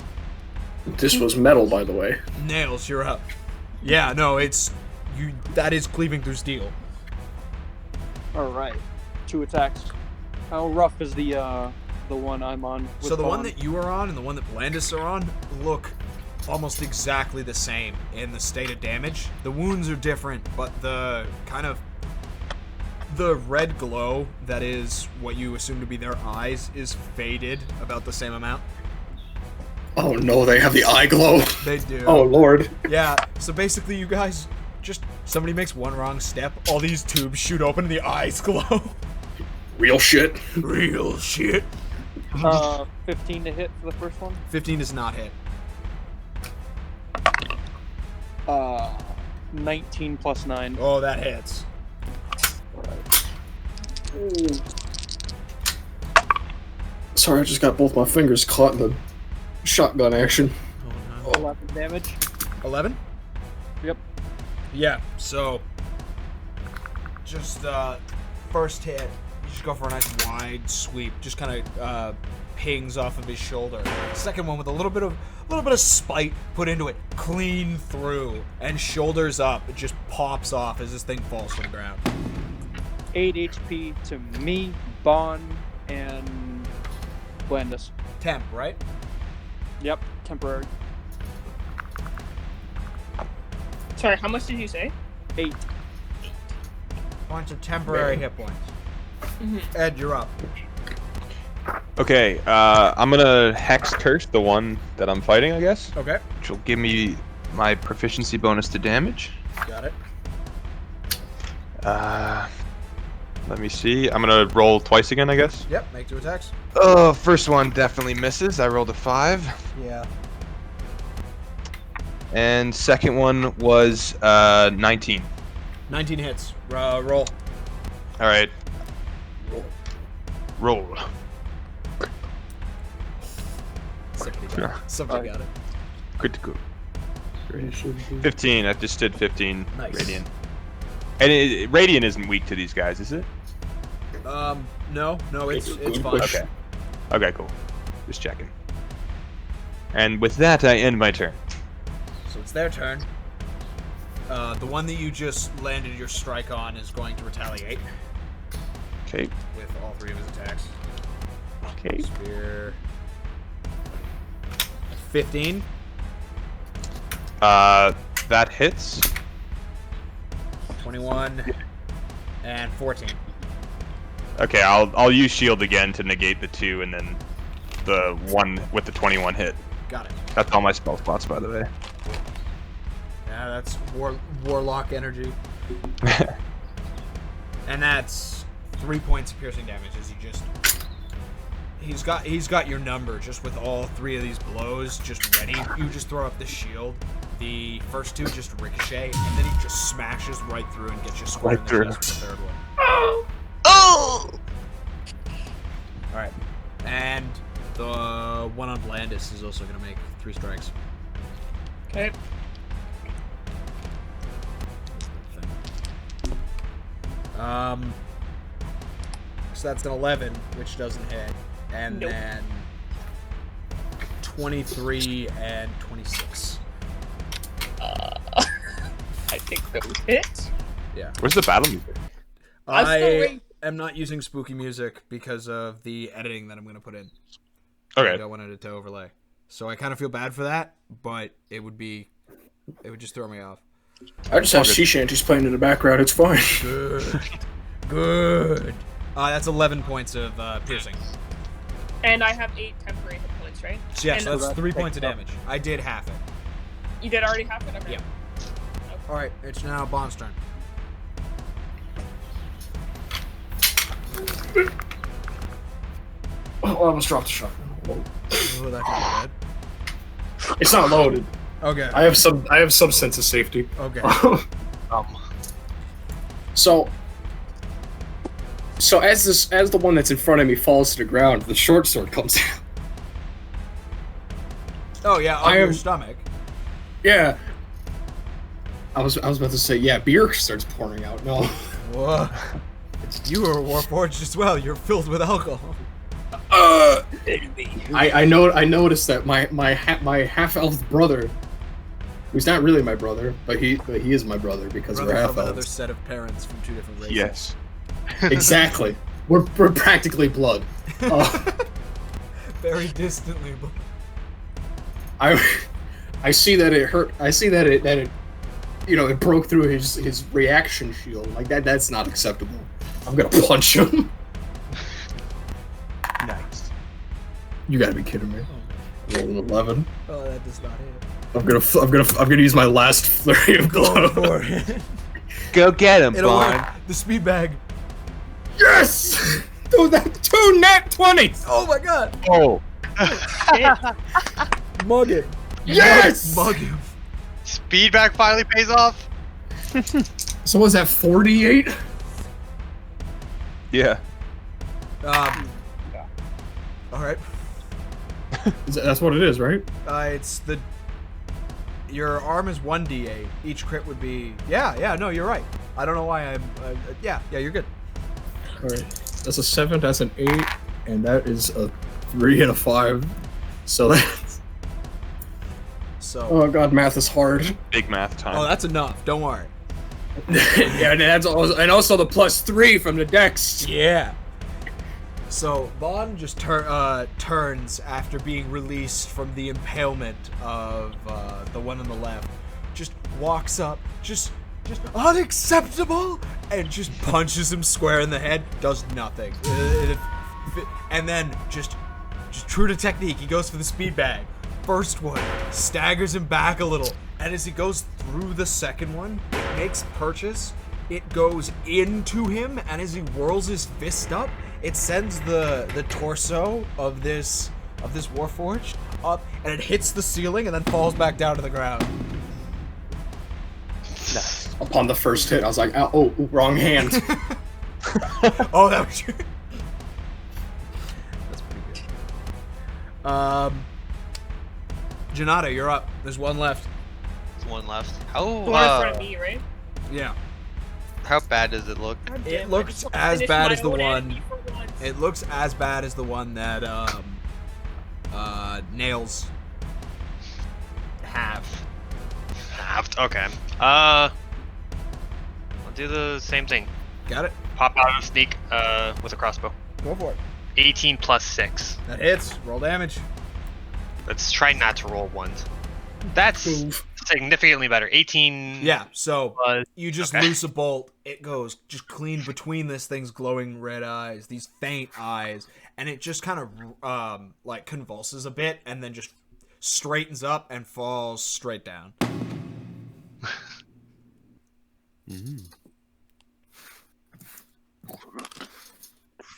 This was metal, by the way. Nails, you're up. Yeah, no, that is cleaving through steel. Alright. 2 attacks. How rough is the one I'm on? So the one that you are on and the one that Blandis are on look almost exactly the same in the state of damage. The wounds are different, but the red glow that is what you assume to be their eyes is faded about the same amount. Oh no, they have the eye glow. They do. Oh lord. Yeah, so basically you guys just somebody makes one wrong step, all these tubes shoot open and the eyes glow. Real shit. Real shit. 15 to hit for the first one. 15 does not hit. 19 plus 9. Oh, that hits. Sorry, I just got both my fingers caught in the shotgun action. Oh, no. 11 damage. 11? Yep. Yeah, so just first hit, you just go for a nice wide sweep, just kind of pings off of his shoulder. Second one with a little bit of spite put into it, clean through, and shoulders up. It just pops off as this thing falls to the ground. 8 HP to me, Bond, and Blandis. Temp, right? Yep, temporary. Sorry, how much did you say? 8. Bunch of temporary hit points. Ed, you're up. Okay, I'm gonna Hex Curse the one that I'm fighting, I guess. Okay. Which will give me my proficiency bonus to damage. Got it. Let me see. I'm gonna roll twice again, I guess. Yep, make 2 attacks. Oh, first one definitely misses. I rolled a 5. Yeah. And second one was 19. 19 hits. Roll. All right. Roll. Somebody got it. Critical. 15. I just did 15. Nice. Radiant. And Radiant isn't weak to these guys, is it? No, it's fine. Okay. Okay, cool. Just checking. And with that, I end my turn. So it's their turn. The one that you just landed your strike on is going to retaliate Okay. with all 3 of his attacks. Okay. Spear. 15. That hits. 21. And 14. Okay, I'll use shield again to negate the 2, and then the one with the 21 hit. Got it. That's all my spell slots, by the way. Yeah, that's warlock energy. And that's 3 points of piercing damage as he just... He's got your number just with all 3 of these blows just ready. You just throw up the shield. The first 2 just ricochet, and then he just smashes right through and gets you square in the chest with the third one. Oh! Alright. And the one on Blandis is also going to make 3 strikes. Okay. So that's an 11, which doesn't hit. And Nope. then 23 and 26. I think those hit. Yeah. Where's the battle music? I'm still I waiting. am not using spooky music because of the editing that I'm going to put in. Okay. I don't want it to overlay. So I kind of feel bad for that, but it would just throw me off. I just have sea shanties playing in the background. It's fine. Good. Good. That's 11 points of piercing. And I have 8 temporary hit points, right? So yeah, And so that's 3 points of damage. I did half it. You did already have it? Okay. Yeah. Alright, it's now Bond's turn. Oh, I almost dropped the shotgun. Oh, that could be bad. It's not loaded. Okay. I have some sense of safety. Okay. So as the one that's in front of me falls to the ground, the short sword comes out. Oh yeah, on your stomach. Yeah. I was about to say, yeah, beer starts pouring out. No. Whoa. You were Warforged as well. You're filled with alcohol. I noticed that my half-elf brother, who's not really my brother, but he is my brother because Brother we're from another half-elves. set of parents from 2 different races. Yes. Exactly. We're practically blood. Very distantly. I see that it hurt. I see that it it broke through his reaction shield. Like that's not acceptable. I'm gonna punch him. Nice. You gotta be kidding me. Roll an 11. Oh, that does not hit. I'm gonna use my last flurry of Go glow. for it. Go get him, It'll Bond. work. The speed bag. Yes! Dude, that 2 nat 20s! Oh my god. Oh. Mug it. Yes! Mug him. Speed back finally pays off. So was that 48? Yeah. All right. That's what it is, right? It's the. Your arm is 1d8. Each crit would be. Yeah. No, you're right. I don't know why I'm. Yeah. You're good. Alright. That's a 7, that's an 8, and that is a 3 and a 5. So that's. So. Oh god, math is hard. Big math time. Oh, that's enough. Don't worry. Yeah, and also the +3 from the dex. Yeah. So Bond just turns after being released from the impalement of the one on the left. Just walks up, just unacceptable, and just punches him square in the head. Does nothing, and then just true to technique, he goes for the speed bag. First one staggers him back a little, and as he goes through the second one, it makes purchase. It goes into him, and as he whirls his fist up, it sends the torso of this Warforged up, and it hits the ceiling and then falls back down to the ground. Upon the first hit, I was like, oh, wrong hand. Oh, that was your... That's pretty good. Janata, you're up. There's one left. There's one left. The one in front of me, right? Yeah. How bad does it look? God It damn, I looks just wanna as finish bad my as the own one. enemy for once. It looks as bad as the one that Nails have. Okay. I'll do the same thing. Got it? Pop out and sneak with a crossbow. Go for it. 18 plus 6. That hits. Roll damage. Let's try not to roll ones. That's significantly better. 18. Yeah, so plus- you just okay. loose a bolt. It goes just clean between this thing's glowing red eyes, these faint eyes, and it just kind of like convulses a bit and then just straightens up and falls straight down.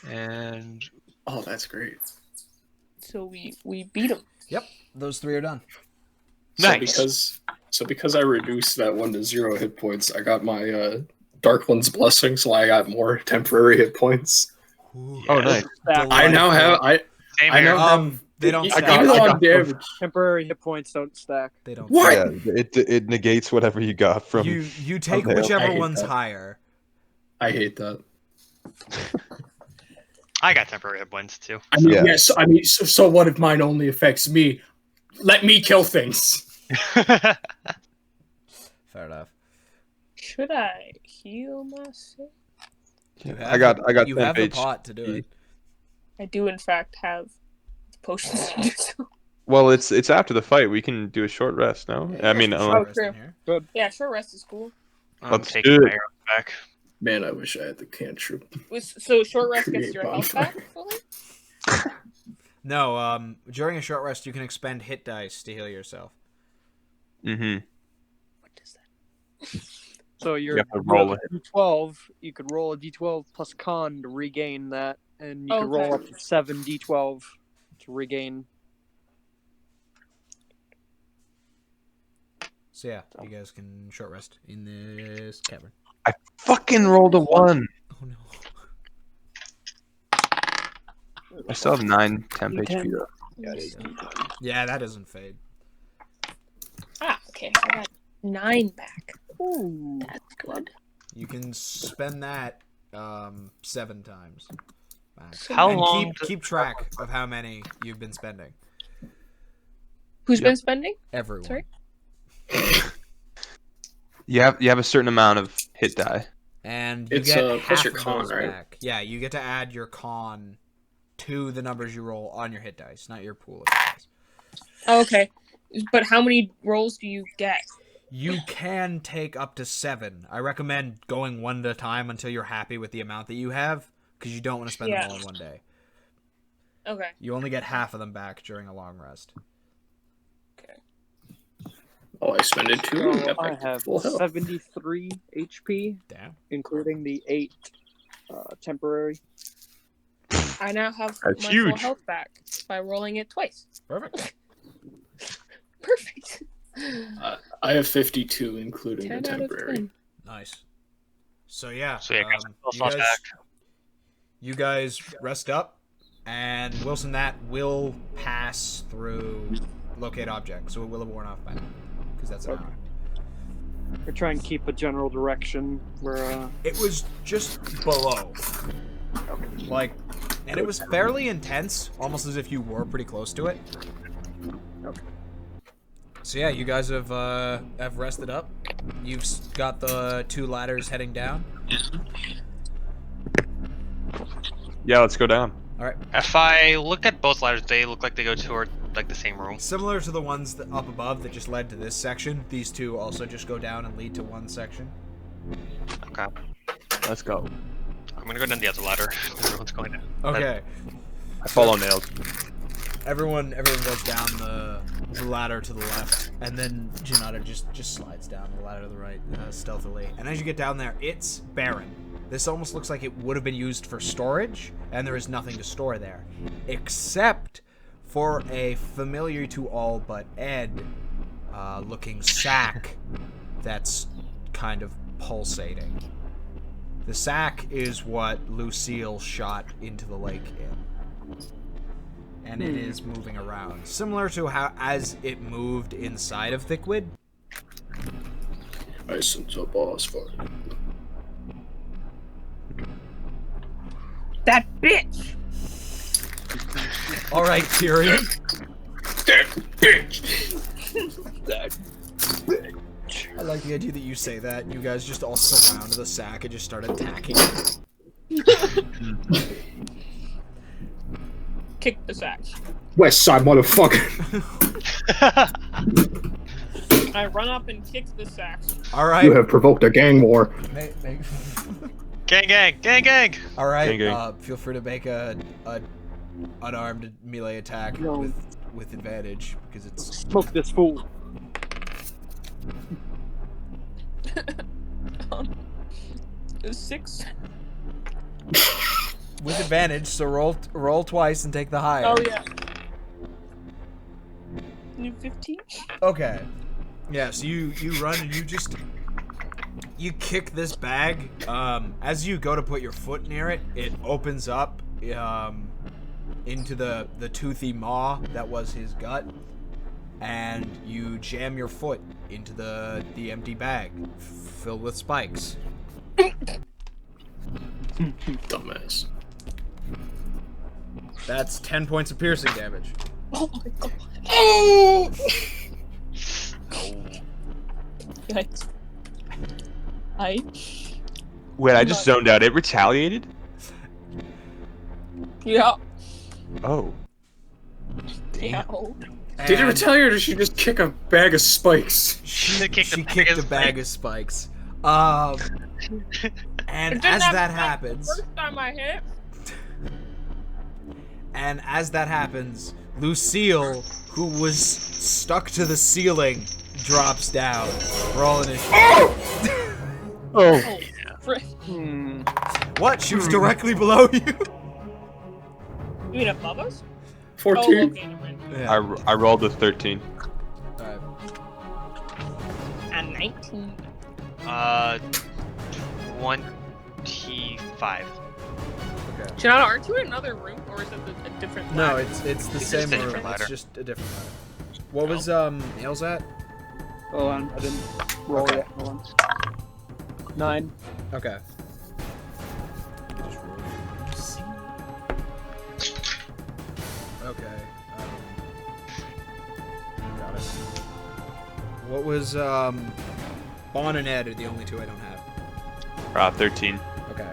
And Oh, that's great. So we beat him. Yep, those three are done. Nice. So because I reduced that 1 to 0 hit points, I got my Dark One's blessing, so I got more temporary hit points. Oh, nice. I now have Same I here. know have They don't I stack. got it on damage. Temporary hit points don't stack. They don't. What? Yeah, it negates whatever you got from. You take Okay, I whichever hate one's that. higher. I hate that. I got temporary hit points too. I mean, Yeah. yes. I mean, so what if mine only affects me? Let me kill things. Fair enough. Should I heal myself? You I got You 10 have the page. pot to do it. I do in fact have potions to do so. Well, it's after the fight. We can do a short rest. No, I mean, Short Rest in rest. here. Yeah, short rest is cool. I'm Let's taking do my it. arrows back. Man, I wish I had the cantrip. So short rest gets Create your health bonfire. back, fully? No, during a short rest, you can expend hit dice to heal yourself. Mm-hmm. What does that? So you're You have to roll a d12. You could roll a d12 plus con to regain that, and you could roll up to 7 d12 to regain. So yeah, you guys can short rest in this cavern. I fucking rolled a 1. Oh no. I still have 9 temp HP though. Yeah, that doesn't fade. Ah, okay. I got 9 back. Ooh. That's good. You can spend that 7 times. Max. How And long keep track of how many you've been spending. Who's Yep. been spending? Everyone. Sorry? You have a certain amount of hit die. And you It's, get plus half your of con, those right? back. Yeah, you get to add your con to the numbers you roll on your hit dice, not your pool of hit dice. Oh, okay. But how many rolls do you get? You can take up to 7. I recommend going one at a time until you're happy with the amount that you have, because you don't want to spend them all in one day. Okay. You only get half of them back during a long rest. Oh, I expended 2 and So got I back to have full health. 73 HP, Damn. including the 8 temporary. I now have That's my full huge. health back by rolling it twice. Perfect. Perfect. I have 52, including 10 the out of temporary. 10. Nice. So yeah, So yeah, you guys rest up, and Wilson, that will pass through locate object, so it will have worn off by now, because that's an Okay. hour. We're trying to keep a general direction where It was just below, like, and it was fairly intense, almost as if you were pretty close to it. Okay. So yeah, you guys have rested up. You've got the 2 ladders heading down. Yeah, let's go down. All right. If I look at both ladders, they look like they go toward like the same room. Similar to the ones that up above that just led to this section, these 2 also just go down and lead to one section. Okay. Let's go. I'm gonna go down the other ladder. Everyone's going down. Okay. I follow Nails. Everyone goes down the ladder to the left, and then Janata just slides down the ladder to the right stealthily. And as you get down there, it's barren. This almost looks like it would have been used for storage, and there is nothing to store there, except for a familiar to all but Ed looking sack that's kind of pulsating. The sack is what Lucielle shot into the lake in. And it is moving around. Similar to how as it moved inside of Thickwood. I sent a boss for it. That bitch! Alright, Tyrion. That bitch! That bitch. I like the idea that you say that. You guys just all surround the sack and just start attacking it. Kick the sack. West side motherfucker. I run up and kick the sack. Alright. You have provoked a gang war. Gang, gang, gang, gang. Alright, Gang, gang. feel free to make a unarmed melee attack No. with advantage, because it's... smoke this fool. 6. With advantage, so roll twice and take the higher. Oh yeah. New 15. Okay. Yeah, so you run and you kick this bag. As you go to put your foot near it, it opens up into the toothy maw that was his gut, and you jam your foot into the empty bag filled with spikes. Dumbass. That's 10 points of piercing damage. Oh my god. Oh! Yikes. Wait, I just zoned out. It retaliated? Yeah. Oh. Yeah. Did it retaliate or did she just kick a bag of spikes? She kicked a bag of spikes. It And didn't as have that spikes happens, the first time I hit. and as that happens, Lucielle, who was stuck to the ceiling, drops down. Roll initiative. Oh. Oh, frick. What? She was directly below you? You mean above us? 14. Oh, okay, never mind. Yeah. I rolled a 13. Alright. A 19. 25. Okay. Shanana, aren't you in another room, or is it a different No, ladder? it's the It's same just a room. different ladder. It's just a different ladder. What was Nails at? Hold on, I didn't roll Okay. yet. Hold on. 9. Okay. Okay. Got it. What was Bon and Ed are the only 2 I don't have. 13. Okay.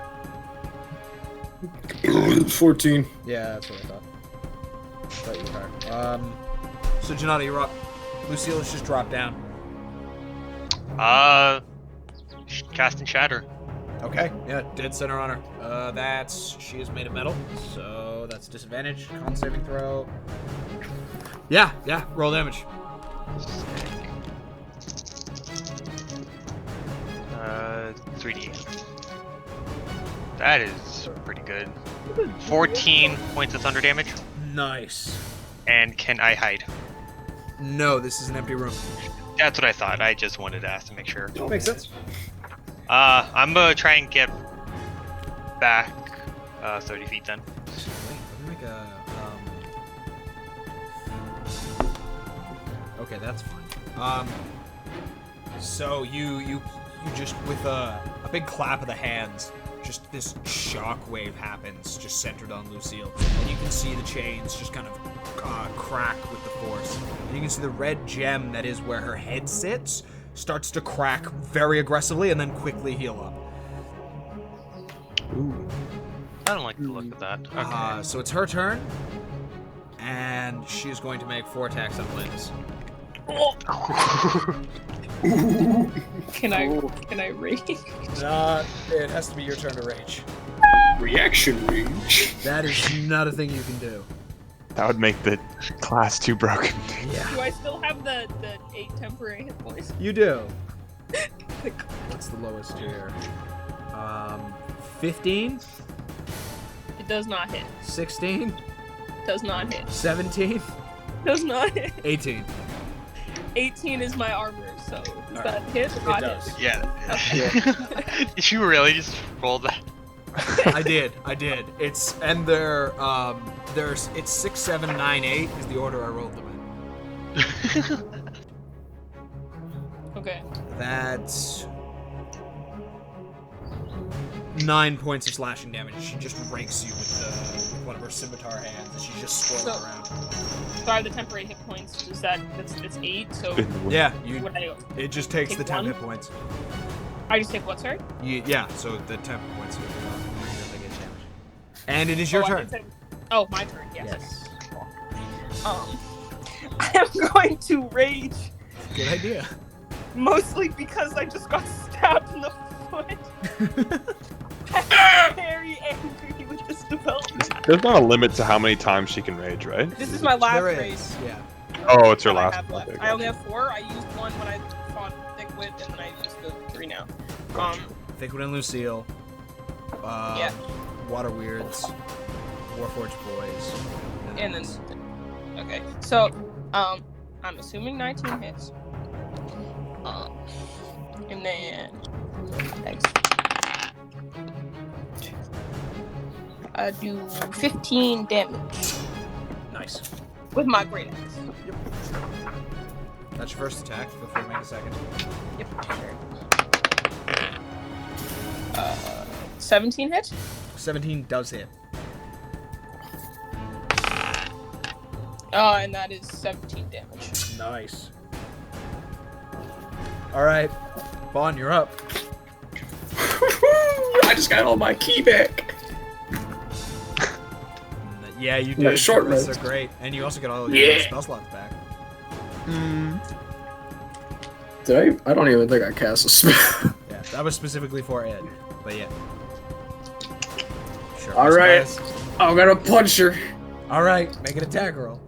14. Yeah, that's what I thought you were. So Janata, you're up. Lucielle has just dropped down. Casting Shatter. Okay, yeah, dead center on her. She is made of metal, so that's disadvantage. Con saving throw. Yeah, roll damage. 3d8. That is pretty good. 14 points of thunder damage. Nice. And can I hide? No, this is an empty room. That's what I thought. I just wanted to ask to make sure. Makes sense. I'm gonna try and get back 30 feet then. Wait, let me make a. Okay, that's fine. So you just with a big clap of the hands, just this shockwave happens, just centered on Lucielle, and you can see the chains just kind of crack with the force, and you can see the red gem that is where her head sits starts to crack very aggressively and then quickly heal up. Ooh. I don't like the look of that. Okay. So it's her turn, and she's going to make 4 attacks on Linus. Can I rage? It has to be your turn to rage. Reaction range. That is not a thing you can do. That would make the class too broken. Yeah. Do I still have the 8 temporary hit points? You do. What's the lowest here? 15? It does not hit. 16? Does not hit. 17? Does not hit. 18. 18 is my armor, so does that hit or It not does. hit? Yeah. Did you really just roll that? I did. It's and it's 6, 7, 9, 8 is the order I rolled them in. Okay. That's 9 points of slashing damage. She just rakes you with one of her scimitar hands, and she's just swirling around. So I have the temporary hit points. Is that's 8? So Yeah, it just takes take the 10 one? hit points. I just take what, sorry? Yeah, so the 10 points of they get damage. And it is your I turn. did say- Oh, my turn. Yes. Yes. I am going to rage, Good idea. mostly because I just got stabbed in the foot. I'm very angry with this development. There's not a limit to how many times she can rage, right? This is my last There rage. is, yeah. Oh, it's her that I last have one. left. Okay, I only gotcha. have 4. I used one when I fought Thickwit, and then I used the 3 now. Thickwit and Lucille. Yeah. Water Weirds. Warforged Boys. And then, okay. So, I'm assuming 19 hits. And then, thanks. I do 15 damage Nice. with my great axe. Yep. That's your first attack. Feel free to make a second. Yep, sure. 17 hit? 17 does hit. And that is 17 damage. Nice. Alright. Vaughn, you're up. I just got all my key back. Yeah, you My did. short Those rest. are great. And you also get all of your Yeah. spell slots back. Did I don't even think I cast a spell. Yeah, that was specifically for Ed. But yeah. Sure. All right. I'm gonna punch her. Alright, make an attack roll.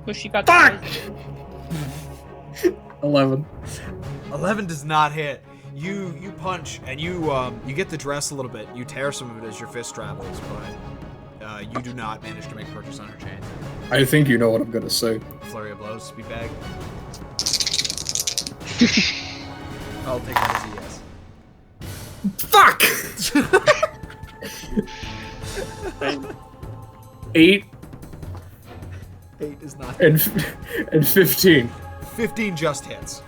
But she got Fuck! the 11. 11 does not hit. You punch and you get the dress a little bit. You tear some of it as your fist travels, but you do not manage to make purchase on her chain. I think you know what I'm gonna say. Flurry of blows, speed bag. I'll take that as a yes. Fuck! 8 8 is not. and 15. 15 just hits.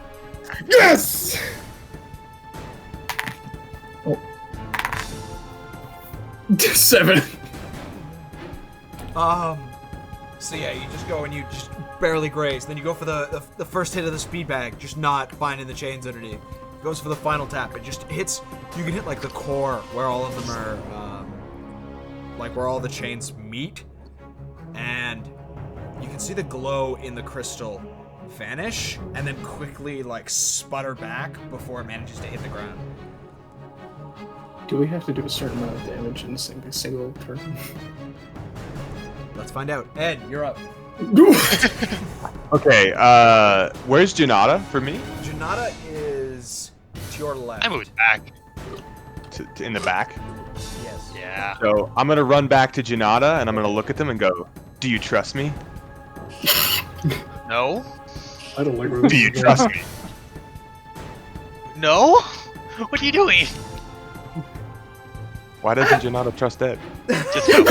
Yes! Oh. 7. So yeah, you just go and you just barely graze. Then you go for the first hit of the speed bag, just not finding the chains underneath. Goes for the final tap. It just hits. You can hit like the core where all of them are, like where all the chains meet, and you can see the glow in the crystal vanish, and then quickly like sputter back before it manages to hit the ground. Do we have to do a certain amount of damage in a single turn? Let's find out. Ed, you're up. Okay, where's Janata for me? Janata is your left. I moved back. In the back. Yes. Yeah. So I'm gonna run back to Janata and I'm gonna look at them and go, "Do you trust me? No. I don't like where this Do you is going. trust me?" No. What are you doing? Why doesn't Janata trust Ed? Just go.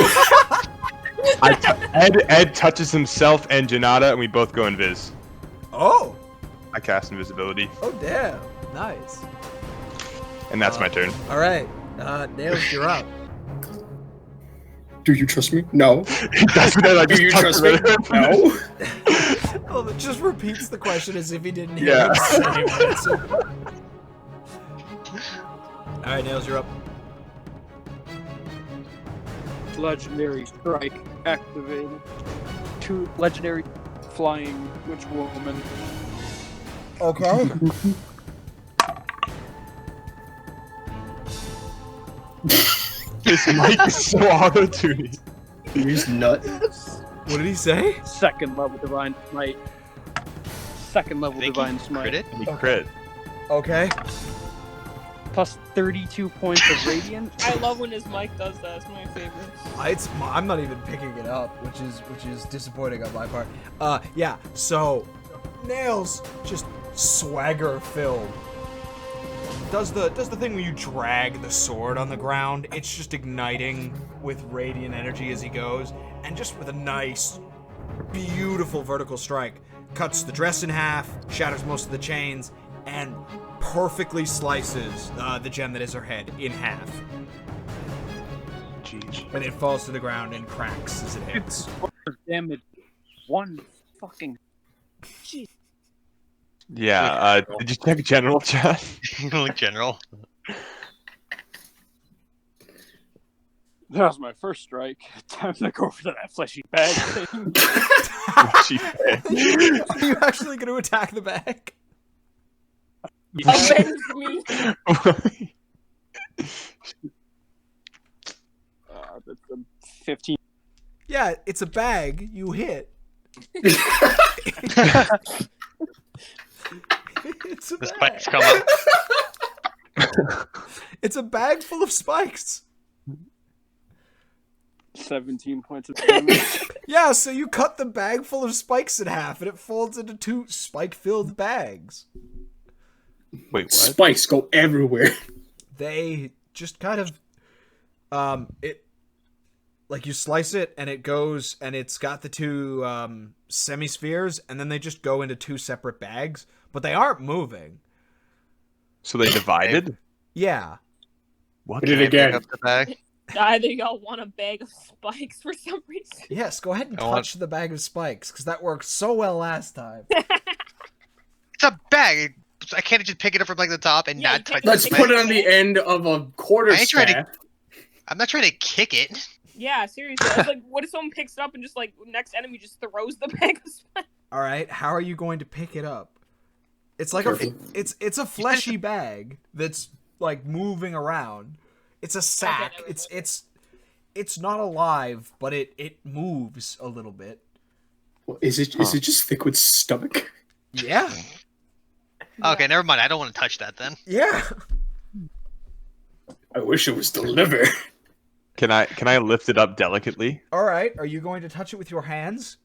Ed touches himself and Janata, and we both go invis. Oh. I cast invisibility, Oh damn. Nice. and that's my turn. All right. Nails, you're up. Do you trust me? No. That's what I Do just you touched trust me? him. No. Oh, it just repeats the question as if he didn't hear Yeah. the same answer. All right, Nails, you're up. Legendary strike activated. 2 legendary flying witch woman. Okay. This mic is so auto-tuning. He's nut. What did he say? 2nd level divine smite. 2nd level Think divine he smite. crit it? He crit. Okay. Plus 32 points of radiant. I love when his mic does that. It's my favorite. I'm not even picking it up, which is disappointing on my part. Yeah. So, Nails just swagger filled. Does the thing where you drag the sword on the ground. It's just igniting with radiant energy as he goes, and just with a nice, beautiful vertical strike, cuts the dress in half, shatters most of the chains, and perfectly slices the gem that is her head in half. Jeez. And it falls to the ground and cracks as it hits. Damage. 1 fucking. Jeez. Yeah. Did you check general chat? Like general. That was my first strike. Time to go over to that fleshy bag thing. Are you actually going to attack the bag? Avenge me. That's a 15. Yeah, it's a bag. You hit. It's a The bag. spikes come up. It's a bag full of spikes. 17 points of damage. Yeah, so you cut the bag full of spikes in half, and it folds into 2 spike-filled bags. Wait, what? Spikes go everywhere. They just kind of, it, like you slice it, and it goes, and it's got the 2 semi-spheres, and then they just go into 2 separate bags, but they aren't moving. So they divided? Yeah. What? Did Can I it again. pick up the bag? I think y'all want a bag of spikes for some reason. Yes, go ahead and I want- touch the bag of spikes, because that worked so well last time. It's a bag. I can't just pick it up from like the top and Yeah, not you touch can't Let's the just put spike. it on the end of a quarter I ain't trying to- staff. I'm not trying to kick it. Yeah, seriously. I was like, what if someone picks it up and just like next enemy just throws the bag of spikes? All right, how are you going to pick it up? It's like Careful. it's a fleshy bag that's like moving around. It's a sack. Okay, It's not alive, but it moves a little bit. Is it just thick with stomach? Yeah. Okay, never mind. I don't want to touch that then. Yeah. I wish it was the liver. Can I lift it up delicately? All right, are you going to touch it with your hands?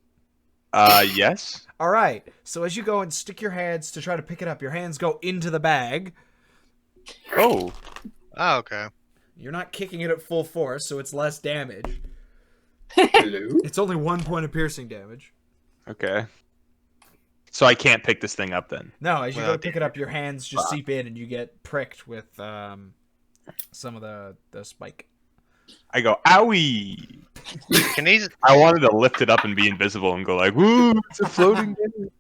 Yes. All right. So as you go and stick your hands to try to pick it up, your hands go into the bag. Oh. Oh, okay. You're not kicking it at full force, so it's less damage. Hello? It's only 1 point of piercing damage. Okay. So I can't pick this thing up then. No, as you Well, go to pick it up, your hands just seep in and you get pricked with some of the spike. I go, owie! Can these? Oh. I wanted to lift it up and be invisible and go like, woo, it's a floating thing.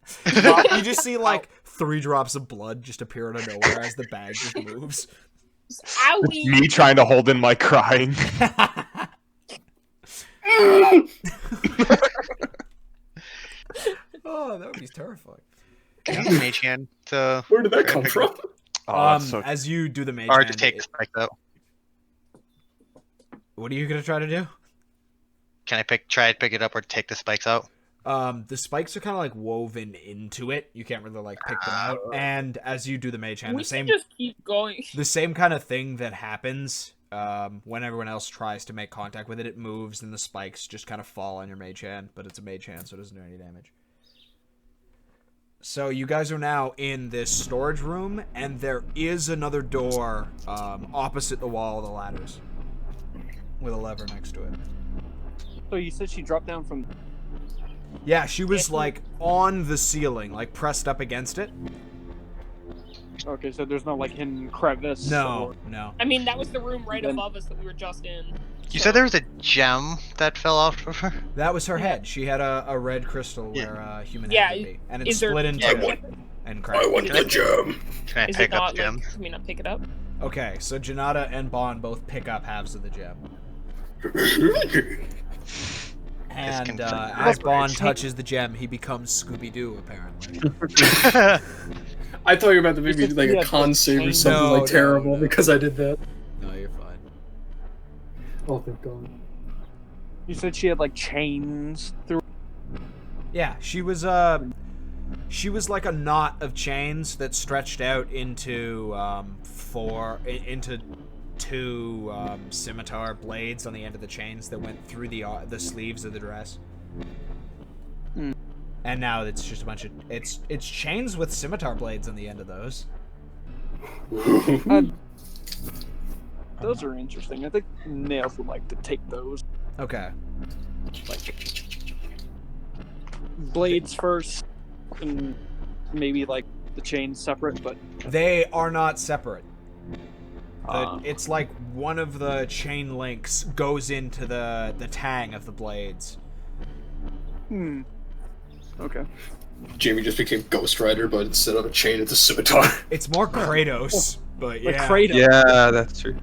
You just see like 3 drops of blood just appear out of nowhere as the bag just moves. Owie! Me trying to hold in my crying. Oh, that would be terrifying. Can I use mage hand to, Where did that come from? Oh, that's so As you do the mage or to hand, take the spikes out? what are you gonna try to do? Can I try to pick it up or take the spikes out? The spikes are kind of like woven into it. You can't really like pick them out. And as you do the mage hand, We should just keep going. the same kind of thing that happens when everyone else tries to make contact with it. It moves, and the spikes just kind of fall on your mage hand. But it's a mage hand, so it doesn't do any damage. So you guys are now in this storage room, and there is another door opposite the wall of the ladders, with a lever next to it. So you said she dropped down from... Yeah, she was like on the ceiling, like pressed up against it. Okay, so there's no like hidden crevice? No, or... no. I mean, that was the room right above us that we were just in. You said there was a gem that fell off of her? That was her head. She had a red crystal where a human Yeah, head would be. And it is there- split into and I cracked. want the gem. Can I Is pick it up not the gem? like? Can we not pick it up? Okay, so Janata and Bond both pick up halves of the gem. And confirmed. as Bond touches the gem, he becomes Scooby-Doo, apparently. I thought you were about to make me said like she a had con save or no, something like terrible no. because I did that. No, you're fine. Oh, thank God. You said she had like chains through... Yeah, she was like a knot of chains that stretched out into two scimitar blades on the end of the chains that went through the sleeves of the dress. And now it's just a bunch of it's chains with scimitar blades on the end of those. Those are interesting. I think Nails would like to take those. Okay. Like blades first, and maybe like the chains separate, but They are not separate. It's like one of the chain links goes into the tang of the blades. Okay. Jamie just became Ghost Rider, but instead of a chain, it's a scimitar. It's more Kratos, but Like yeah. Kratos. Yeah, that's true.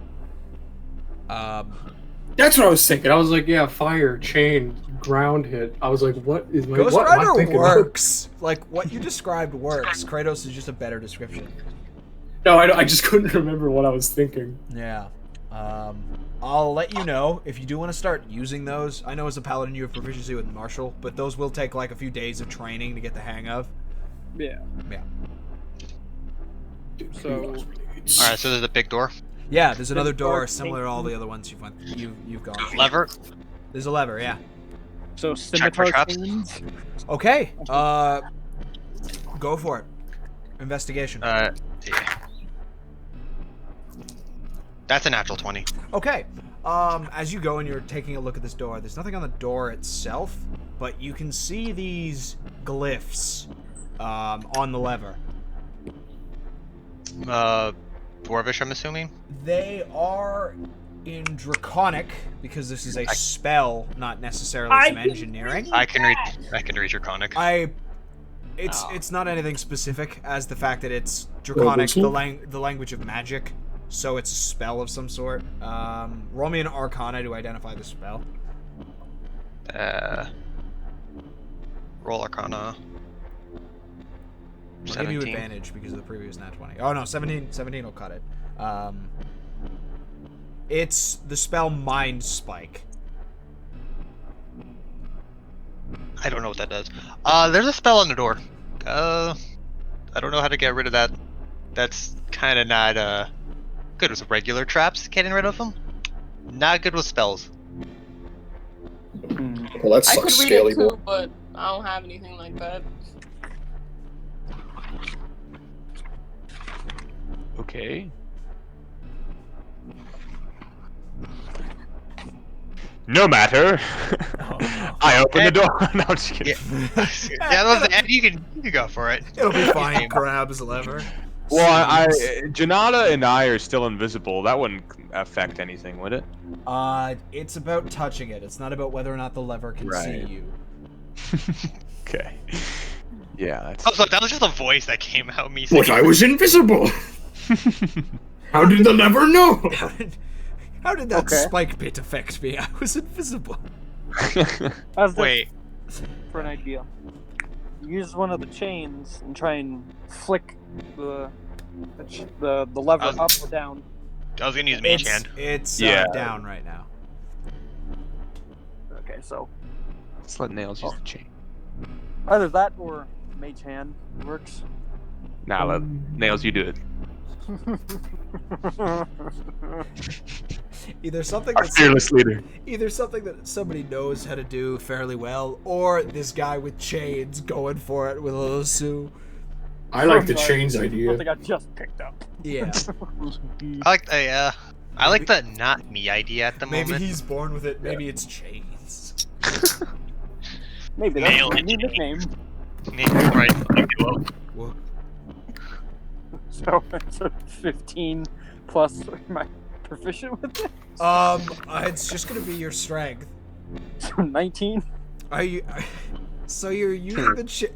That's what I was thinking. I was like, yeah, fire, chain, ground hit. I was like, what is my... Ghost what am I Rider thinking of? works. Like, what you described works. Kratos is just a better description. No, I just couldn't remember what I was thinking. Yeah. I'll let you know if you do want to start using those. I know as a paladin you have proficiency with martial, but those will take like a few days of training to get the hang of. Yeah. Yeah. So Alright, so there's a big door. Yeah, there's another door dark similar to all the other ones you've gone through. Lever. There's a lever, yeah. So Check for scimitar traps. chains. Okay. Go for it. Investigation. Yeah. That's a natural 20. Okay. As you go and you're taking a look at this door, there's nothing on the door itself, but you can see these glyphs on the lever. Dwarvish, I'm assuming? They are in Draconic, because this is a spell, not necessarily some engineering. I can read Draconic. It's not anything specific as the fact that it's Draconic, the language of magic, so it's a spell of some sort. Roll me an Arcana to identify the spell. Roll Arcana. I'll give you 17. advantage because of the previous nat 20. Oh no, 17 will cut it. It's the spell Mind Spike. I don't know what that does. There's a spell on the door. I don't know how to get rid of that. That's kind of not good with regular traps. Getting rid of them, not good with spells. Well, that I sucks, could read Scaly it boy. too, but I don't have anything like that. Okay. No matter. Oh, no. I open the door. No, I'm just kidding. Yeah, that was, and you can go for it. It'll be fine. Grabs the lever. Well, Janata and I are still invisible. That wouldn't affect anything, would it? It's about touching it. It's not about whether or not the lever can see Right. you. Okay. Yeah, that's... Oh, so that was just a voice that came out. Me saying, But I was invisible! How did the lever know? How did that Okay. spike bit affect me? I was invisible. As the- Wait. for an idea. Use one of the chains and try and flick the lever up or down. I was gonna use Mage Hand. It's Yeah. down right now. Okay, so Let's let Nails use the chain. Either that or Mage Hand works. Nah, Nails, you do it. Either something Our fearless leader. either something that somebody knows how to do fairly well, or this guy with chains going for it with a lasso. I like the chains idea. Something I just picked up. Yeah. I like the not me idea at the Maybe moment. he's born with it. Maybe it's chains. Maybe that's Nail my it. new nickname. Right. Whoa. So it's a 15 plus. Am I proficient with it? It's just gonna be your strength. So 19. Are you? So you're using the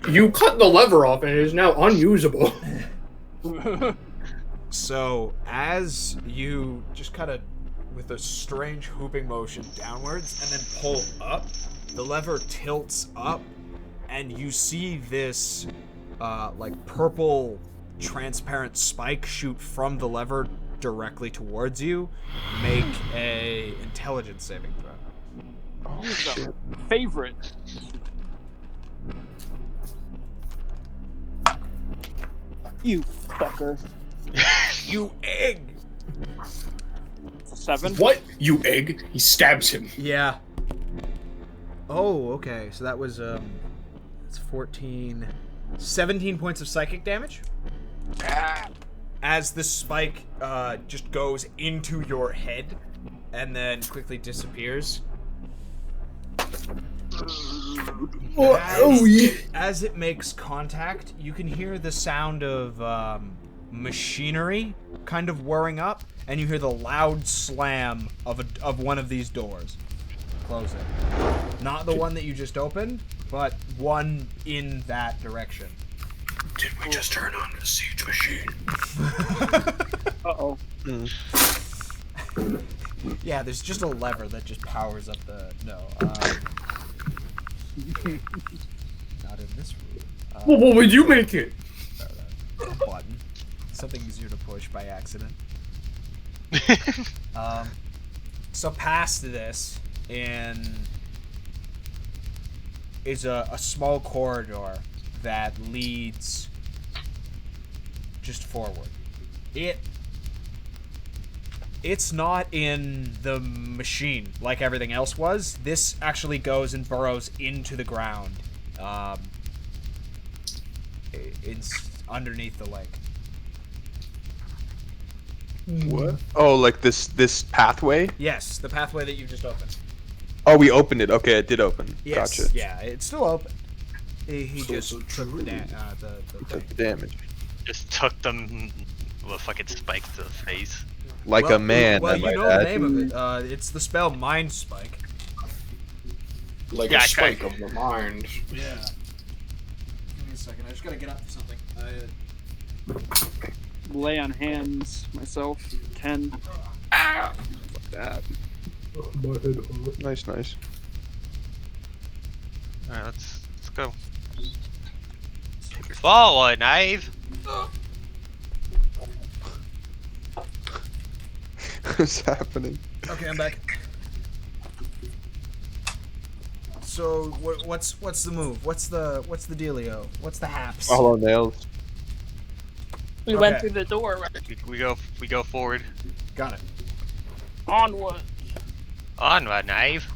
You cut the lever off and it is now unusable. So as you just kind of, with a strange hooping motion downwards and then pull up, the lever tilts up, and you see this, like purple transparent spike shoot from the lever directly towards you. Make a intelligence saving throw. Oh, shit. Favorite. You fucker. You egg! It's a 7. What? You egg? He stabs him. Yeah. Oh, okay. So that was it's 14, 17 points of psychic damage. As the spike just goes into your head and then quickly disappears. As it makes contact, you can hear the sound of machinery kind of whirring up, and you hear the loud slam of one of these doors. Close it. Not the one that you just opened, but one in that direction. Did we just turn on the siege machine? Uh-oh. Yeah, there's just a lever that just powers up the... No, not in this room. Well, what would you make it? A button. Something easier to push by accident. So past this is a small corridor that leads just forward. It's not in the machine like everything else was. This actually goes and burrows into the ground. It's underneath the lake. What? Oh, like this pathway? Yes, the pathway that you just opened. Oh, we opened it. Okay, it did open. Yes, Gotcha. yeah, it's still open. He just took the Took the damage. Just took them with a fucking spike to the face. Like a man. Well, I you might know add. the name of it. It's the spell Mind Spike. Like Yeah, a spike of the mind. Yeah. Give me a second. I just gotta get up for something. Lay on hands myself. 10. Ah! Fuck that. My head hurt. Nice. Alright, let's go. Forward, Knave! What's happening? Okay, I'm back. So what's the move? What's the dealio? What's the haps? Follow Nails. We went Okay. through the door, right? We go forward. Got it. Onward. Onward, Knave!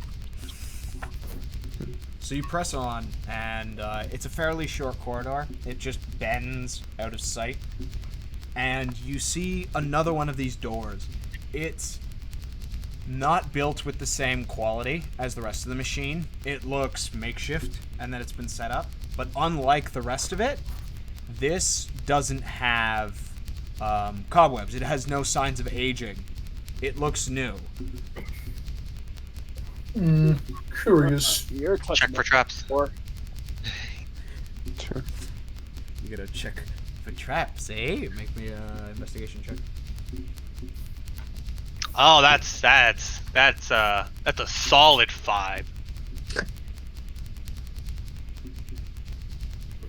So you press on, and it's a fairly short corridor. It just bends out of sight, and you see another one of these doors. It's not built with the same quality as the rest of the machine. It looks makeshift, and that it's been set up. But unlike the rest of it, this doesn't have cobwebs. It has no signs of aging. It looks new. Curious. You're touching Check for traps. Or Sure. You gotta check for traps, eh? Make me an investigation check. Oh, that's a solid 5.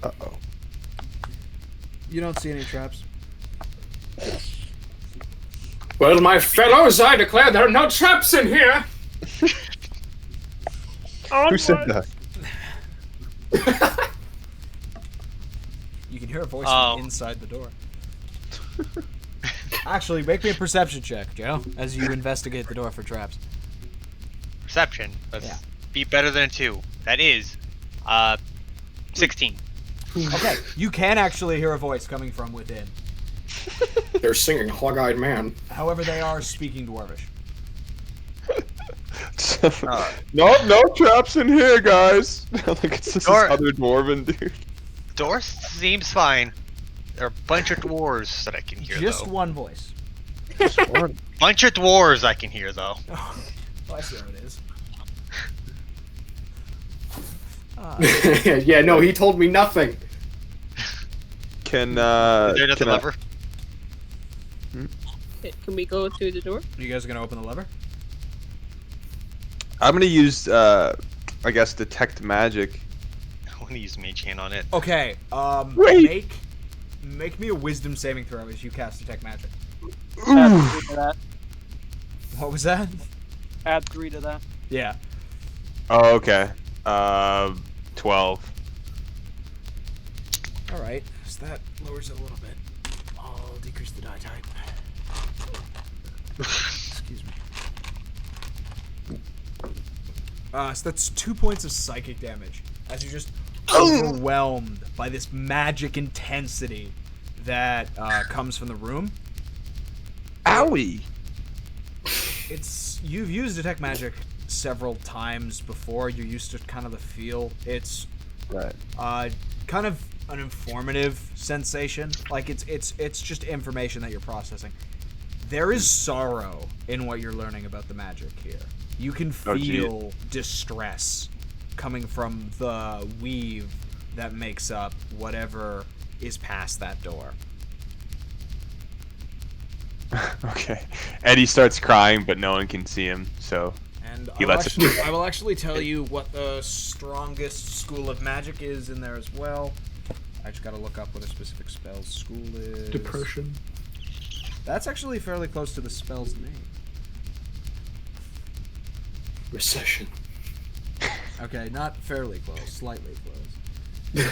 Uh-oh. You don't see any traps. Well, my fellows, I declare there are no traps in here. Who said that? You can hear a voice from inside the door. Actually, make me a perception check, Joe, as you investigate the door for traps. Perception. Let's Yeah. be better than a 2. That is 16. Okay, you can actually hear a voice coming from within. They're singing Hog-Eyed Man. However, they are speaking Dwarvish. No traps in here, guys. Look, it's this Door- other dwarven dude. Door seems fine. There are a bunch of dwarves that I can hear, Just though. one voice. Bunch of dwarves I can hear, though. Oh, I see how it is. Yeah, no, he told me nothing. Can Is there nothing can I- lever? Can we go through the door? You guys gonna open the lever? I'm gonna use I guess detect magic. I want to use Mage Hand on it. Okay. Wait. Make me a Wisdom saving throw as you cast detect magic. Add 3 to that. What was that? Add 3 to that. Yeah. Oh, okay. 12. All right. So that lowers it a little bit. I'll decrease the die type. Excuse me. So that's 2 points of psychic damage as you're just overwhelmed by this magic intensity that comes from the room. Owie. You've used detect magic several times before. You're used to kind of the feel. It's Right. kind of an informative sensation. Like it's just information that you're processing. There is sorrow in what you're learning about the magic here. You can feel distress coming from the weave that makes up whatever is past that door. Okay. Eddie starts crying, but no one can see him, so And He lets it- I will actually tell you what the strongest school of magic is in there as well. I just gotta look up what a specific spell's school is. Depression. That's actually fairly close to the spell's name. Recession. Okay, not fairly close, slightly close.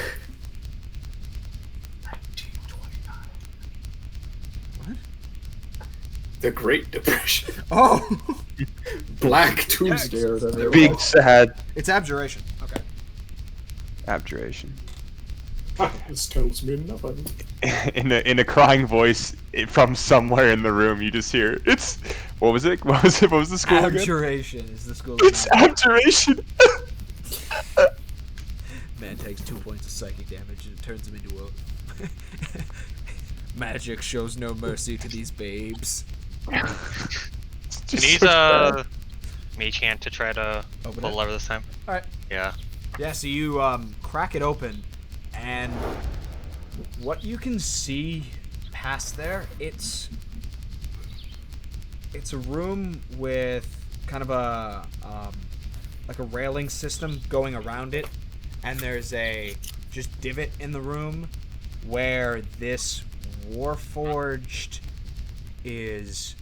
What? The Great Depression. Oh! Black Tuesday or whatever. big sad It's abjuration. Okay. abjuration. This tells me nothing. In a crying voice from somewhere in the room, you just hear it's. What was it? What was the school again? Abjuration is the school of It's magic. abjuration. Man takes 2 points of psychic damage and it turns him into a... Magic shows no mercy to these babes. Can Just you use so Mage Hand to try to Open pull it? the lever this time? Alright. Yeah. Yeah, so you crack it open, and what you can see past there, it's a room with kind of a like a railing system going around it, and there's a just divot in the room where this Warforged is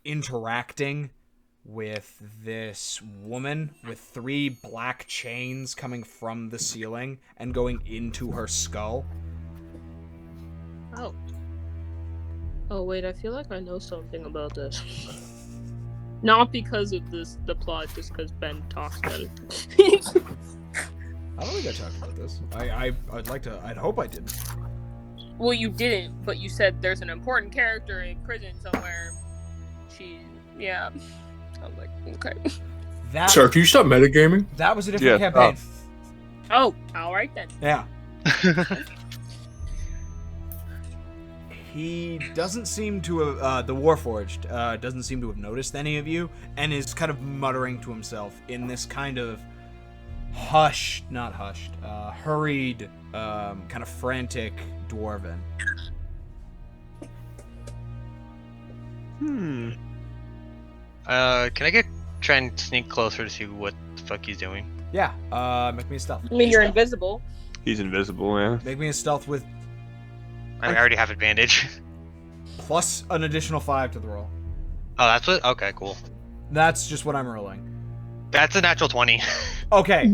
interacting with this woman with 3 black chains coming from the ceiling and going into her skull. Oh. Oh wait, I feel like I know something about this. Not because of the plot, just because Ben talks about it. I don't think I talked about this. I'd hope I didn't. Well, you didn't, but you said there's an important character in prison somewhere. Yeah. I was like, okay. That Sir, can you stop metagaming? that was a different Yeah, campaign. Oh, alright then. Yeah. He doesn't seem to have, the Warforged, doesn't seem to have noticed any of you, and is kind of muttering to himself in this kind of hurried, kind of frantic dwarven. Hmm. Can I try and sneak closer to see what the fuck he's doing? Yeah, make me a stealth. I mean, you're invisible. He's invisible, yeah. Make me a stealth with I already have advantage. plus an additional 5 to the roll. Oh, that's what? Okay, cool. That's just what I'm rolling. That's a natural 20. Okay.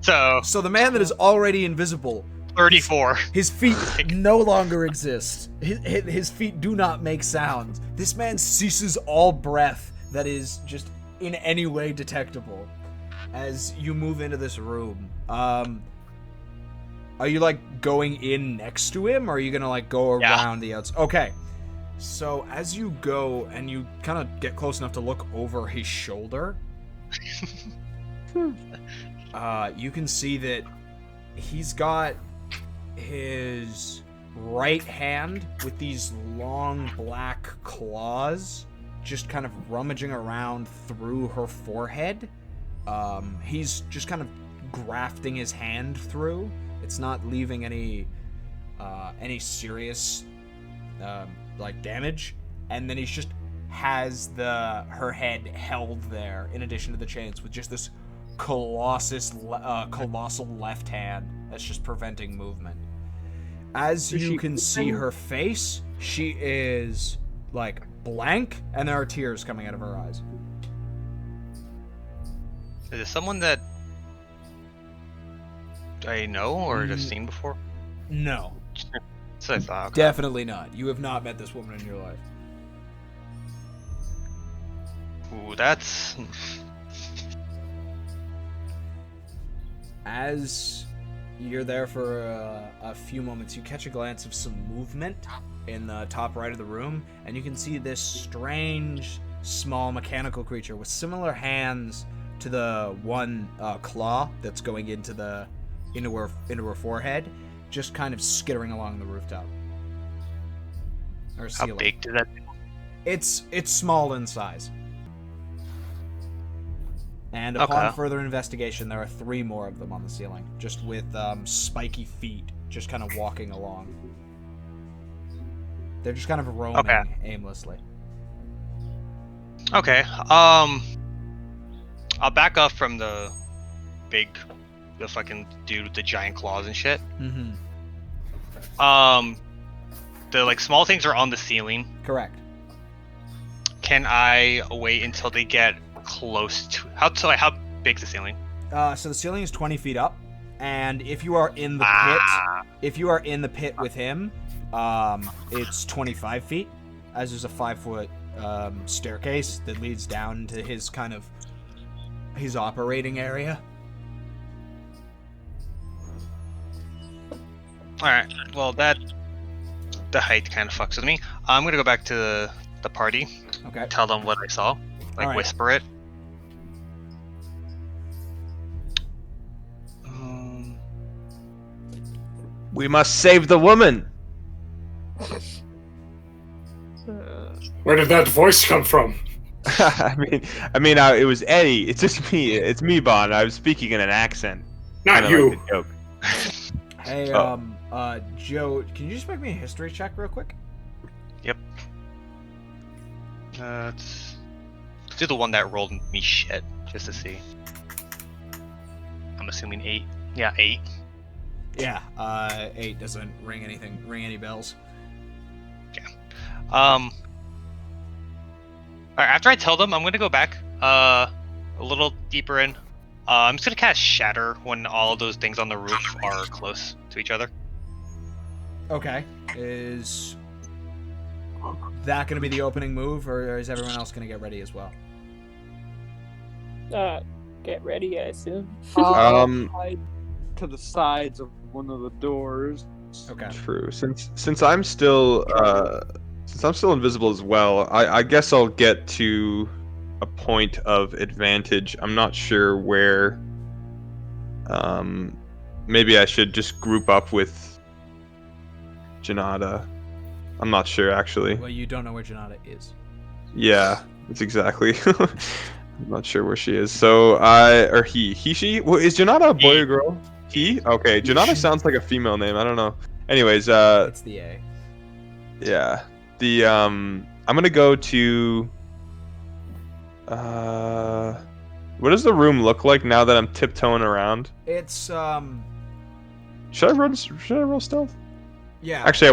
So the man that is already invisible, 34. his feet no longer exist. His feet do not make sounds. This man ceases all breath that is just in any way detectable as you move into this room. Are you like going in next to him, or are you gonna like go around the outside? Okay. So as you go and you kind of get close enough to look over his shoulder, you can see that he's got his right hand with these long black claws just kind of rummaging around through her forehead. He's just kind of grafting his hand through. It's not leaving any serious like damage, and then he's just has her head held there in addition to the chains with just this colossal left hand that's just preventing movement. As you can see her face, she is like blank, and there are tears coming out of her eyes. Is it someone that I know or just seen before? No. So I thought. Okay. Definitely not. You have not met this woman in your life. Ooh, that's. As you're there for a few moments, you catch a glance of some movement in the top right of the room, and you can see this strange, small mechanical creature with similar hands to the one claw that's going into her forehead, just kind of skittering along the rooftop. Or ceiling. How big did that? It's small in size. And upon further investigation, there are 3 more of them on the ceiling, just with spiky feet, just kind of walking along. They're just kind of roaming aimlessly. Okay. I'll back up from the fucking dude with the giant claws and shit. Mm-hmm. The like small things are on the ceiling. Correct. Can I wait until they get close to how big's the ceiling? So the ceiling is 20 feet up, and if you are in the pit, with him, it's 25 feet, as there's a 5-foot staircase that leads down to his operating area. Alright, well the height kind of fucks with me. I'm gonna go back to the party. Okay. Tell them what I saw. Like, right. Whisper it. We must save the woman. Where did that voice come from? It was Eddie. It's just me. It's me, Bond. I was speaking in an accent. Not Kinda you. like the joke. Hey, Joe, can you just make me a history check real quick? Yep. Let's do the one that rolled me shit, just to see. I'm assuming 8. Yeah, 8. Yeah, 8 doesn't ring any bells. Yeah. Alright, after I tell them, I'm gonna go back a little deeper in. I'm just gonna cast Shatter when all of those things on the roof are close to each other. Okay. Is that going to be the opening move, or is everyone else going to get ready as well? Get ready, I assume. Hide to the sides of one of the doors. Okay. True. Since I'm still invisible as well, I guess I'll get to a point of advantage. I'm not sure where. Maybe I should just group up with Janata. I'm not sure, actually. Well, you don't know where Janata is. Yeah, that's exactly. I'm not sure where she is. So, she? Well, is Janata a boy or girl? He? Okay, Janata sounds like a female name. I don't know. Anyways, it's the A. Yeah. I'm gonna go to. What does the room look like now that I'm tiptoeing around? It's Should I roll stealth? Yeah. Actually,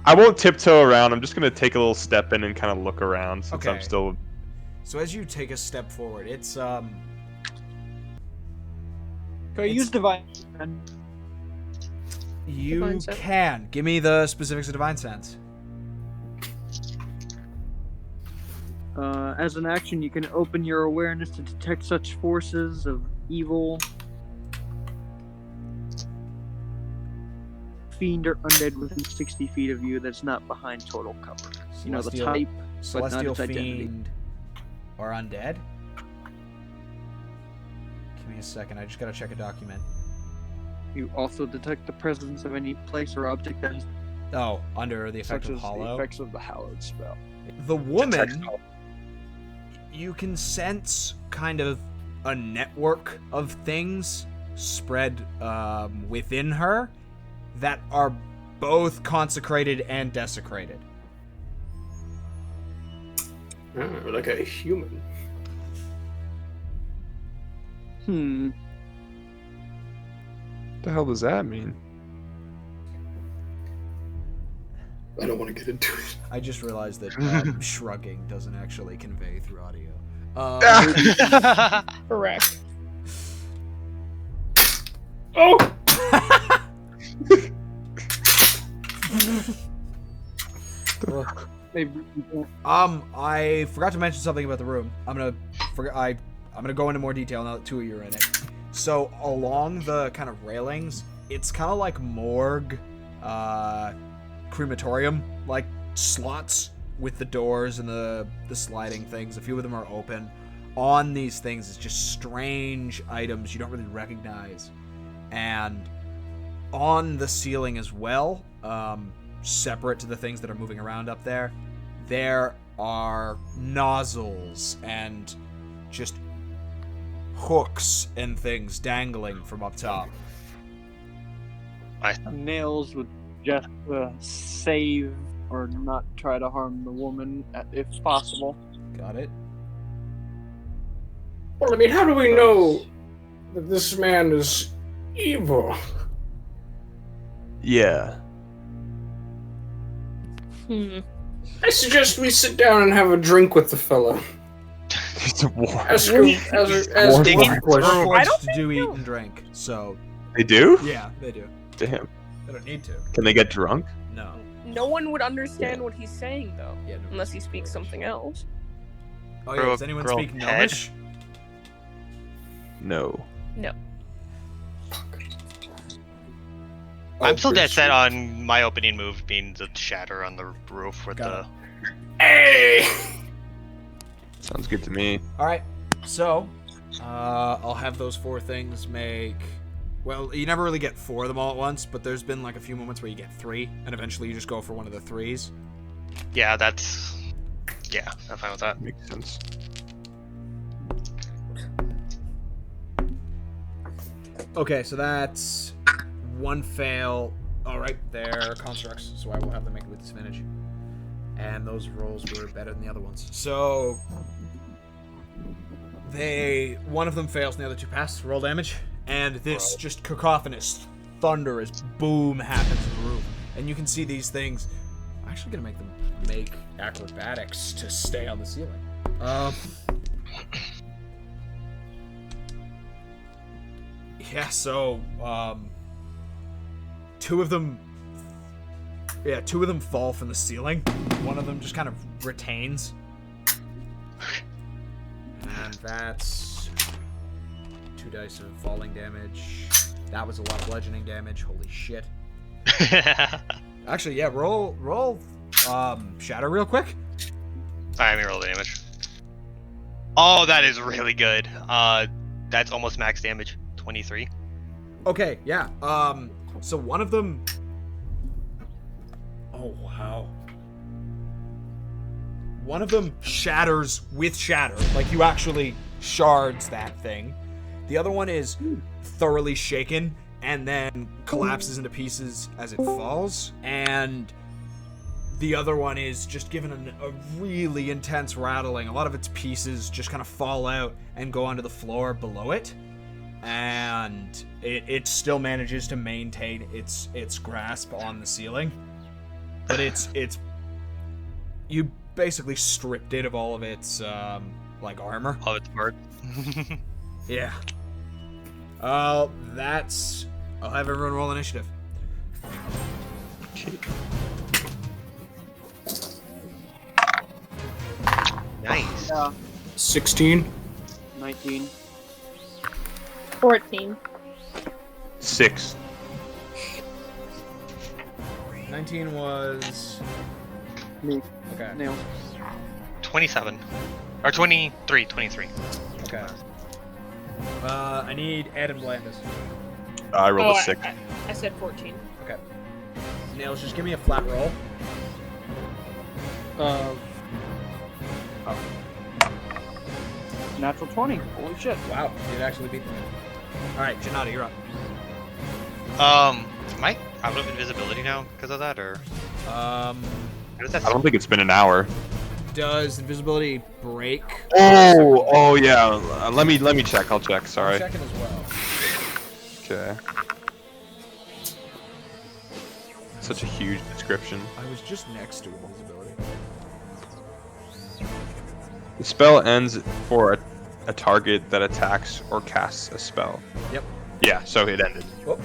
I won't tiptoe around. I'm just gonna take a little step in and kind of look around since I'm still. So as you take a step forward, it's Can I use divine? You Divine sense. can. Give me the specifics of divine sense. As an action, you can open your awareness to detect such forces of evil, fiend, or undead within 60 feet of you that's not behind total cover. You know the type, but not Celestial its identity. fiend or undead. Give me a second. I just gotta check a document. You also detect the presence of any place or object that is Oh, under the effect such of as hollow. the effects of the hallowed spell. The Detects woman, all. you can sense kind of a network of things spread within her that are both consecrated and desecrated. Like a human. What the hell does that mean? I don't want to get into it. I just realized that shrugging doesn't actually convey through audio. Correct. Oh! Maybe I forgot to mention something about the room. I'm gonna go into more detail now that two of you are in it. So along the kind of railings, it's kind of like morgue, crematorium, like slots with the doors and the sliding things. A few of them are open. On these things is just strange items you don't really recognize, and on the ceiling as well, separate to the things that are moving around up there, there are nozzles and just hooks and things dangling from up top. nails would just save or not try to harm the woman if possible. Got it? Well, I mean, how do we know that this man is evil? Yeah. I suggest we sit down and have a drink with the fella. He's a war. As Digging Warwick. We're I forced don't to think do eat you- and drink, so They do? yeah, they do. Damn. They don't need to. Can they get drunk? No. No one would understand what he's saying though, Yeah, no. unless he speaks something else. Oh yeah, does anyone Girl speak head. Gnomish? No. I'm still dead set on my opening move being the shatter on the roof with Got the. Hey! Sounds good to me. Alright, so I'll have those four things make. Well, you never really get four of them all at once, but there's been like a few moments where you get three, and eventually you just go for one of the threes. Yeah, that's. Yeah, I'm fine with that. Makes sense. Okay, so that's one fail. Alright, they're constructs, so I will have them make it with disadvantage. And those rolls were better than the other ones. So one of them fails and the other two pass. Roll damage. And this just cacophonous, thunderous boom happens in the room. And you can see these things. I'm actually gonna make them make acrobatics to stay on the ceiling. Yeah, so two of them fall from the ceiling. One of them just kind of retains. And that's 2 dice of falling damage. That was a lot of bludgeoning damage. Holy shit. Actually, yeah, roll shatter real quick. Alright, let me roll the damage. Oh, that is really good. That's almost max damage. 23. Okay, yeah. So one of them. Oh wow. One of them shatters with shatter, like you actually shards that thing. The other one is thoroughly shaken and then collapses into pieces as it falls. And the other one is just given a really intense rattling. A lot of its pieces just kind of fall out and go onto the floor below it. And it still manages to maintain its grasp on the ceiling. But it's you basically stripped it of all of its like armor. Oh, it's hard. Yeah. That's... I'll have everyone roll initiative. Nice. 16. 19. 14. 6. 19 was... Me. Okay. Nails. 27. Or 23. 23. Okay. I need Ed and Blandis. I rolled Oh, a 6. I said 14. Okay. Nails, just give me a flat roll. Natural 20. Holy shit. Wow, you'd actually beat them. Alright, Janata, you're up. Am I out of invisibility now because of that, or how does that? I don't think it's been an hour. Does invisibility break? Oh yeah. Let me check. I'll check. I'm Sorry. checking as well. Okay. Such a huge description. I was just next to invisibility. The spell ends for a target that attacks or casts a spell. Yep. Yeah, so it ended. Oh.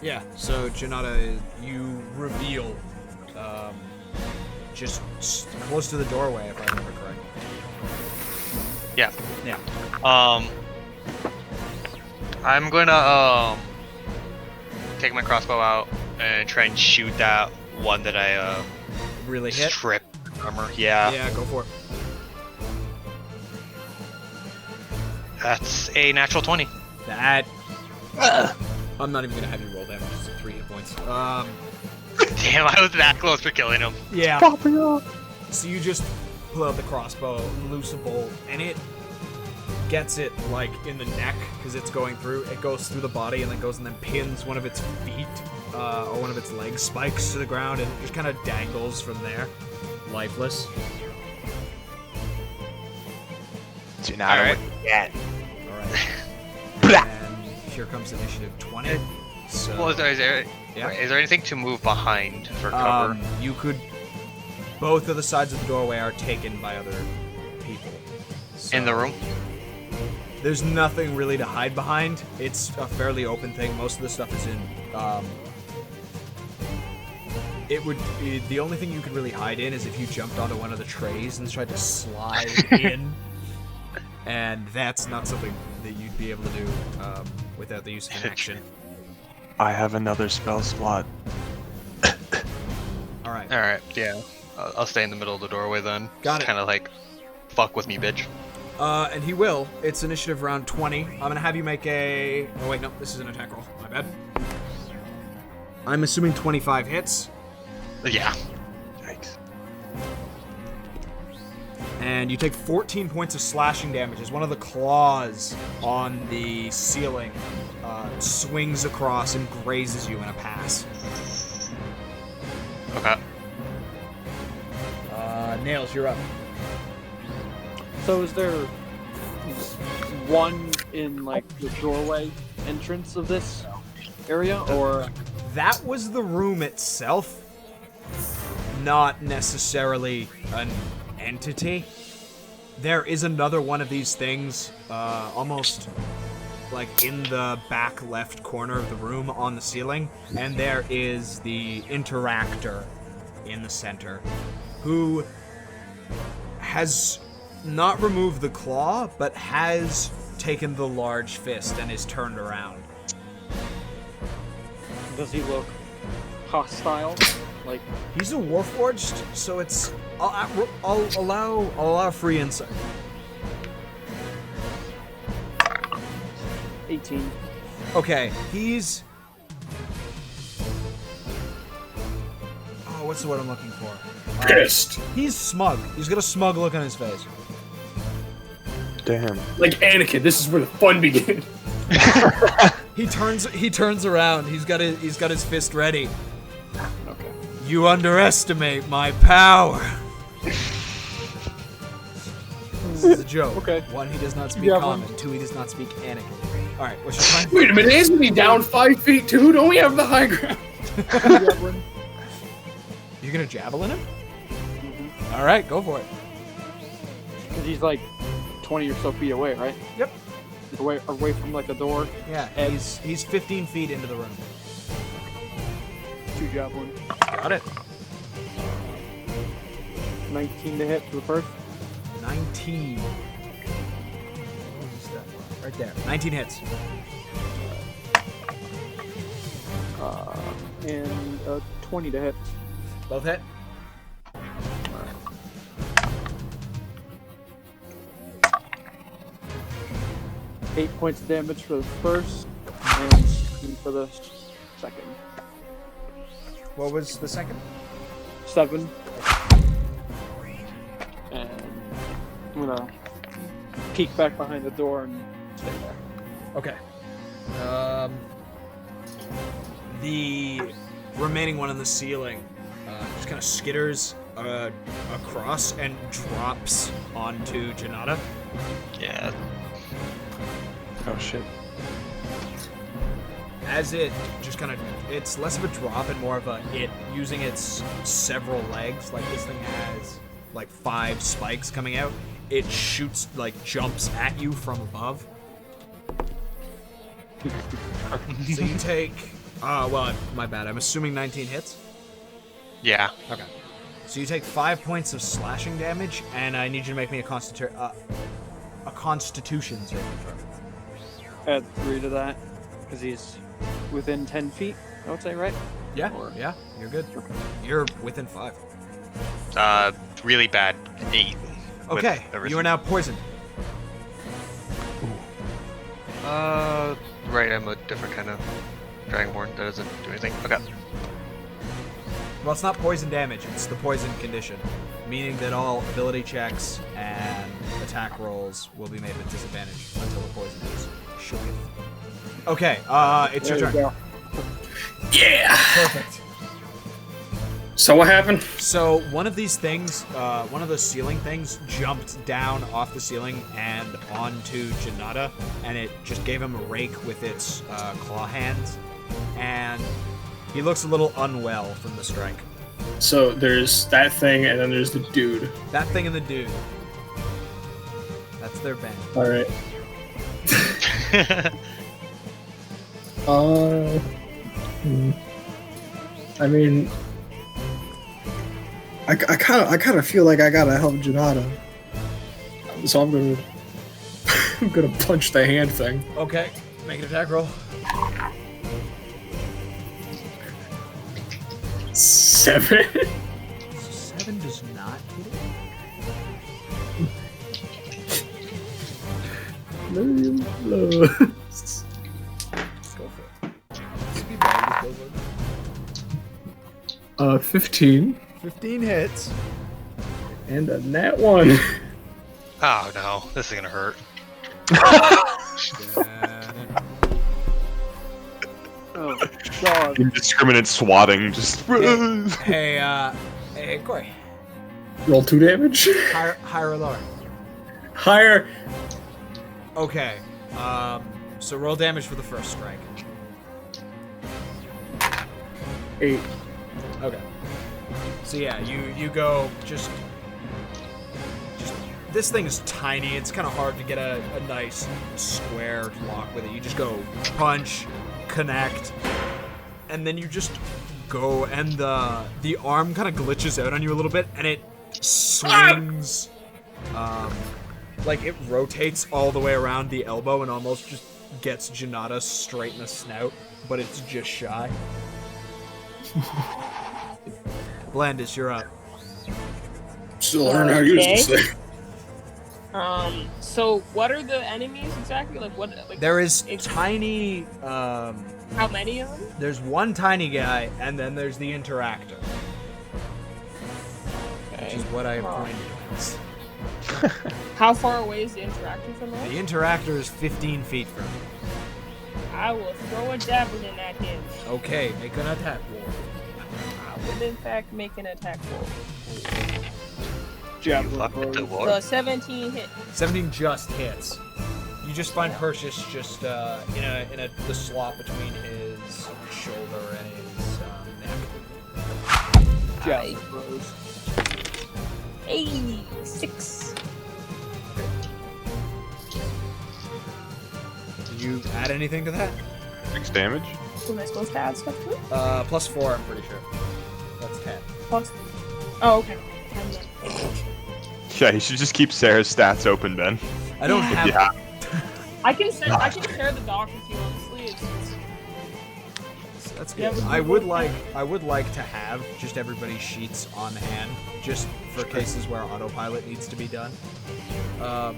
Yeah, so Janata, you reveal just close to the doorway, if I remember correctly. Yeah. Yeah. I'm gonna take my crossbow out and try and shoot that one that I Really hit? stripped armor. Yeah. Yeah, go for it. That's a natural 20. That... I'm not even gonna have you roll damage, it's 3 hit points. Damn, I was that close to killing him. Yeah. So you just pull out the crossbow, loose a bolt, and it gets it like in the neck because it's going through. It goes through the body and then goes and then pins one of its feet or one of its leg spikes to the ground, and it just kind of dangles from there, lifeless. Janata Alright. Alright. And here comes initiative 20. So, Well, is there yeah. is there anything to move behind for cover? You could. Both of the sides of the doorway are taken by other people. In the So- room? There's nothing really to hide behind. It's a fairly open thing. Most of the stuff is in. The only thing you could really hide in is if you jumped onto one of the trays and tried to slide in, and that's not something that you'd be able to do without the use of an action. I have another spell slot. All right. Alright, yeah. I'll stay in the middle of the doorway then. Got it. Kind of like, fuck with me, bitch. And he will. It's initiative round 20. I'm gonna have you make a. Oh wait, no, this is an attack roll. My bad. I'm assuming 25 hits. Yeah. Yikes. And you take 14 points of slashing damage as one of the claws on the ceiling swings across and grazes you in a pass. Okay. Nails, you're up. So is there one in like the doorway entrance of this area, or That was the room itself, not necessarily an entity. There is another one of these things, almost like in the back left corner of the room on the ceiling, and there is the interactor in the center, who has not removed the claw, but has taken the large fist and is turned around. does he look hostile? Like, He's a warforged, so it's. I'll allow free insight. 18. Okay, he's. Oh, what's the word I'm looking for? Pissed. He's smug. He's got a smug look on his face. Damn. Like Anakin, this is where the fun begins. He turns around. He's got his fist ready. Okay. You underestimate my power. This is a joke. Okay. 1, he does not speak Javelin. common. 2, he does not speak Anakin. All right, what's your plan? Wait a minute, isn't he down 5 feet too? Don't we have the high ground? Javelin. You're gonna javelin him? All right, go for it. Because he's like 20 or so feet away, right? Yep. away from like a door. Yeah, he's 15 feet into the room. 2 javelin. Got it. 19 to hit for the first. 19. Right there. 19 hits. And 20 to hit. Both hit. 8 points of damage for the first, and 16 for the second. What was the second? 7. And I'm gonna peek back behind the door and stay there. Okay. The remaining one on the ceiling just kind of skitters across and drops onto Janata. Yeah. Oh shit. As it just kind of, it's less of a drop and more of a it using its several legs. Like this thing has like 5 spikes coming out. It shoots, like jumps at you from above. So you take, well, my bad. I'm assuming 19 hits. Yeah. Okay. So you take 5 points of slashing damage, and I need you to make me a Constitution saving throw. Add 3 to that, because he's within 10 feet, I would say, right? Yeah, Or- yeah, you're good. You're within 5. Really bad. 8. with Okay, everything. you are now poisoned. Right, I'm a different kind of Dragonborn. That doesn't do anything. Okay. Well, it's not poison damage, it's the poison condition, meaning that all ability checks and attack rolls will be made at disadvantage until the poison is shaken. Okay, it's your There turn. you go. Yeah. Perfect. So what happened? So one of these things, one of those ceiling things, jumped down off the ceiling and onto Janata, and it just gave him a rake with its claw hands, and he looks a little unwell from the strike. So there's that thing, and then there's the dude. That thing and the dude. That's their band. All right. I mean, I kind of feel like I gotta help Janata, so I'm gonna punch the hand thing. Okay, make an attack roll. 7. 7 does not hit it. No. Go for it. Speed ball, just go for it. 15 15 hits. and a nat 1. Oh no, this is gonna hurt. Oh, God. Indiscriminate swatting, just. Hey, Corey. Roll 2 damage. Higher or lower? Higher. Okay. So roll damage for the first strike. 8. Okay. So yeah, you go just this thing is tiny. It's kind of hard to get a nice square lock with it. You just go punch, connect, and then you just go, and the arm kind of glitches out on you a little bit, and it swings, like it rotates all the way around the elbow and almost just gets Janata straight in the snout, but it's just shy. Blandis, you're up. Still learning how to use this thing. So what are the enemies exactly? Like what? Like There is it's- tiny. How many of them? There's one tiny guy, and then there's the interactor, which is what I pointed as. How far away is the interactor from The us? interactor is 15 feet from you. I will throw a javelin at him. Okay, make an attack roll. I will in fact make an attack roll. Javelin Fuck with the throws. war. The 17 hit. 17 just hits. You just find Perseus just in the slot between his shoulder and his neck. Javelin throws. 86. you add anything to that? 6 damage. Am I supposed to add stuff to it? +4, I'm pretty sure. That's 10. Plus. Oh, okay. 10 then. Yeah, you should just keep Sarah's stats open, Ben. I don't have. Yeah. I can share the doc with you. Honestly, it's That's Yeah, good. but I would like to have just everybody's sheets on hand, just for cases where autopilot needs to be done.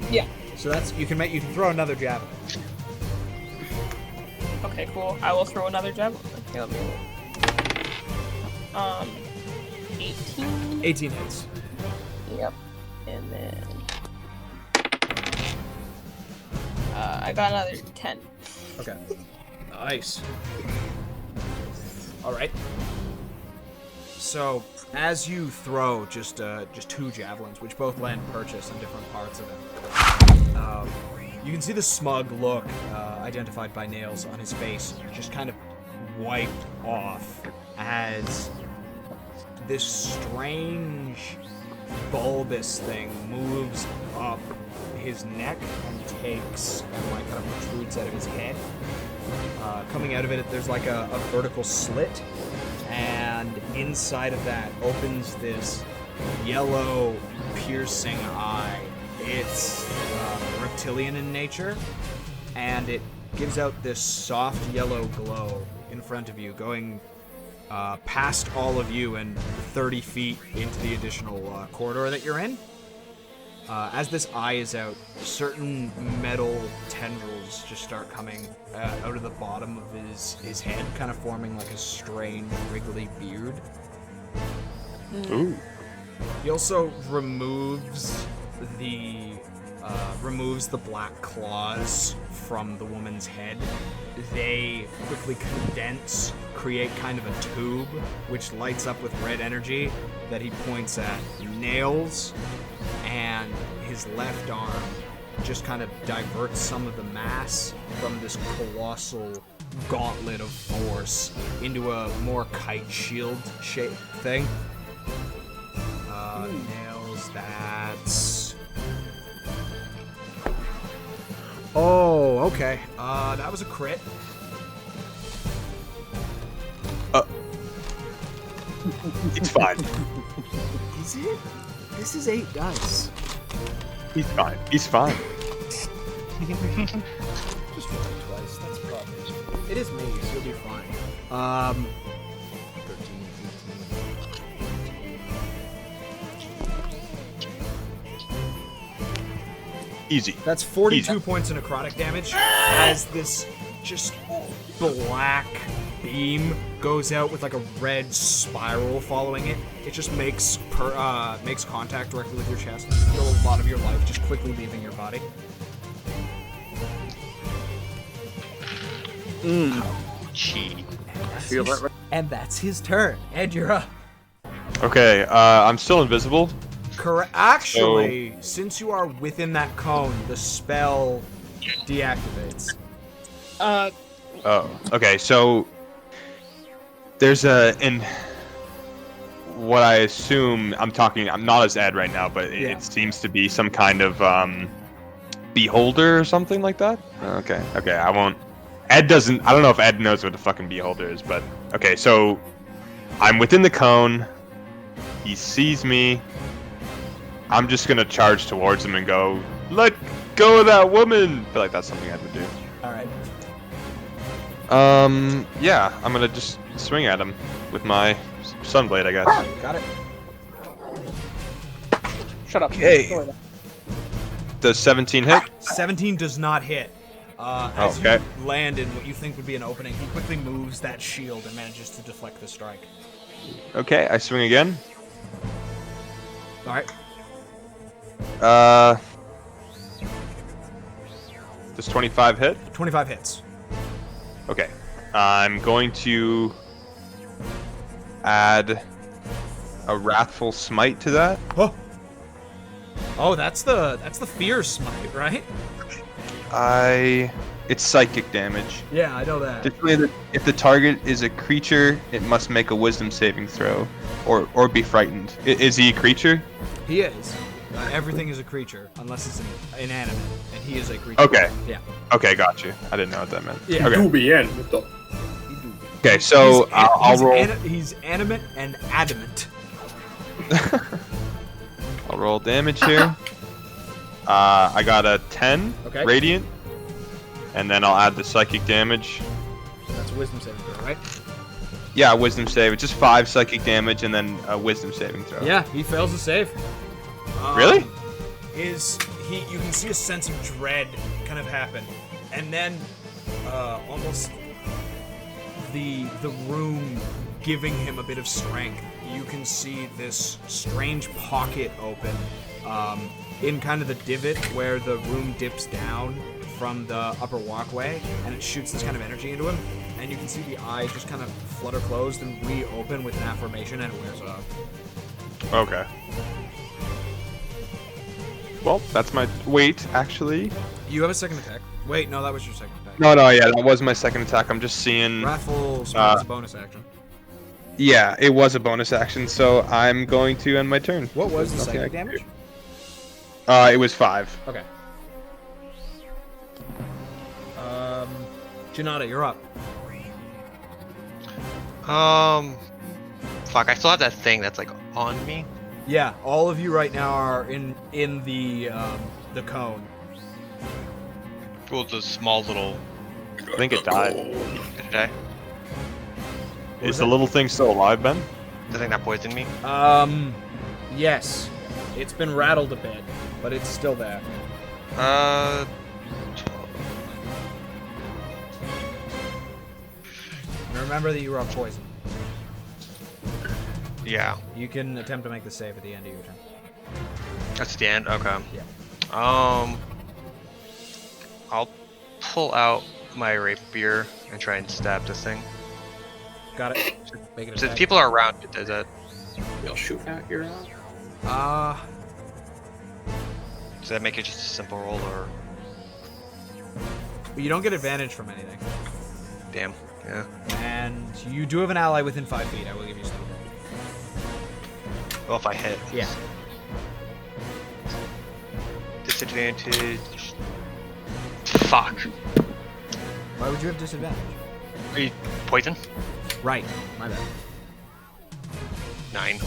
Yeah. So that's you can throw another javelin. Okay, cool. I will throw another javelin. Okay, let me roll. 18. 18 hits. Yep. And then I got another 10. Okay. Nice. All right. So as you throw just 2 javelins, which both land purchase in different parts of him, you can see the smug look identified by Nails on his face just kind of wiped off as this strange bulbous thing moves up his neck and takes and like kind of protrudes out of his head. Coming out of it, there's like a vertical slit, and inside of that opens this yellow piercing eye. It's reptilian in nature, and it gives out this soft yellow glow in front of you, going past all of you and 30 feet into the additional corridor that you're in. As this eye is out, certain metal tendrils just start coming out of the bottom of his head, kind of forming like a strange, wriggly beard. Ooh. He also removes the black claws from the woman's head. They quickly condense, create kind of a tube, which lights up with red energy that he points at Nails, and his left arm just kind of diverts some of the mass from this colossal gauntlet of force into a more kite shield shaped thing. Nails, that's... Oh, okay. That was a crit. It's fine. Is it? This is 8 dice. He's fine. He's fine. Just roll it twice. That's probably... It is me, so you'll be fine. 13, 18. Easy. That's 42 Easy. points of necrotic damage as this just black beam goes out with like a red spiral following it. It just makes contact directly with your chest. You feel a lot of your life just quickly leaving your body. Gee. Feel that right? And that's his turn. Ed, you're up. Okay, I'm still invisible. Correct. Actually, since you are within that cone, the spell deactivates. Oh, okay, so there's in what I assume I'm not as Ed right now, but it seems to be some kind of beholder or something like that. Okay, I won't. I don't know if Ed knows what a fucking beholder is, but okay, so I'm within the cone. He sees me. I'm just gonna charge towards him and go, "Let go of that woman!" I feel like that's something I would do. Alright. Yeah, I'm gonna just swing at him with my sunblade, I guess. Got it. Shut up. Okay. Does 17 hit? 17 does not hit. As Okay. you land in what you think would be an opening, he quickly moves that shield and manages to deflect the strike. Okay, I swing again. Alright. Does 25 hit? 25 hits. Okay. I'm going to add a Wrathful Smite to that. Oh, that's the fear smite, right? It's psychic damage. Yeah, I know that. If the target is a creature, it must make a Wisdom saving throw, or be frightened. Is he a creature? He is. Everything is a creature, unless it's inanimate, and he is a creature. Okay. Yeah. Okay, got you. I didn't know what that meant. Yeah. Okay. Do be animate though. Okay, so I'll roll. He's animate and adamant. I'll roll damage here. I got a 10 Okay. radiant, and then I'll add the psychic damage. That's a wisdom saving throw, right? Yeah, wisdom save. It's just 5 psychic damage and then a wisdom saving throw. Yeah, he fails the save. Really? You can see a sense of dread kind of happen, and then almost the room giving him a bit of strength. You can see this strange pocket open in kind of the divot where the room dips down from the upper walkway, and it shoots this kind of energy into him. And you can see the eyes just kind of flutter closed and reopen with an affirmation, and it wears off. Okay. Well, that's my wait, actually. You have a second attack. Wait, no, that was your second attack. No, yeah, that was my second attack. I'm just seeing. Wrathful Smite is a bonus action. Yeah, it was a bonus action, so I'm going to end my turn. What was the There's nothing psychic I can damage? It was 5. Okay. Janata, you're up. Fuck, I still have that thing that's like on me. Yeah, all of you right now are in the cone. Well, the small little. I think it died. Did it die? Is the little thing still alive, Ben? The thing that poisoned me? Yes. It's been rattled a bit, but it's still there. And remember that you were on poison. Yeah. You can attempt to make the save at the end of your turn. That's the end? Okay. Yeah. I'll pull out my rapier and try and stab this thing. Got it. Make it So attack. people are around it, does that? You'll shoot at your ass. Does that make it just a simple roll or? You don't get advantage from anything. Damn. Yeah. And you do have an ally within 5 feet. I will give you some. Well, if I hit. Yeah. Disadvantage. Fuck. Why would you have disadvantage? Are you poison? Right. My bad. 9.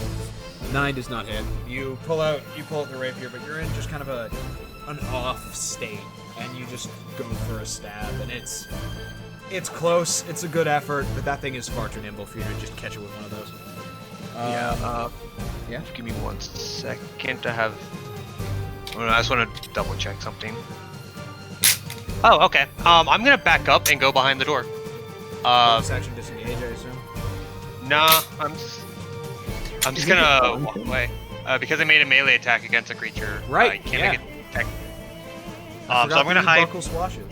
9 does not hit. You pull out the rapier, but you're in just kind of an off state, and you just go for a stab, and it's close. It's a good effort, but that thing is far too nimble for you to just catch it with one of those. Yeah. Yeah. Just give me 1 second to have. Oh, no, I just want to double check something. Oh, okay. I'm gonna back up and go behind the door. Bonus action disengage, I assume. Nah, I'm just gonna walk away. Because I made a melee attack against a creature. Right, I can't yeah. make an attack. I So forgot I'm gonna to use hide. buckle swashes.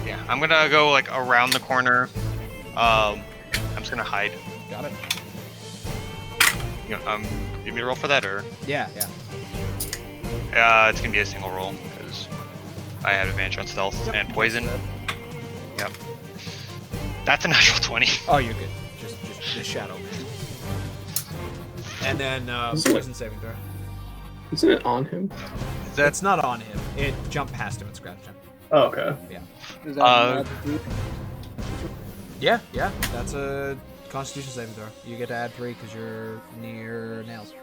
Yeah, I'm gonna go like around the corner. I'm just gonna hide. Got it. You know, you need to roll for that or? Yeah. It's gonna be a single roll because I have advantage on stealth and poison. Yep. That's a natural 20. Oh, you're good. Just the shadow. And then poison saving throw. Isn't it on him? That's not on him. It jumped past him and scratched him. Oh, okay. Is that Yeah. That's a Constitution saving throw. You get to add 3 because you're near nails.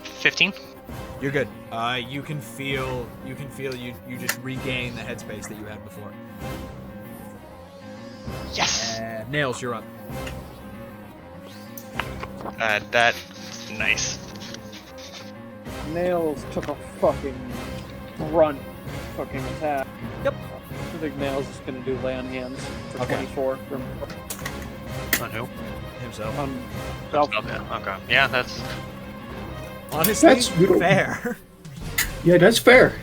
15. You're good. You can feel you just regain the headspace that you had before. Yes. Nails, you're up. That's nice. Nails took a fucking run, fucking attack. Yep. I think Nails is gonna do lay on hands for Okay. 24 from On who? Himself. Self. Okay. Okay. Yeah, that's. Honestly, That's fair. Yeah, that's fair.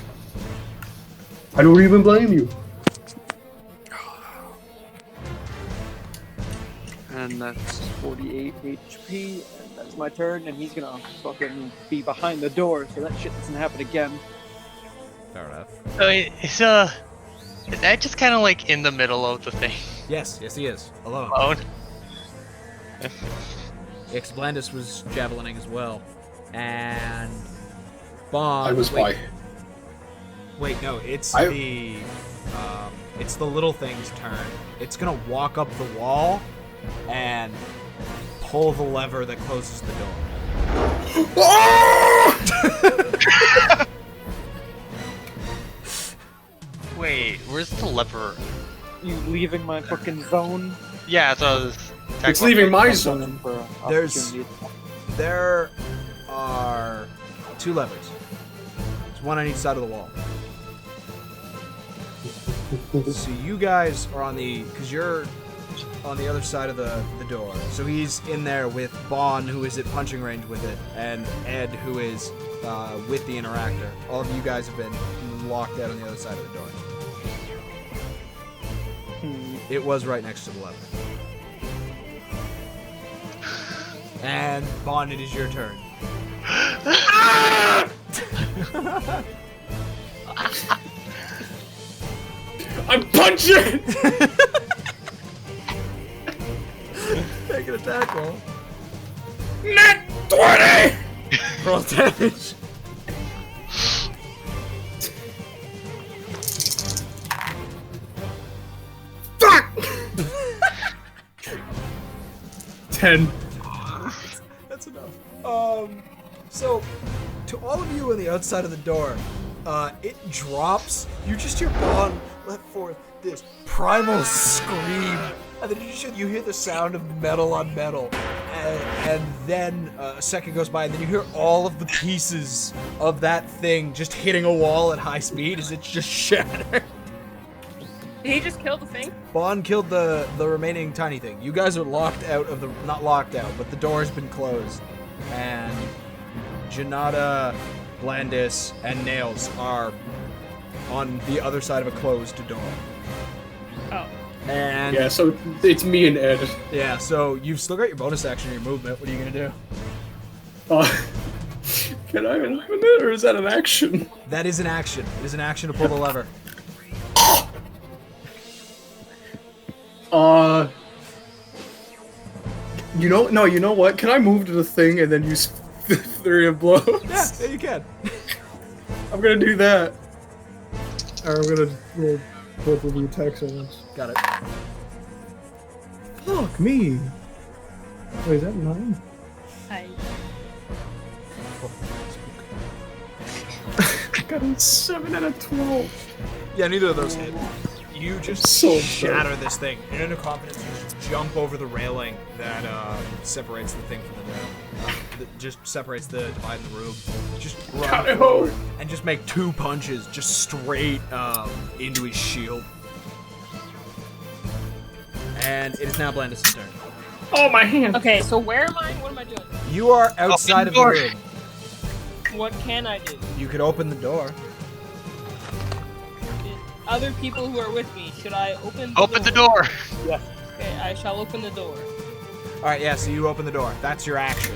I don't even blame you. And that's 48 HP, and that's my turn, and he's gonna fucking be behind the door, so that shit doesn't happen again. Fair enough. Is that just kind of like in the middle of the thing? Yes, he is. Alone. Alone? Ixblandus was javelining as well. And Bond. I was wait, by. Wait, no, it's I- it's the little thing's turn. It's gonna walk up the wall and pull the lever that closes the door. Wait, where's the lever? You leaving my fucking zone? Yeah, so I was It's leaving my zone. There's- There are 2 levers. There's one on each side of the wall. So you guys are on because you're on the other side of the door. So he's in there with Bond, who is at punching range with it, and Ed, who is with the interactor. All of you guys have been locked out on the other side of the door. It was right next to the lever. And Bond, it is your turn. I'm punching! Make an attack roll. Net 20! Roll damage. Fuck! 10. That's enough. So, to all of you on the outside of the door, it drops. You just hear Bond let forth this primal scream, and then you hear the sound of metal on metal, and then a second goes by, and then you hear all of the pieces of that thing just hitting a wall at high speed as it's just shattered. Did he just kill the thing? Bond killed the remaining tiny thing. You guys are locked out of the... Not locked out, but the door has been closed. And Janata, Blandis, and Nails are on the other side of a closed door. Oh. And... Yeah, so it's me and Ed. Yeah, so you've still got your bonus action in your movement. What are you going to do? Can I open it, or is that an action? That is an action. It is an action to pull the lever. You know what? Can I move to the thing and then use Flurry of Blows? Yeah, you can. I'm gonna do that. Or I'm gonna roll both of the attacks at once. Got it. Fuck me. Wait, is that 9? I... Got a 7 out of 12. Yeah, neither of those hit. You just So shatter this thing. In a confidence, you just jump over the railing that separates the thing from the that just separates the divide in the room. Just run forward and just make 2 punches just straight into his shield. And it is now Blandis' turn. Oh, my hand. Okay, so where am I? What am I doing? You are outside of the room. What can I do? You could open the door. Other people who are with me, should I open the door? Open the door! Okay, I shall open the door. Alright, yeah, so you open the door. That's your action.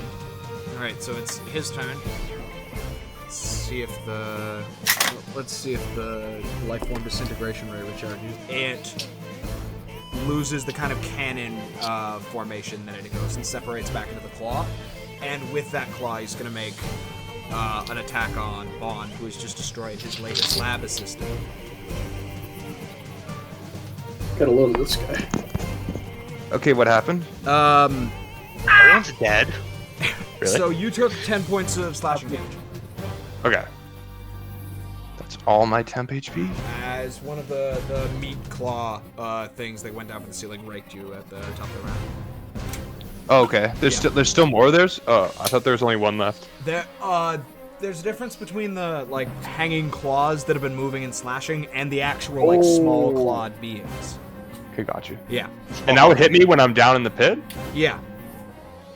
Alright, so it's his turn. Let's see if the life form disintegration ray recharges. It loses the kind of cannon formation that it goes and separates back into the claw. And with that claw, he's gonna make an attack on Bond, who has just destroyed his latest lab assistant. Gotta load this guy. Okay, what happened? Everyone's dead. Really? So you took 10 points of slashing damage. Okay. That's all my temp HP? As one of the meat claw things that went down from the ceiling raked you at the top of the round. Oh, okay. There's still more of theirs? Oh, I thought there was only one left. There's a difference between the like hanging claws that have been moving and slashing and the actual like small clawed beings. Okay, got you. Yeah. And that would hit me when I'm down in the pit? Yeah.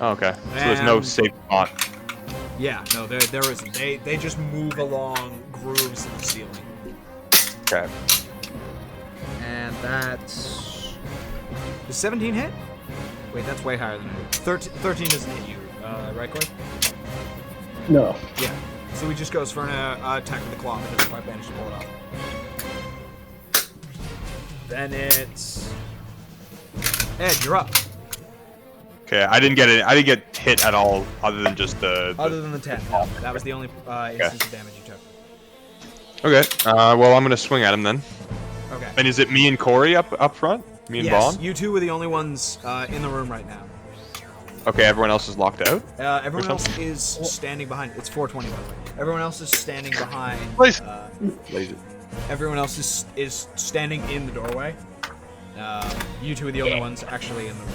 Oh, okay. So there's no safe spot. Yeah, no, there isn't. They just move along grooves in the ceiling. Okay. And that's... Does 17 hit? Wait, that's way higher than it. 13 doesn't hit you, right, Corey? No. Yeah. So he just goes for an attack with the claw, but doesn't quite manage to pull it off. Then it's... Ed, you're up. Okay, I didn't get it. I didn't get hit at all, other than just the. Other than the 10. No, that was the only instance of damage you took. Okay. Well, I'm gonna swing at him then. Okay. And is it me and Corey up front? Me and Yes, Vaughn? you two were the only ones in the room right now. Okay, everyone else is locked out. Everyone else is standing behind. It's 4:20 by the way. Everyone else is standing behind. Please. Everyone else is standing in the doorway. You two are the only ones actually in the room.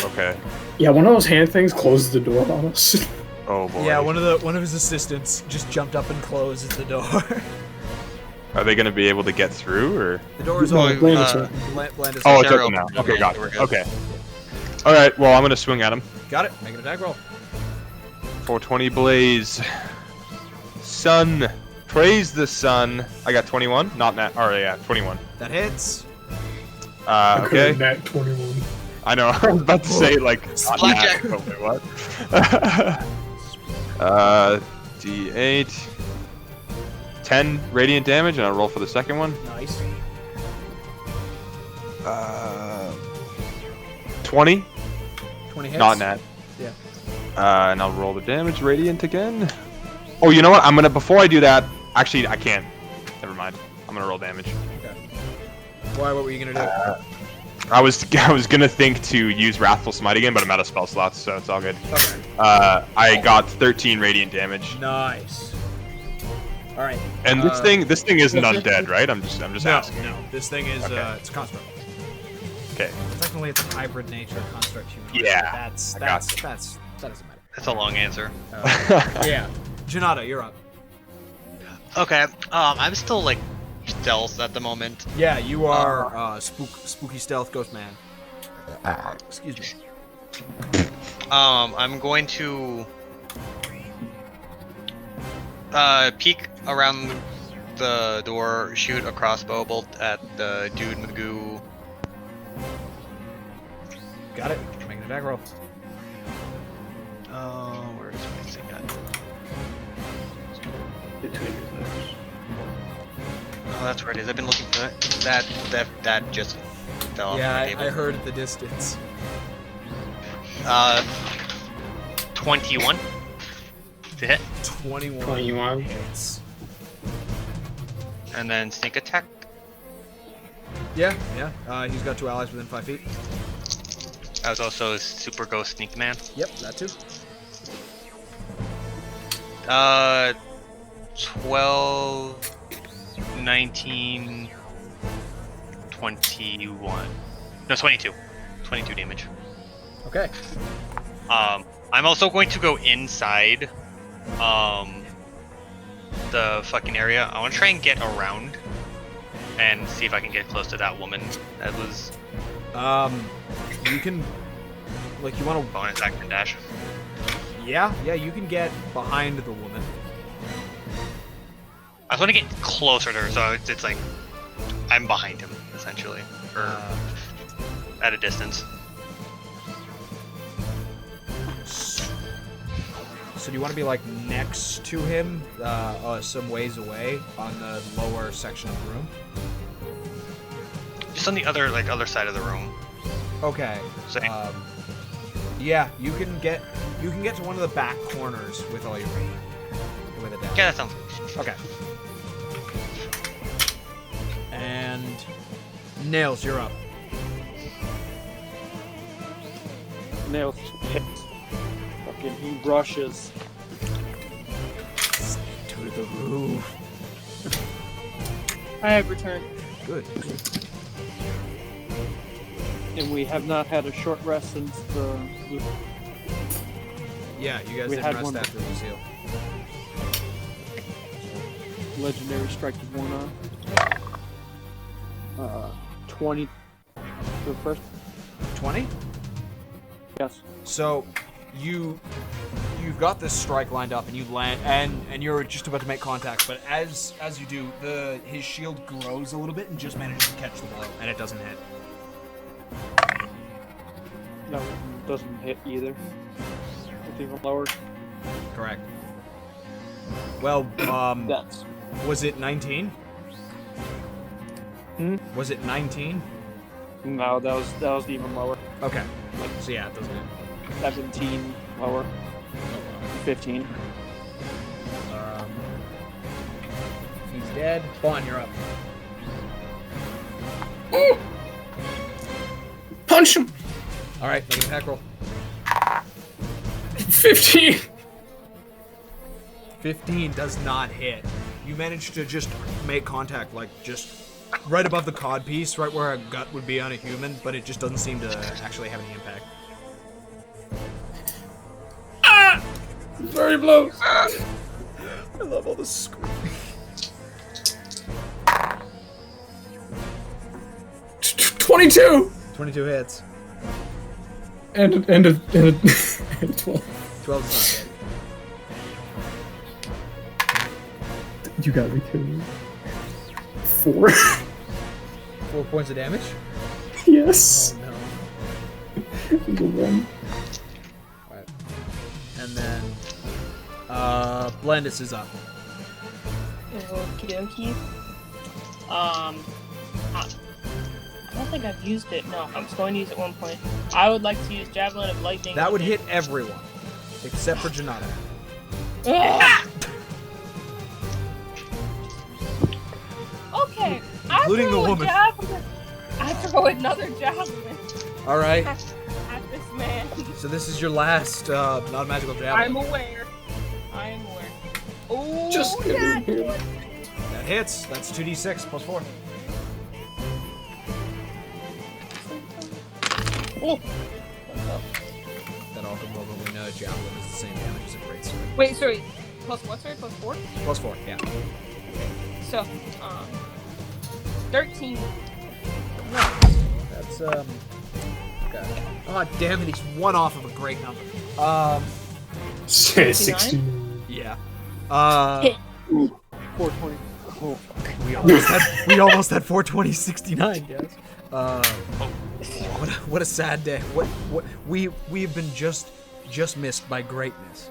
Okay. Yeah, one of those hand things closes the door on us. Oh boy. Yeah, one of his assistants just jumped up and closes the door. Are they gonna be able to get through, or? The door is No, open. Bland is Oh, it's They're open now. open. Okay, Yeah, got we're it. good. Okay. All right. Well, I'm gonna swing at him. Got it. Make an attack roll. 420 blaze. Sun. Praise the sun. I got 21. Not nat. All right, yeah, 21. That hits. Okay. Nat 21. I know. I was about to say like. Not Blackjack. nat, but wait, what? D8. 10 radiant damage, and I'll roll for the second one. Nice. 20. 20 hits. Not nat. Yeah. And I'll roll the damage, radiant again. Oh, you know what? I'm gonna, before I do that, actually, I can't. Never mind. I'm gonna roll damage. Okay. Why? What were you gonna do? I was gonna think to use Wrathful Smite again, but I'm out of spell slots, so it's all good. Okay. I got 13 radiant damage. Nice. All right. And this thing isn't undead, right? I'm just No, asking. no. This thing is Okay. it's a construct. Okay. Technically, it's a hybrid nature construct human. Yeah, That doesn't matter. That's a long answer. Yeah. Janata, you're up. Okay. I'm still like stealth at the moment. Yeah, you are spooky stealth ghost man. Excuse me. I'm going to peek around the door, shoot a crossbow bolt at the dude Magoo. Got it. Make an attack roll. Where is my thing at? Oh, that's where it is. I've been looking for it. That just fell off Yeah, my I table. heard at the distance. 21 to hit, 21 hits. and then sneak attack. Yeah. He's got 2 allies within 5 feet. I was also a super ghost sneak man. Yep, that too. 12, 19, 21. No, 22. 22 damage. Okay. I'm also going to go inside, the fucking area. I want to try and get around and see if I can get close to that woman that was You can, like, you want to. bonus action dash. Yeah, you can get behind the woman. I just want to get closer to her, so it's like I'm behind him essentially, or at a distance. So do you want to be like next to him, some ways away on the lower section of the room? Just on the other side of the room. Okay. So Yeah, you can get to one of the back corners with all your with it down. yeah, that sounds. Okay. And Nails, you're up. Nails hits. Fucking he rushes. To the roof. I have returned. Good. And we have not had a short rest since the Yeah, you guys We didn't had rest one after Lucielle. legendary strike of one on. 20 for the first. 20? Yes. So you've got this strike lined up and you land and you're just about to make contact, but as you do, his shield grows a little bit and just manages to catch the blow, and it doesn't hit. No, doesn't hit either. It's even lower. Correct. Well, That's. was it 19? Hmm? Was it 19? No, that was even lower. Okay. So yeah, it doesn't hit. 17 lower. 15. He's dead. Vaughn, you're up. Ooh. Punch him. All right, make an attack roll. 15. 15 does not hit. You managed to just make contact, like, just right above the cod piece, right where a gut would be on a human, but it just doesn't seem to actually have any impact. Ah! Very blows. Ah! I love all the screaming. 22. 22 hits. And a 12. 12 is not hit. You got me too. 4. 4 points of damage? Yes. Oh no. There's a 1. Alright. And then, Blendis is up. Okie dokie. I don't think I've used it. No, I was going to use it at one point. I would like to use Javelin of Lightning. That would hit everyone, except for Janata. Okay, Including the woman. I throw another javelin Alright, at this man. so this is your last non-magical javelin. I'm aware. I am aware. Oh, Just that kidding. That hits. That's 2d6 plus 4. Oh. That all can roll, but we know javelin is the same damage as a greatsword. Wait, sorry. Plus what, sorry? Plus 4? Plus 4, yeah. So, 13. That's okay. Oh damn it, he's one off of a great number. 60. Yeah. Hit. 420. Oh, We almost had 420-69, guys. What a sad day. What we've been just missed by greatness.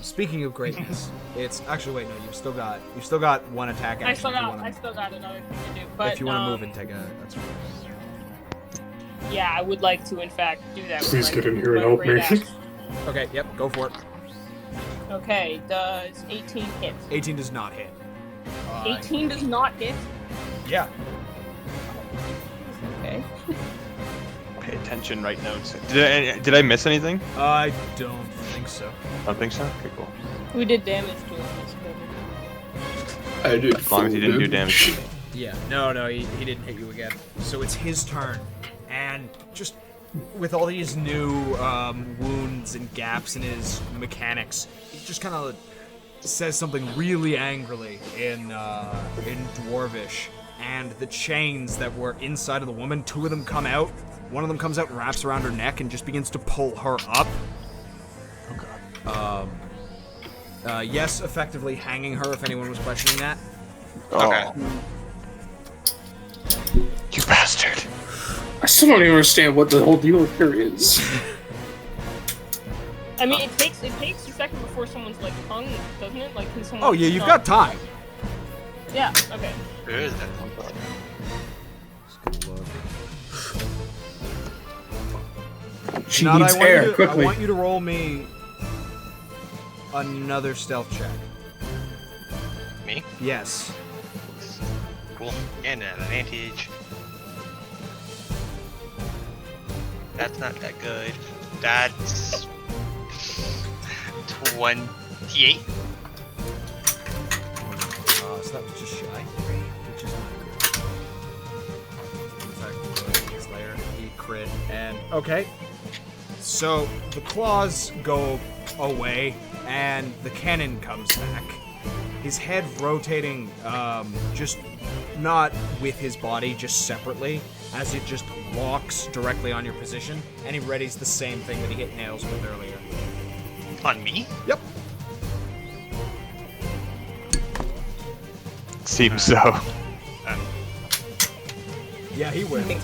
Speaking of greatness, it's actually wait, no, you've still got one attack action. I still got another thing to do. But if you want to move and take a, that's fine. Yeah, I would like to in fact do that. with Please my- get in here and my help great me. axe. Okay, yep, go for it. Okay, does 18 hit? 18 does not hit. 18 does not hit. Yeah. Okay. Pay attention, write notes. Did I miss anything? I don't think so. I don't think so. Okay, cool. We did damage to him. I did. As long as he didn't do damage to me. Yeah, no, he didn't hit you again. So it's his turn, and just with all these new wounds and gaps in his mechanics, he just kind of says something really angrily in Dwarvish, and the chains that were inside of the woman, 2 of them come out. One of them comes out and wraps around her neck and just begins to pull her up. Okay. Yes, effectively hanging her if anyone was questioning that. Okay. You bastard. I still don't even understand what the whole deal here is. I mean, it takes a second before someone's like hung, doesn't it? Like, can someone? Oh yeah, you've got time. Yeah. Okay. Where is that? She Nod, needs I want air, you to, quickly. I want you to roll me another stealth check. Me? Yes. Cool. And an advantage. That's not that good. That's 28. So that was just shy, which is not good. In fact, Slayer, he crit, and okay. So the claws go away, and the cannon comes back. His head rotating, just not with his body, just separately, as it just locks directly on your position, and he readies the same thing that he hit nails with earlier. On me? Yep. Seems so. Yeah, he whipped.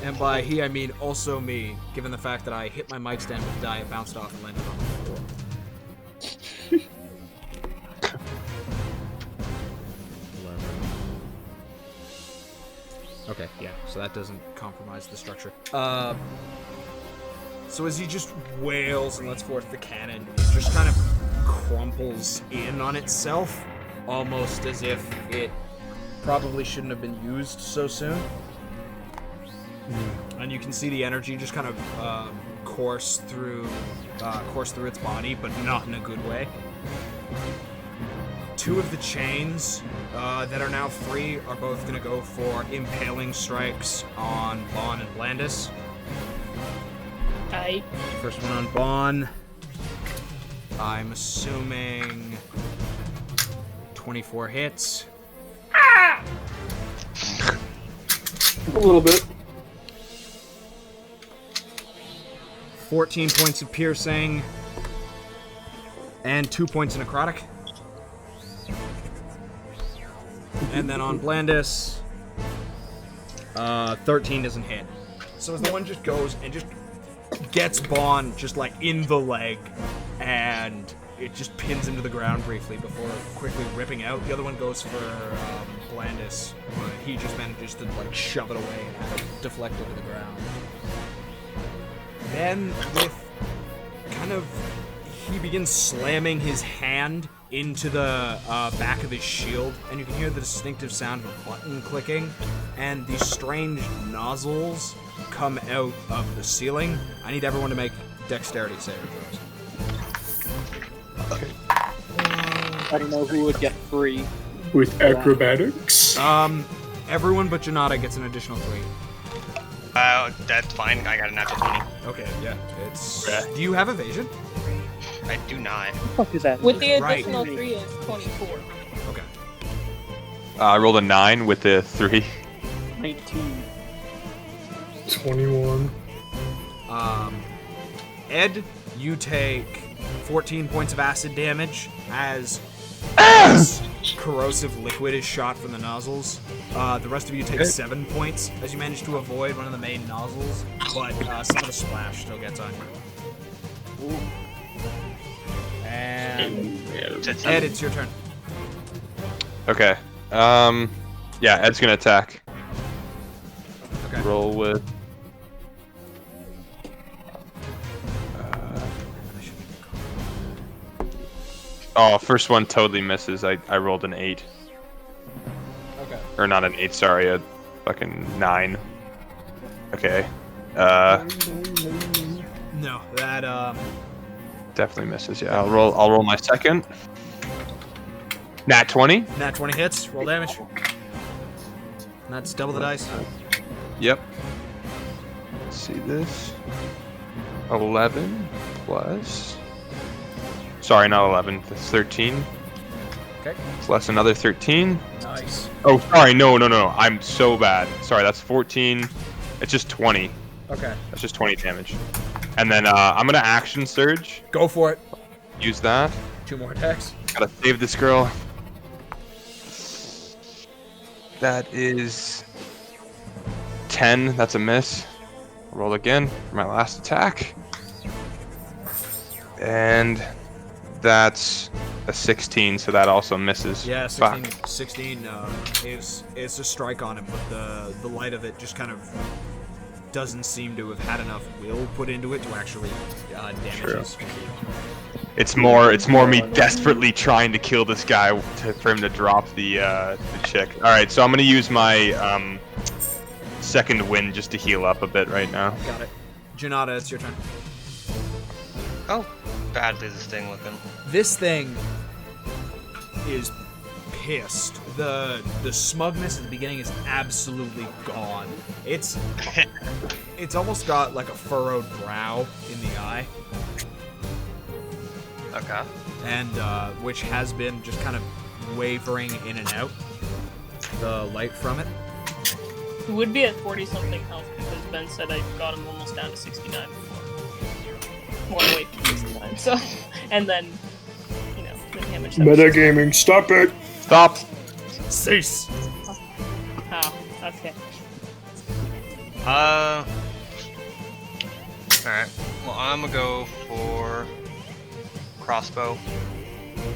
And by he, I mean also me, given the fact that I hit my mic stand with the die, it bounced off and landed on the floor. Okay, yeah, so that doesn't compromise the structure. So as he just wails and lets forth the cannon, it just kind of crumples in on itself, almost as if it probably shouldn't have been used so soon. And you can see the energy just kind of course through its body, but not in a good way. 2 of the chains that are now free are both going to go for impaling strikes on Bon and Blandis. Aye. First one on Bon. I'm assuming 24 hits. Ah! A little bit. 14 points of piercing. And 2 points of necrotic. And then on Blandis, 13 doesn't hit. So as the one just goes and just gets Bon just like in the leg, and it just pins him to the ground briefly before quickly ripping out. The other one goes for Blandis, but he just manages to like shove it away and have it deflected to the ground. Then with kind of, he begins slamming his hand into the back of his shield, and you can hear the distinctive sound of a button clicking, and these strange nozzles come out of the ceiling. I need everyone to make dexterity saving throws. I don't know who would get free. With acrobatics? Everyone but Janata gets an additional 3. That's fine. I got a natural 20. Okay, yeah. It's. Do you have evasion? I do not. What the fuck is that? With the Right. additional 3 is 24. Okay. I rolled a 9 with the 3. 19. 21. Ed, you take 14 points of acid damage as corrosive liquid is shot from the nozzles. The rest of you take 7 points as you manage to avoid one of the main nozzles, but some of the splash still gets on you. Ooh. And Ed, it's your turn. Okay. Yeah, Ed's gonna attack. Okay. Roll with. Oh, first one totally misses. I rolled an 8. Okay. Or not an 8, sorry, a fucking 9. Okay. No, that Definitely misses. Yeah, I'll roll my second. Nat 20. Nat 20 hits. Roll damage. That's double the dice. Yep. Let's see this. 11 plus. Sorry, not 11. That's 13. Okay. Plus another 13. Nice. Oh, sorry. No. I'm so bad. Sorry, that's 14. It's just 20. Okay. That's just 20 damage. And then I'm gonna action surge. Go for it. Use that. 2 more attacks. Gotta save this girl. That is 10. That's a miss. Roll again for my last attack. And that's a 16, so that also misses. Yeah, Fuck. 16 is a strike on him, but the light of it just kind of doesn't seem to have had enough will put into it to actually damage True. his speed. It's more me desperately trying to kill this guy for him to drop the chick. All right, so I'm gonna use my second wind just to heal up a bit right now. Got it. Janata, it's your turn. Oh, badly is this thing looking. This thing is pissed. The smugness at the beginning is absolutely gone. It's almost got like a furrowed brow in the eye, Okay. and which has been just kind of wavering in and out. The light from it. He would be at 40-something health because Ben said I got him almost down to 69 before. More away from 69, so... And then, you know, the damage... that was- Metagaming, stop it! Stop. Cease! Oh, okay. Alright. Well, I'm gonna go for crossbow.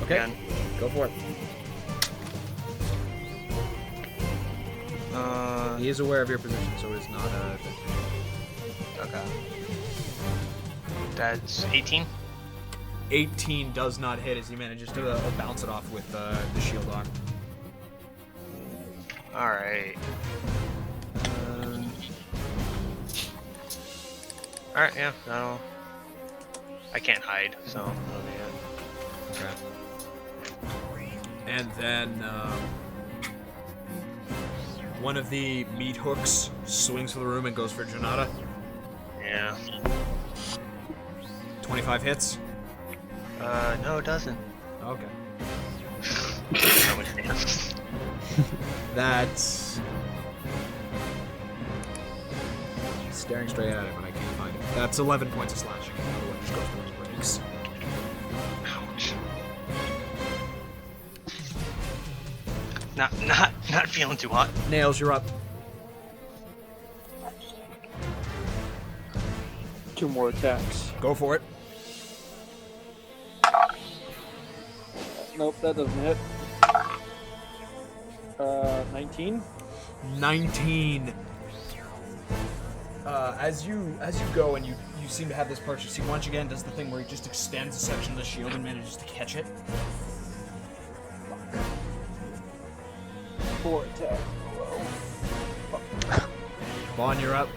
Okay, Again. go for it. He is aware of your position, so it's not Okay. That's 18. 18 does not hit as he manages to bounce it off with the shield arm. Alright. Alright, yeah, no. I can't hide, so that'll be it. Okay. And then one of the meat hooks swings for the room and goes for Janata. Yeah. 25 hits. No, it doesn't. Okay. So much damage. That's staring straight at it, but I can't find it. That's 11 points of slashing. Another one just goes through and breaks. Ouch. Not feeling too hot. Nails, you're up. 2 more attacks. Go for it. Nope, that doesn't hit. 19. 19. As you go and you seem to have this purchase, he once again does the thing where he just extends a section of the shield and manages to catch it. 4 attacks. Vaughn, you're up.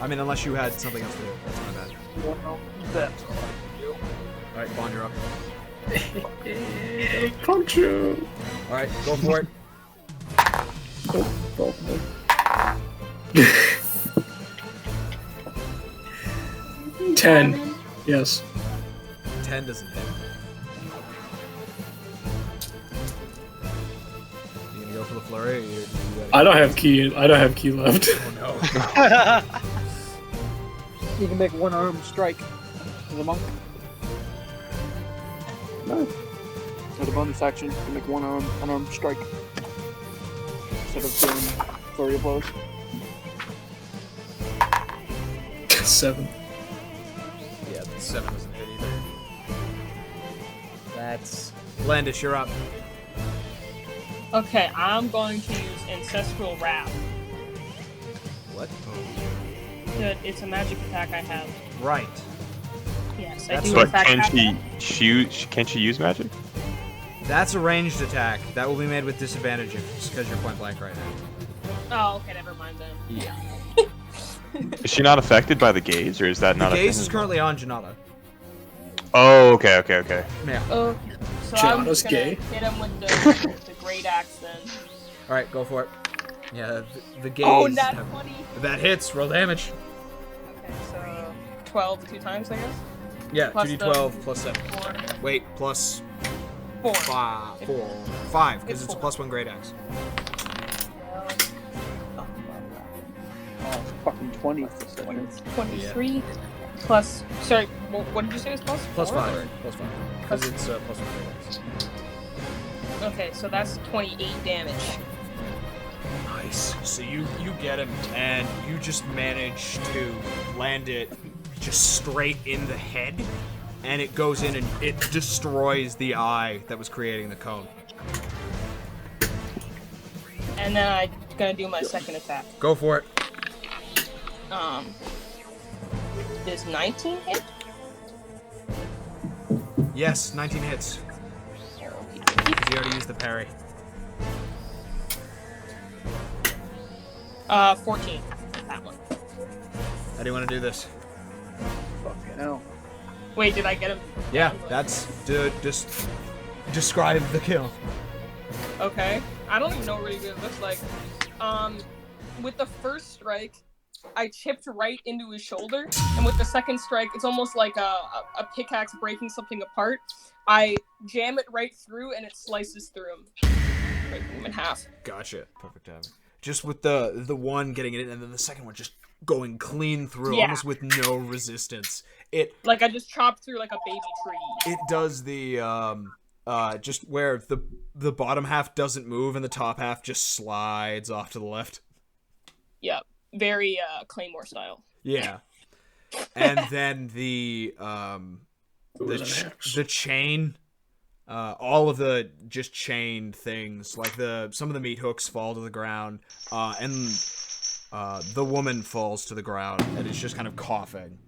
I mean, unless you had something else to do. That's my bad. No, that's all I can do. Alright, Vaughn, you're up. Punch you. Alright, go for it. Oh, 10. Yes. 10 doesn't hit. You gonna go for the flurry? Or you I don't have key. I don't have key left. Oh no. You can make 1 arm strike to the monk. No. As a bonus action, you can make 1 arm strike instead of doing flurry of blows. 7. Yeah, 7 doesn't hit either. That's Landis, you're up. Okay, I'm going to use Ancestral Wrath. What? Good, it's a magic attack I have. Right. Yes, That's I do. what- In fact, Can have she can she use magic? That's a ranged attack. That will be made with disadvantage because you're point blank right now. that. Oh, okay, never mind then. Yeah. Is she not affected by the gaze, or is that not The a gaze thing is as well? currently on Janata. Oh, okay. Yeah. Oh, so I'm Janata's just gonna gay. hit him with the great axe then. Alright, go for it. Yeah, the gaze. Oh, nat 20. That hits. Roll damage. Okay, so 12 2 times, I guess. Yeah, Plus 2d12 plus 7. 4. Wait, plus 4. 5. 5, because it's a four. +1 great axe. Oh, fucking 20. 23 plus. Sorry, what did you say was plus? Plus 4? 5. Plus 5. Because it's +1 great axe. Okay, so that's 28 damage. Nice. So you get him, and you just manage to land it just straight in the head, and it goes in and it destroys the eye that was creating the cone. And then I'm gonna do my second attack. Go for it. Is 19 hit? Yes, 19 hits. Because you already used the parry. 14. That one. How do you want to do this? Fucking hell. Wait, did I get him? Yeah, that's just describe the kill. Okay. I don't even know what really good it looks like. With the first strike, I chipped right into his shoulder, and with the second strike, it's almost like a pickaxe breaking something apart. I jam it right through, and it slices through him, breaking him in half. Gotcha. Perfect timing. Just with the one getting it in, and then the second one just going clean through, Yeah. almost with no resistance. Like I just chopped through like a baby tree. It does the just where the bottom half doesn't move and the top half just slides off to the left. Yep. Very Claymore style. Yeah. And then the It was an axe. chain All of the just chained things, like some of the meat hooks fall to the ground, and the woman falls to the ground and is just kind of coughing.